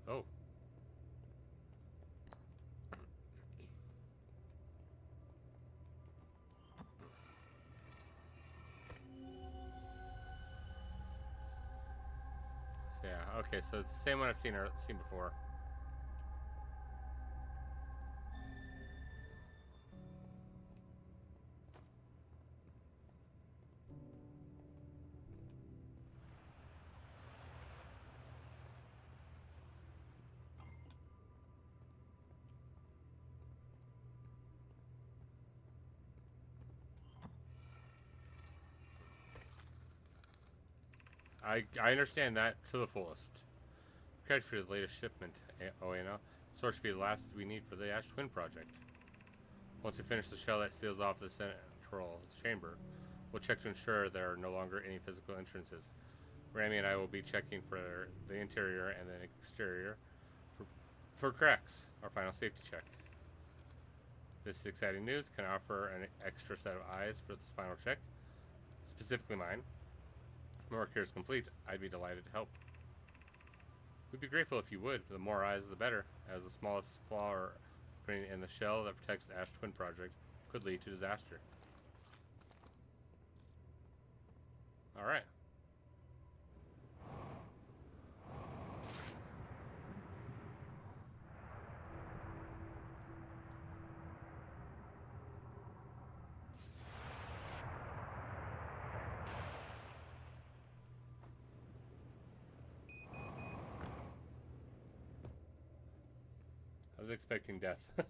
Oh. So yeah, okay, so it's the same one I've seen before. I understand that to the fullest. Credit for the latest shipment, Oena. Sort should be the last we need for the Ash Twin project. Once we finish the shell that seals off the central chamber, we'll check to ensure there are no longer any physical entrances. Rami and I will be checking for the interior and the exterior for cracks, our final safety check. This is exciting news. Can I offer an extra set of eyes for this final check? Specifically mine. If my work here is complete, I'd be delighted to help. We'd be grateful if you would. The more eyes, the better, as the smallest flaw in the shell that protects the Ash Twin project could lead to disaster. Alright. I was expecting death. Is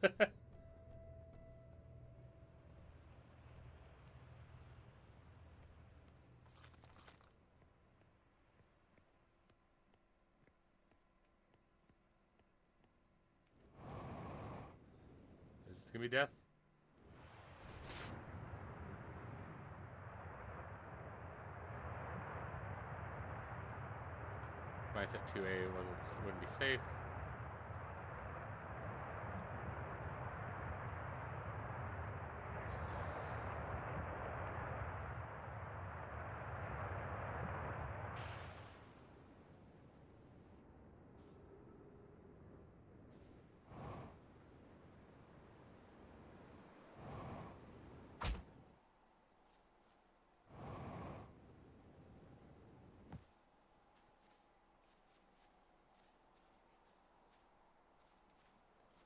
this gonna be death? Mindset 2A wouldn't be safe.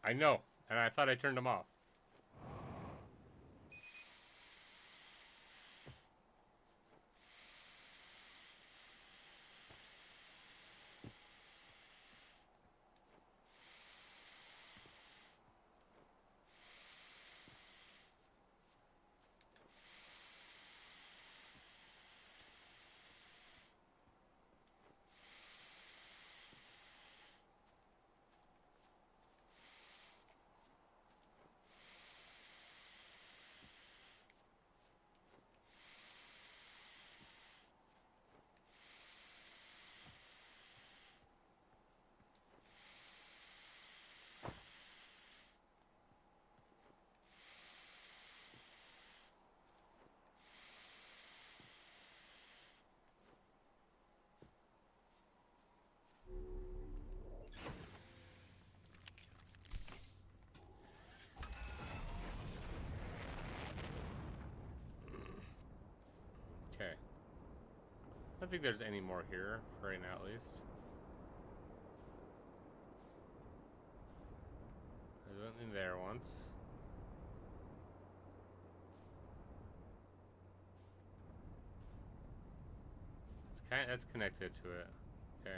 I know, and I thought I turned them off. think there's any more here, right now at least. I went in there once. That's connected to it. Okay.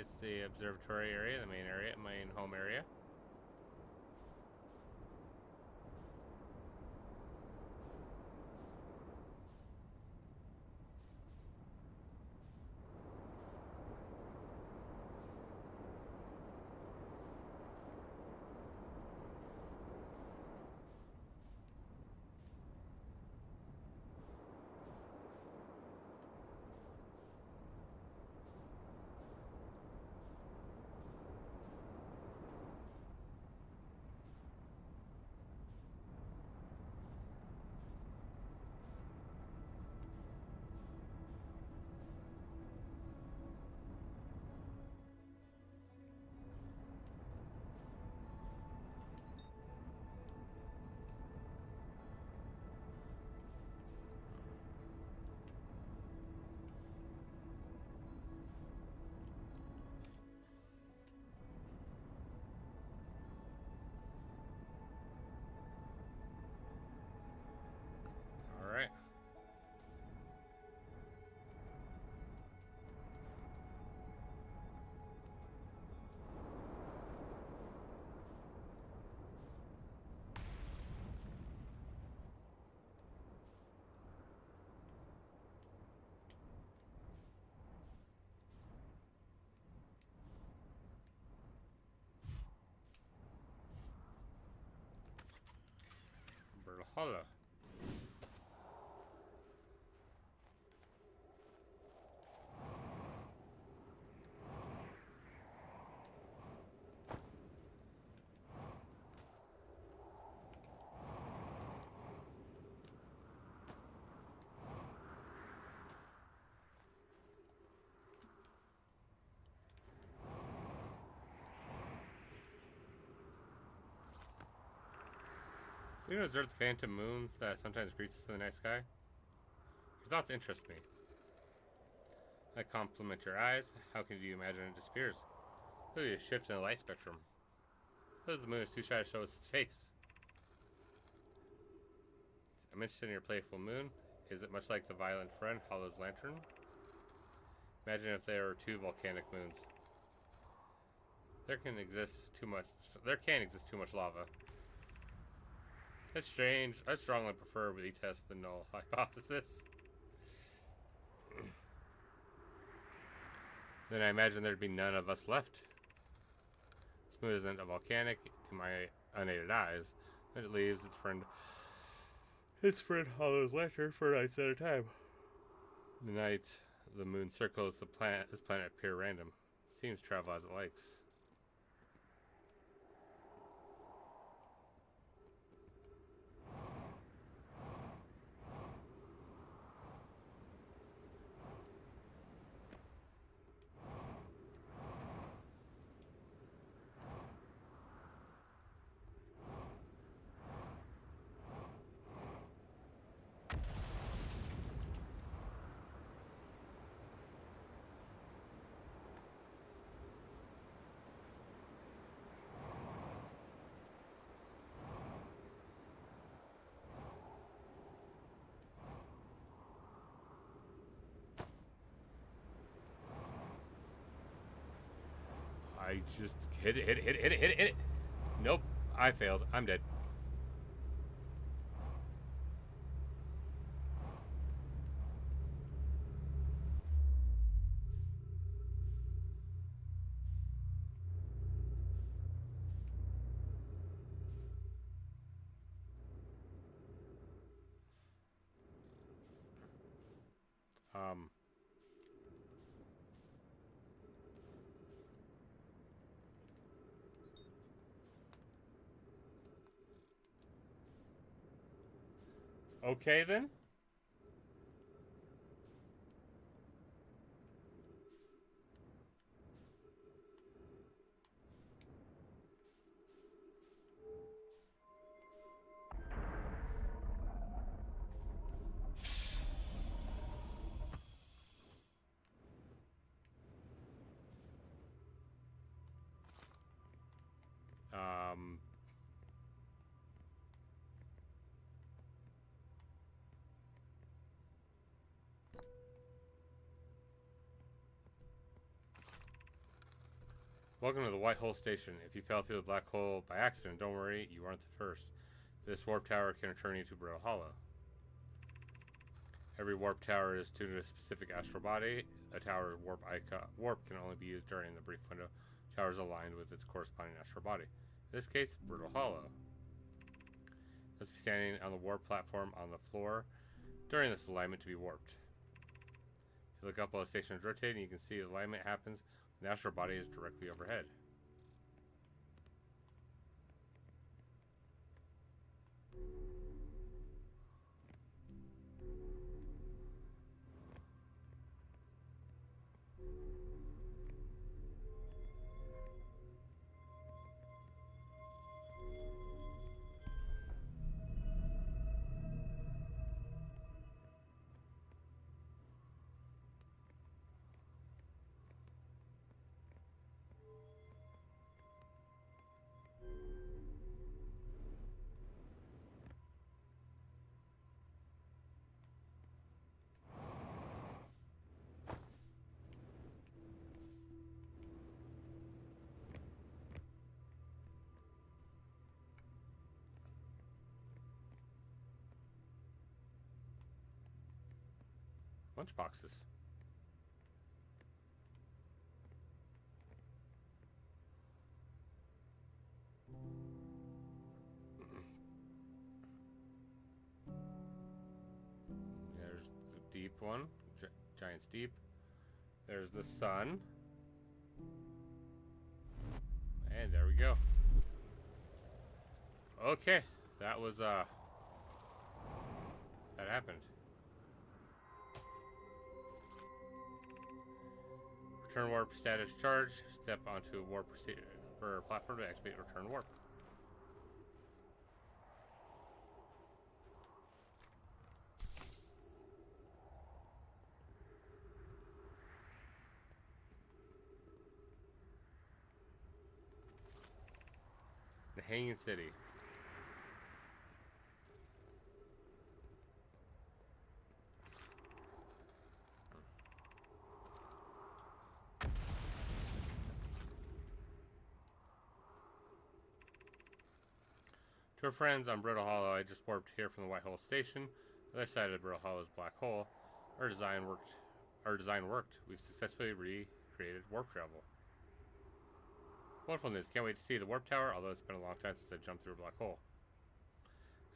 It's the observatory area, the main home area. Alright. Brawlhalla. So you know, observe the phantom moons that sometimes greets us in the night sky? Your thoughts interest me. I compliment your eyes. How can you imagine it disappears? Clearly a shift in the light spectrum. Suppose the moon is too shy to show us its face. I'm interested in your playful moon. Is it much like the violent friend, Hollow's lantern? Imagine if there were two volcanic moons. There can exist too much lava. That's strange. I strongly prefer we test the null hypothesis. Then I imagine there'd be none of us left. This moon isn't a volcanic to my unaided eyes, but it leaves its friend Hollow's lantern for nights at a time. The night the moon circles this planet pure random. Seems to travel as it likes. I just hit it. Nope, I failed. I'm dead. Okay then. Welcome to the White Hole Station. If you fell through the black hole by accident, don't worry, you aren't the first. This warp tower can return you to Brittle Hollow. Every warp tower is tuned to a specific astral body. A tower's warp can only be used during the brief window tower is aligned with its corresponding astral body. In this case, Brittle Hollow. Let's be standing on the warp platform on the floor during this alignment to be warped. You look up while the station is rotating, you can see the alignment happens when the astral body is directly overhead. Lunchboxes. There's the deep one, Giant's Deep. There's the sun. And there we go. Okay, that was, that happened. Return warp status charge. Step onto a warp platform to activate return warp. The Hanging City. To our friends on Brittle Hollow, I just warped here from the White Hole Station. The other side of Brittle Hollow's black hole. Our design worked. We successfully recreated warp travel. Wonderful news. Can't wait to see the warp tower, although it's been a long time since I jumped through a black hole.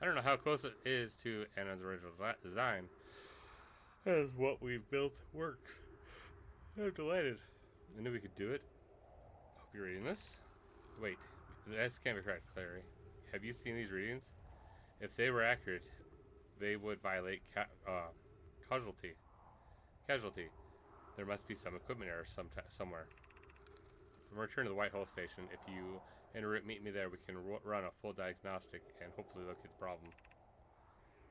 I don't know how close it is to Anna's original design, as what we've built works. I'm delighted. I knew we could do it. Hope you're reading this. Wait, this can't be correct, Clary. Have you seen these readings? If they were accurate, they would violate casualty. There must be some equipment error somewhere. When we return to the White Hole Station, if you en route meet me there, we can run a full diagnostic and hopefully locate the problem.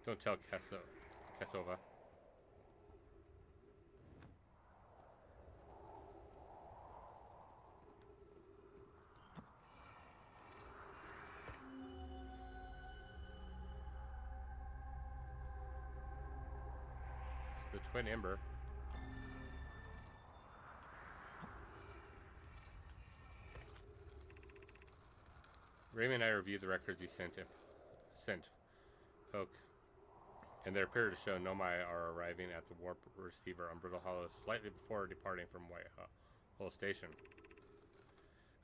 Don't tell Kasova. It's the Twin Ember. Raymond and I reviewed the records he sent Poke, and they appear to show Nomai are arriving at the warp receiver on Brittle Hollow slightly before departing from White Hole Station.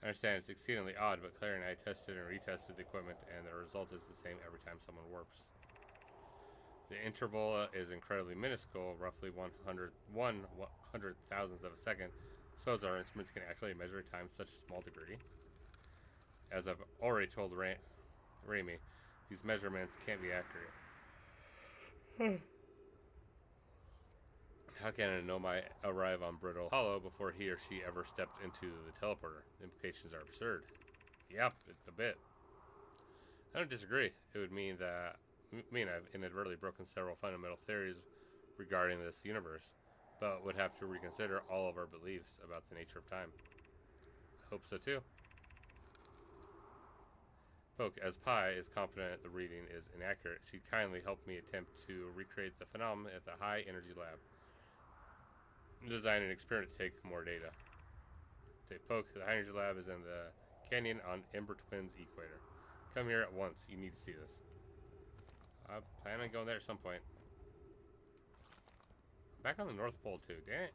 I understand it's exceedingly odd, but Claire and I tested and retested the equipment, and the result is the same every time someone warps. The interval is incredibly minuscule, roughly 1/100,000th of a second. I suppose our instruments can actually measure time to such a small degree. As I've already told Raimi, these measurements can't be accurate. How can a Nomai arrive on Brittle Hollow before he or she ever stepped into the teleporter? The implications are absurd. Yep, it's a bit. I don't disagree. It would mean I've inadvertently broken several fundamental theories regarding this universe, but would have to reconsider all of our beliefs about the nature of time. I hope so too. Poke, as Pi is confident the reading is inaccurate, she kindly helped me attempt to recreate the phenomenon at the high energy lab. Design an experiment to take more data. Poke, the high energy lab is in the canyon on Ember Twins equator. Come here at once. You need to see this. I plan on going there at some point. I'm back on the North Pole too. Damn it.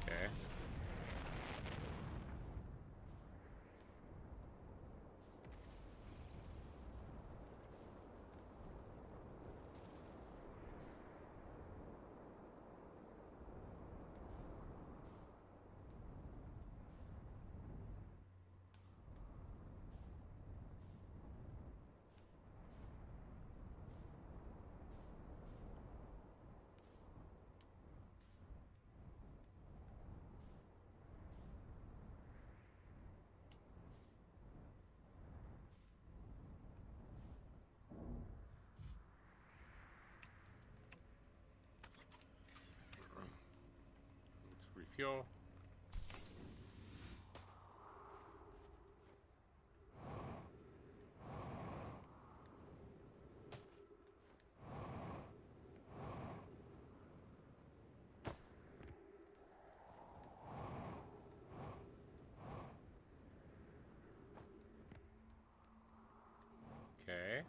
Okay. Let's refuel. Okay.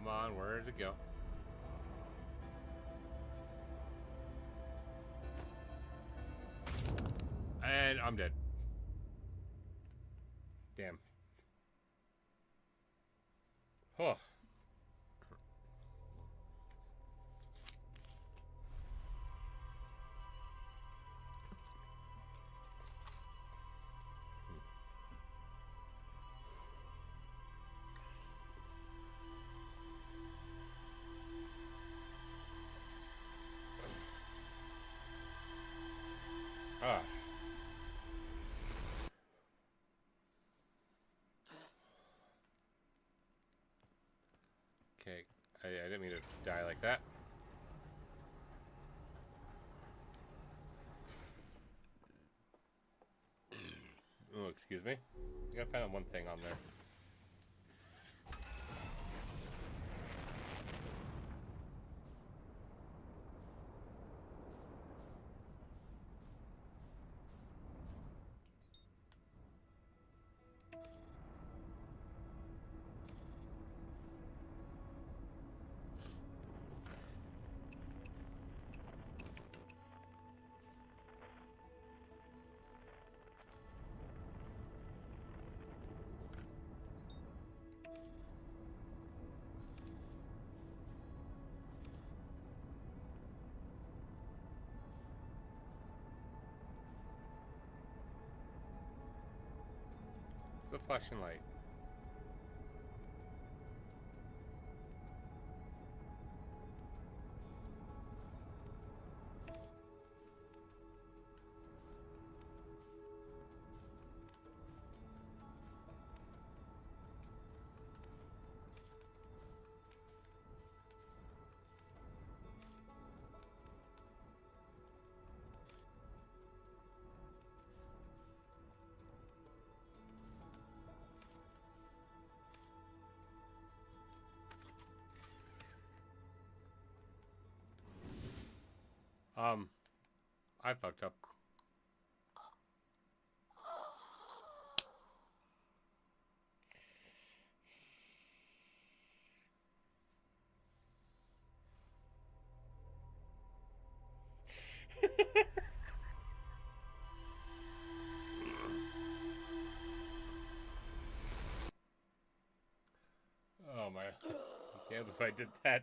Come on, where did it go? And I'm dead. Damn. Oh. Ah. Okay. I didn't mean to die like that. Oh, excuse me. I gotta find out one thing on there. It's the flashing light. I fucked up. Oh my. Damn if I did that.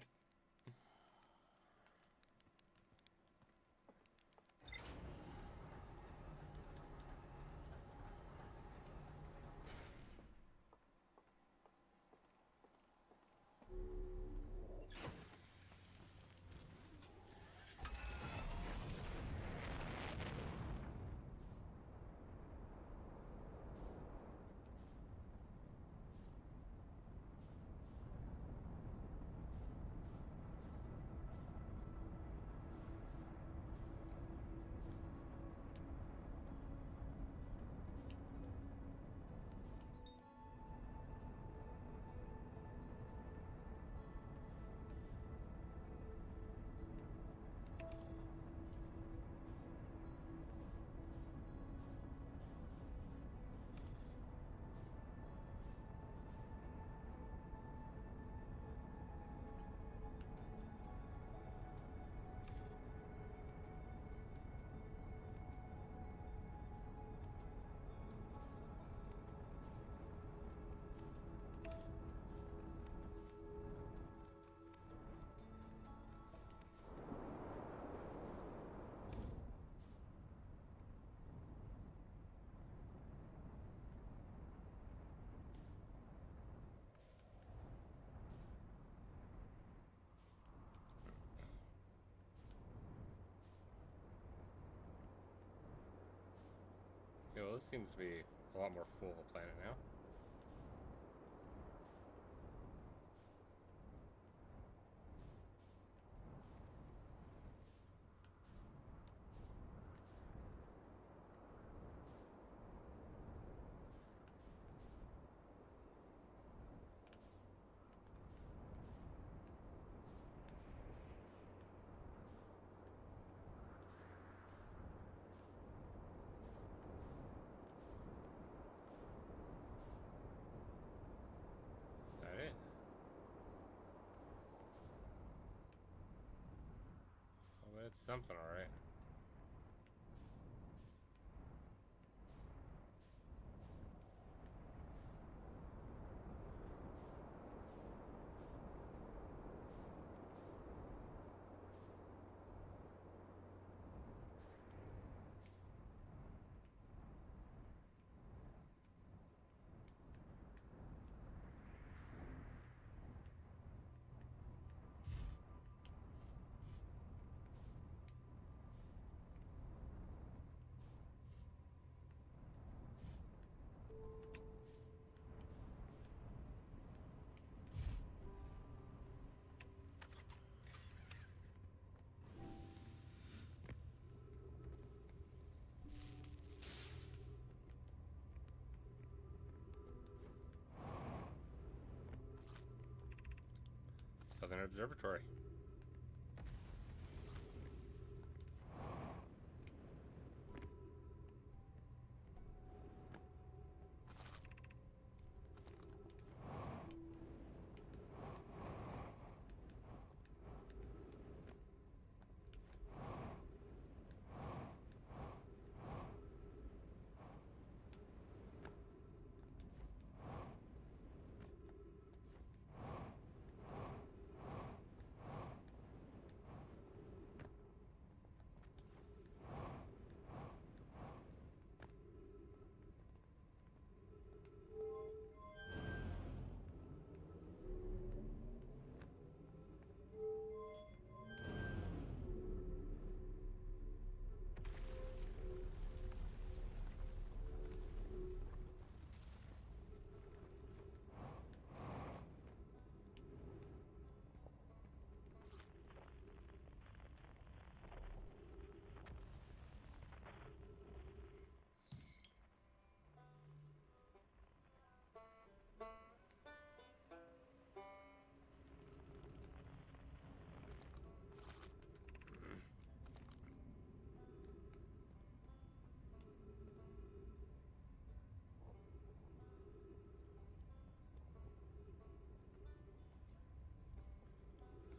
Okay, well, this seems to be a lot more full of a planet now. Is that it? Oh, but it's something, alright. Southern Observatory.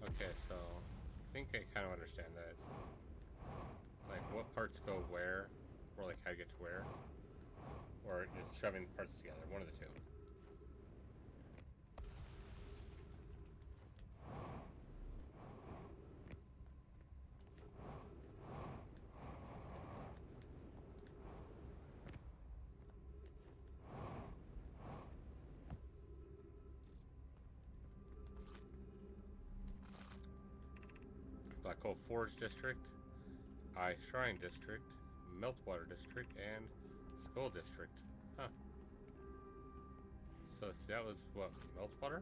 Okay, so I think I kind of understand that. It's like what parts go where, or like how you get to where, or just shoving parts together. One of the two. Black Hole Forge District, Eye Shrine District, Meltwater District, and Skull District. Huh. So that was what, Meltwater?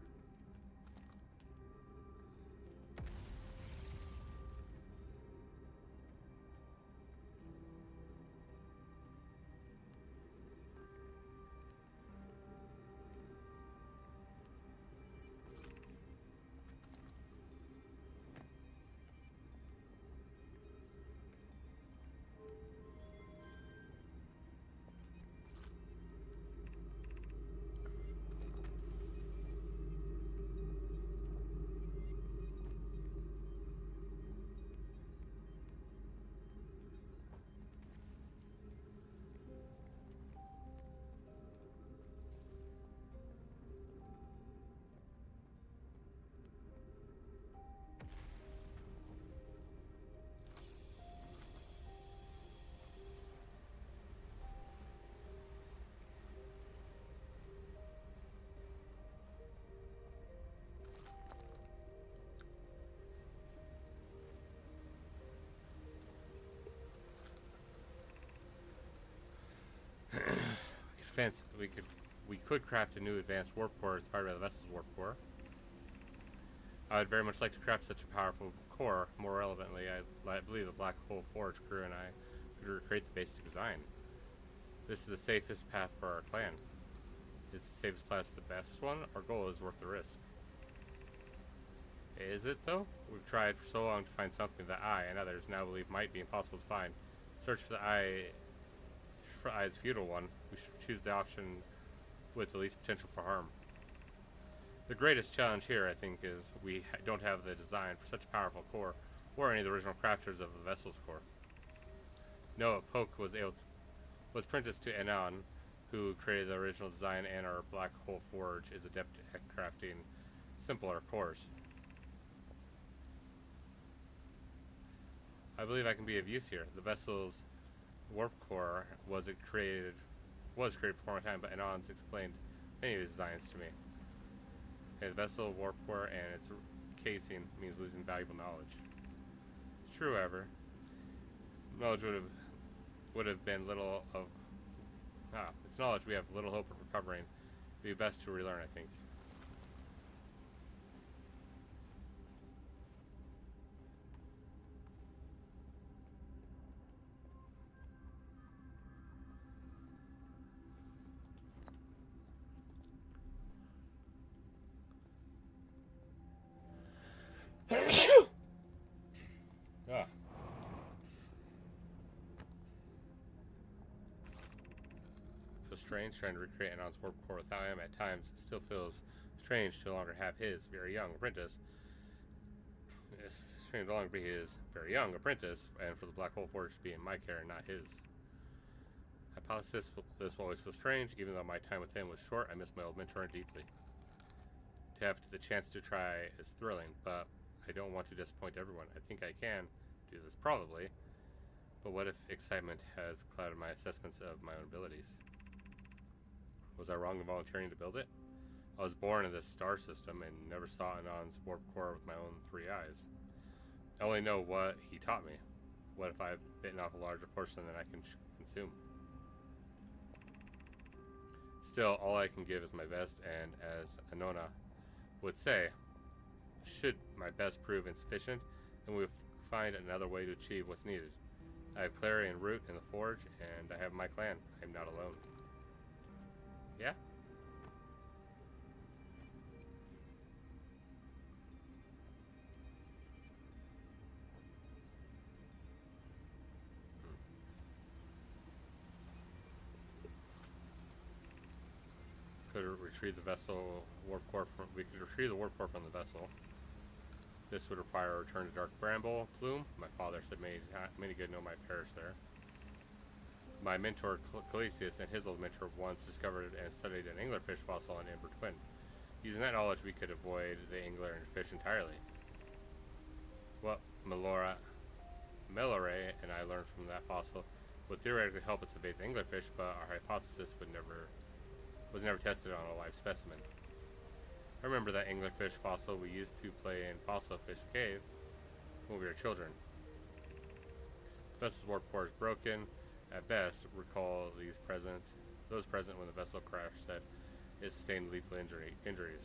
We could craft a new advanced warp core inspired by the vessel's warp core. I would very much like to craft such a powerful core. More relevantly, I believe the Black Hole Forge crew and I could recreate the basic design. This is the safest path for our clan. Is the safest path the best one? Our goal is worth the risk. Is it, though? We've tried for so long to find something that I and others now believe might be impossible to find. Search for the Eye's futile one. We should choose the option with the least potential for harm. The greatest challenge here, I think, is we don't have the design for such a powerful core, or any of the original crafters of the vessel's core. Noah Poke was apprenticed to Anon, who created the original design, and our Black Hole Forge is adept at crafting simpler cores. I believe I can be of use here. The vessel's warp core was created before my time, but Anon's explained many of his designs to me. The vessel warp core and its casing means losing valuable knowledge. It's true, however, knowledge would have been little of it's knowledge we have little hope of recovering. It'd be best to relearn, I think. Ah. Feels strange trying to recreate Anon's warp core without him. At times, it still feels strange to no longer have his very young apprentice. It's strange to no longer be his very young apprentice, and for the Black Hole Forge to be in my care and not his. Hypothesis, this will always feel strange, even though my time with him was short. I miss my old mentor deeply. To have the chance to try is thrilling, but I don't want to disappoint everyone. I think I can do this, probably, but what if excitement has clouded my assessments of my own abilities? Was I wrong in volunteering to build it? I was born in this star system and never saw Anon's warp core with my own 3 eyes. I only know what he taught me. What if I've bitten off a larger portion than I can consume? Still, all I can give is my best, and as Anona would say, should my best prove insufficient, then we'll find another way to achieve what's needed. I have Clary and Root in the Forge, and I have my clan. I'm not alone. Yeah? Could retrieve the vessel warp core from. We could retrieve the warp core from the vessel. This would require a return to Dark Bramble Plume. My father said many good know my parish there. My mentor Calesius and his old mentor once discovered and studied an anglerfish fossil on Amber Twin. Using that knowledge, we could avoid the angler and fish entirely. What Melora and I learned from that fossil would theoretically help us evade the anglerfish, but our hypothesis was never tested on a live specimen. I remember that anglerfish fossil we used to play in Fossil Fish Cave when we were children. The vessel's warp core is broken. At best, recall those present when the vessel crashed said it sustained lethal injuries.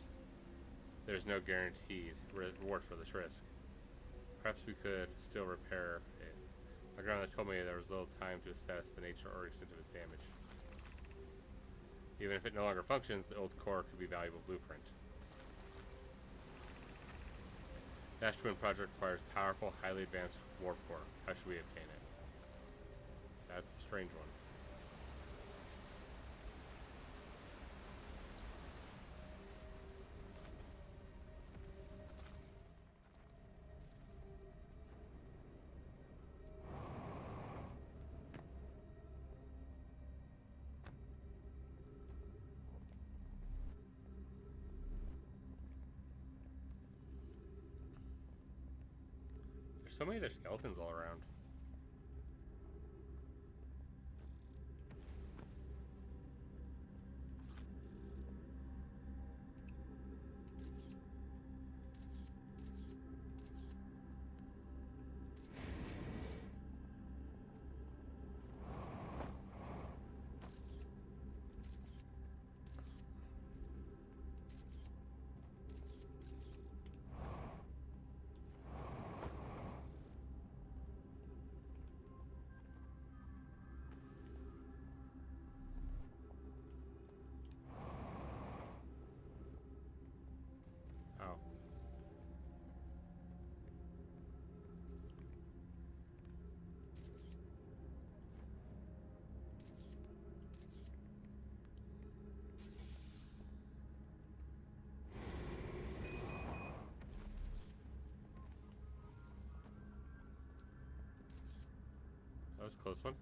There's no guaranteed reward for this risk. Perhaps we could still repair it. My grandmother told me there was little time to assess the nature or extent of its damage. Even if it no longer functions, the old core could be a valuable blueprint. The Ash Twin project requires powerful, highly advanced warp core. How should we obtain it? That's a strange one. There's so many other skeletons all around. Oh. That was a close one.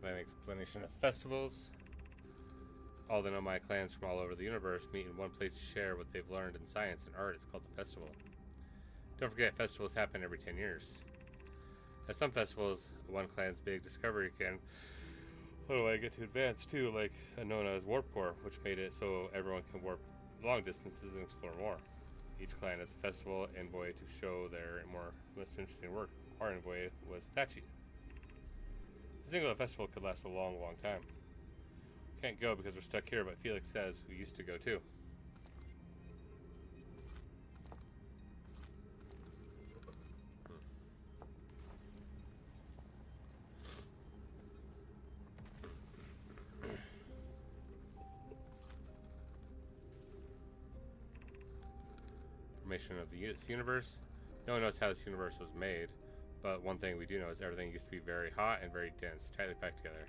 An explanation of festivals. All the Nomai clans from all over the universe meet in one place to share what they've learned in science and art. It's called the festival. Don't forget, festivals happen every 10 years. At some festivals, one clan's big discovery can get to advance too, like known as Warp Core, which made it so everyone can warp long distances and explore more. Each clan has a festival envoy to show their most interesting work. Our envoy was Tachi. I think the festival could last a long, long time. Can't go because we're stuck here, but Felix says we used to go too. Formation of this universe. No one knows how this universe was made, but one thing we do know is everything used to be very hot and very dense, tightly packed together.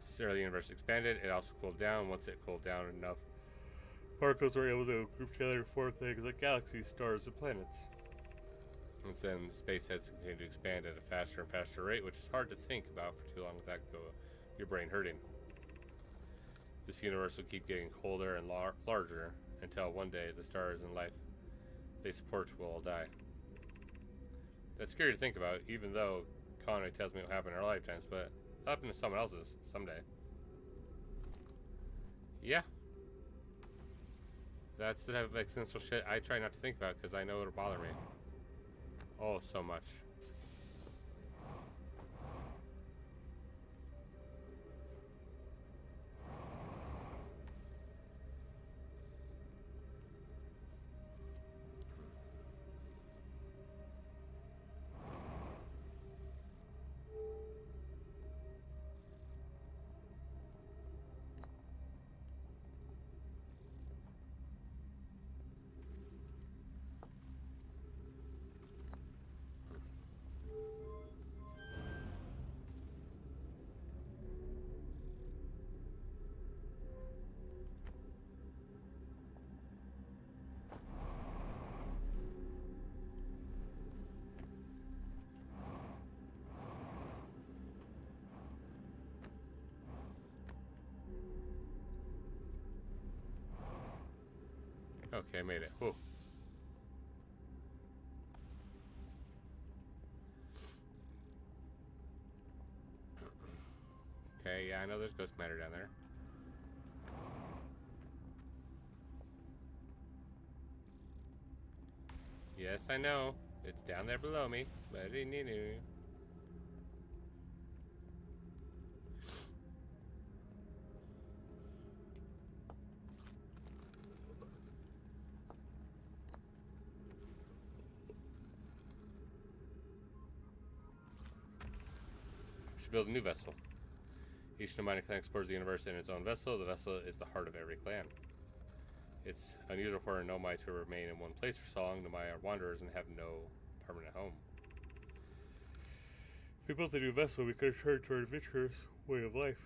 As the universe expanded, it also cooled down. Once it cooled down enough, particles were able to group together to form things like galaxies, stars, and planets. And then space has continued to expand at a faster and faster rate, which is hard to think about for too long without your brain hurting. This universe will keep getting colder and larger until one day the stars and life they support will all die. That's scary to think about, even though Conway tells me it will happen in our lifetimes, but it'll happen to someone else's someday. Yeah. That's the type of existential shit I try not to think about because I know it'll bother me. Oh, so much. Okay, I made it. Whoa. Okay, yeah, I know there's ghost matter down there. Yes, I know. It's down there below me. But should build a new vessel. Each Nomai clan explores the universe in its own vessel. The vessel is the heart of every clan. It's unusual for a Nomai to remain in one place for so long. Nomai are wanderers and have no permanent home. If we built a new vessel, we could return to our adventurous way of life.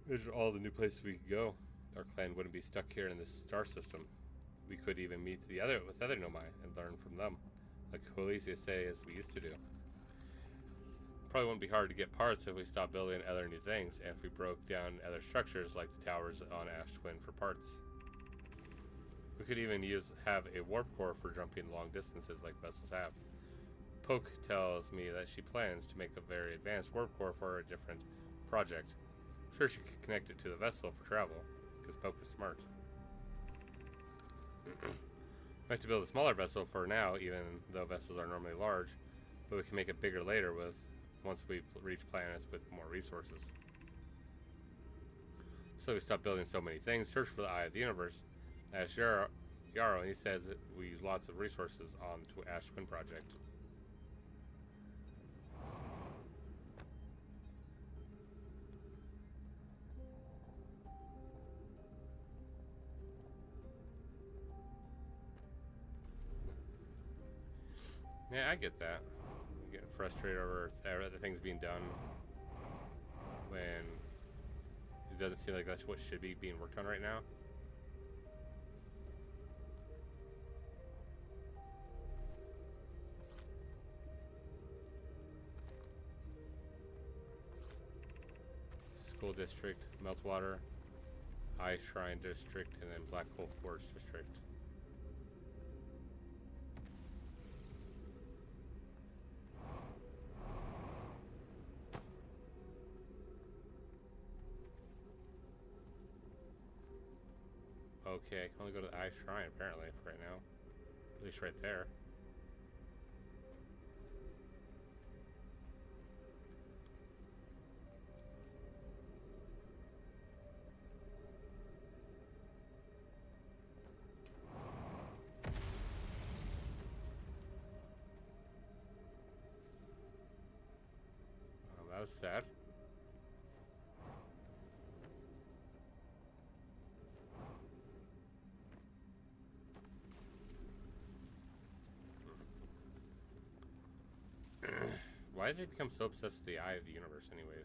These are all the new places we could go. Our clan wouldn't be stuck here in this star system. We could even meet with other Nomai and learn from them, like Holesia say as we used to do. Probably wouldn't be hard to get parts if we stopped building other new things, and if we broke down other structures like the towers on Ash Twin for parts. We could even have a warp core for jumping long distances like vessels have. Poke tells me that she plans to make a very advanced warp core for a different project. I'm sure she could connect it to the vessel for travel, because Poke is smart. We have to build a smaller vessel for now, even though vessels are normally large, but we can make it bigger later once we reach planets with more resources. So we stop building so many things, search for the Eye of the Universe. Ask Yarrow, and he says that we use lots of resources on the Ash Twin project. Yeah, I get that. I'm getting frustrated over other things being done when it doesn't seem like that's what should be being worked on right now. School District, Meltwater, Ice Shrine District, and then Black Hole Forge District. Okay, I can only go to the Ice Shrine apparently for right now. At least right there. That was sad. Why did they become so obsessed with the Eye of the Universe anyways?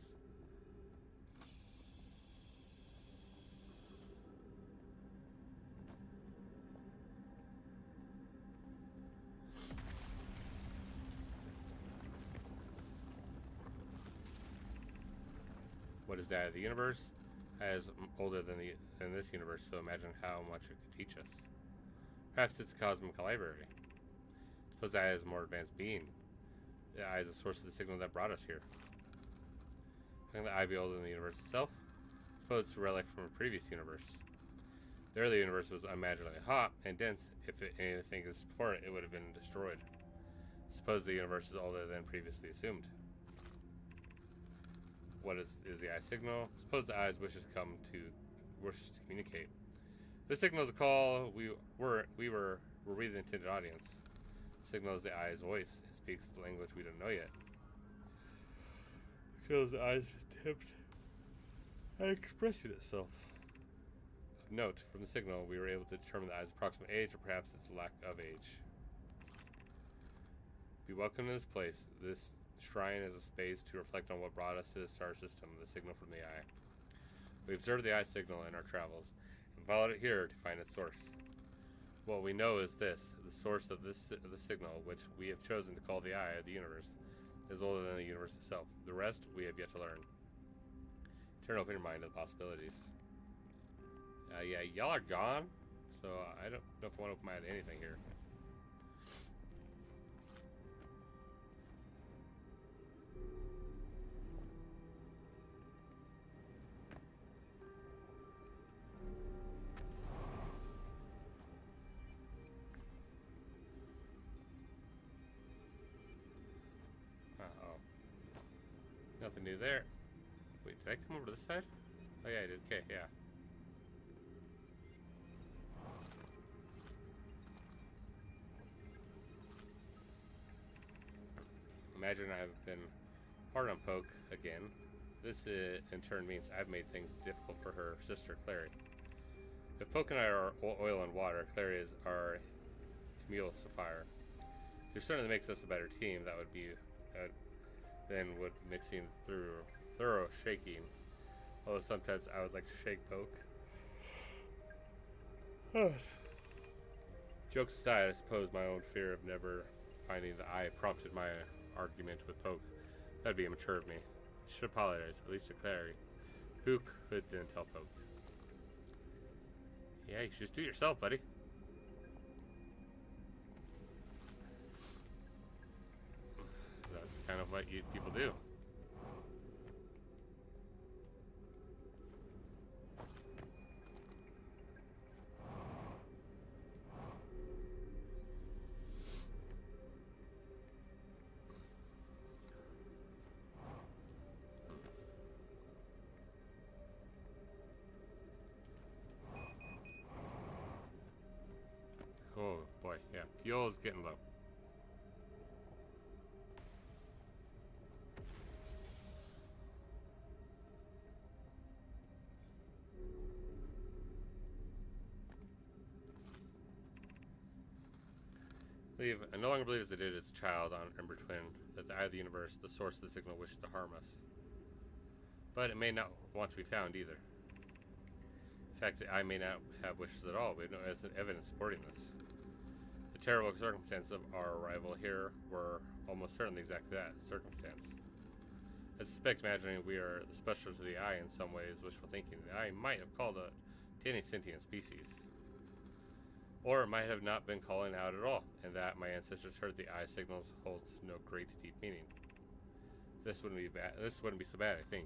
What is the Eye of the Universe? As older than this universe, so imagine how much it could teach us. Perhaps it's a cosmic library. Suppose the Eye is a more advanced being. The Eye is the source of the signal that brought us here. How can the Eye be older than the universe itself? Suppose it's a relic from a previous universe. The early universe was unimaginably hot and dense. If anything existed before it, it would have been destroyed. Suppose the universe is older than previously assumed. What is the Eye signal? Suppose the Eye's wishes to communicate. This signal is a call. Were we the intended audience? Signals the Eye's voice. It speaks the language we don't know yet. It shows the Eye's attempt at expressing itself. Of note, from the signal, we were able to determine the Eye's approximate age, or perhaps its lack of age. Be welcome to this place. This shrine is a space to reflect on what brought us to the star system, the signal from the Eye. We observed the Eye signal in our travels, and followed it here to find its source. What we know is this: the source of the signal, which we have chosen to call the Eye of the Universe, is older than the universe itself. The rest we have yet to learn. Turn open your mind to the possibilities. Yeah, y'all are gone, so I don't know if I want to open my eye to anything here. Uh-oh. Nothing new there. Wait, did I come over to this side? Oh yeah, I did. Okay, yeah. Imagine I've been hard on Poke again. This in turn means I've made things difficult for her sister, Clary. If Poke and I are oil and water, Clary is our emulsifier. She certainly makes us a better team. That would be then would mixing through thorough shaking. Although sometimes I would like to shake Poke. Jokes aside, I suppose my own fear of never finding the eye prompted my argument with Poke. That'd be immature of me. I should apologize, at least to Clary. Who could then tell Poke? Yeah, you should just do it yourself, buddy. That's kind of what people do. Oh boy, yeah, fuel's getting low. I no longer believe as I did as a child on Ember Twin that the eye of the universe, the source of the signal, wishes to harm us. But it may not want to be found either. In fact, the eye may not have wishes at all. We have no evidence supporting this. The terrible circumstances of our arrival here were almost certainly exactly that, circumstance. I suspect imagining we are the special to the eye in some ways, wishful thinking. The eye might have called out to any sentient species. Or it might have not been calling out at all, and that my ancestors heard the eye signals holds no great deep meaning. This wouldn't be bad. This wouldn't be so bad, I think.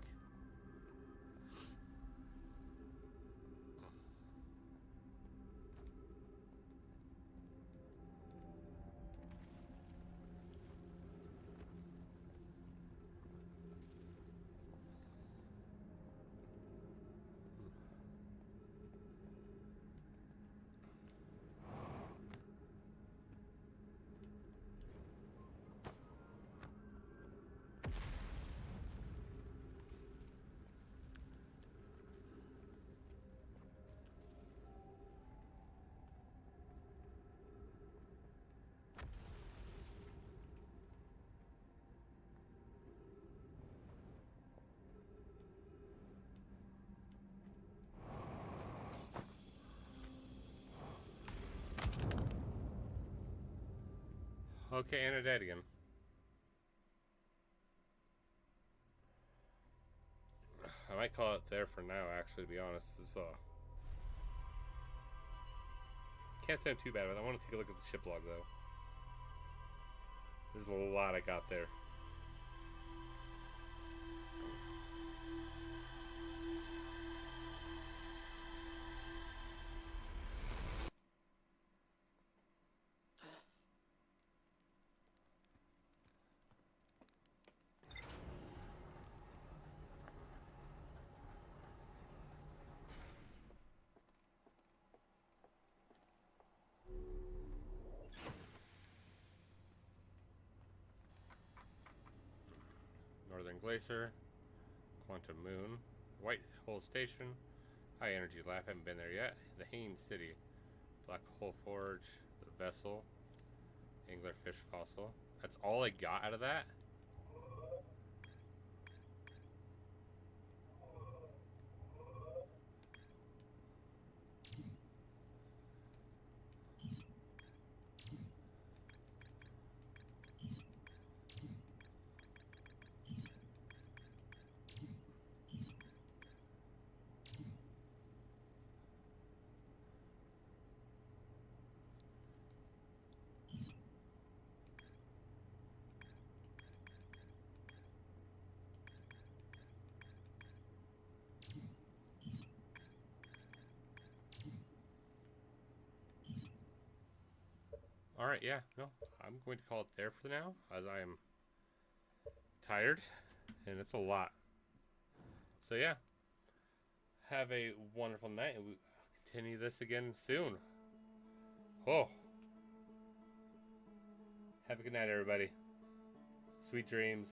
Okay, Anna dead again. I might call it there for now, actually, to be honest. It's, can't say I'm too bad, but I want to take a look at the ship log, though. There's a lot I got there. Northern Glacier, Quantum Moon, White Hole Station, High Energy Lab, haven't been there yet. The Haines City, Black Hole Forge, the Vessel, Anglerfish Fossil. That's all I got out of that? Alright, yeah, no, I'm going to call it there for now, as I am tired, and it's a lot. So yeah, have a wonderful night, and we'll continue this again soon. Oh, have a good night, everybody. Sweet dreams.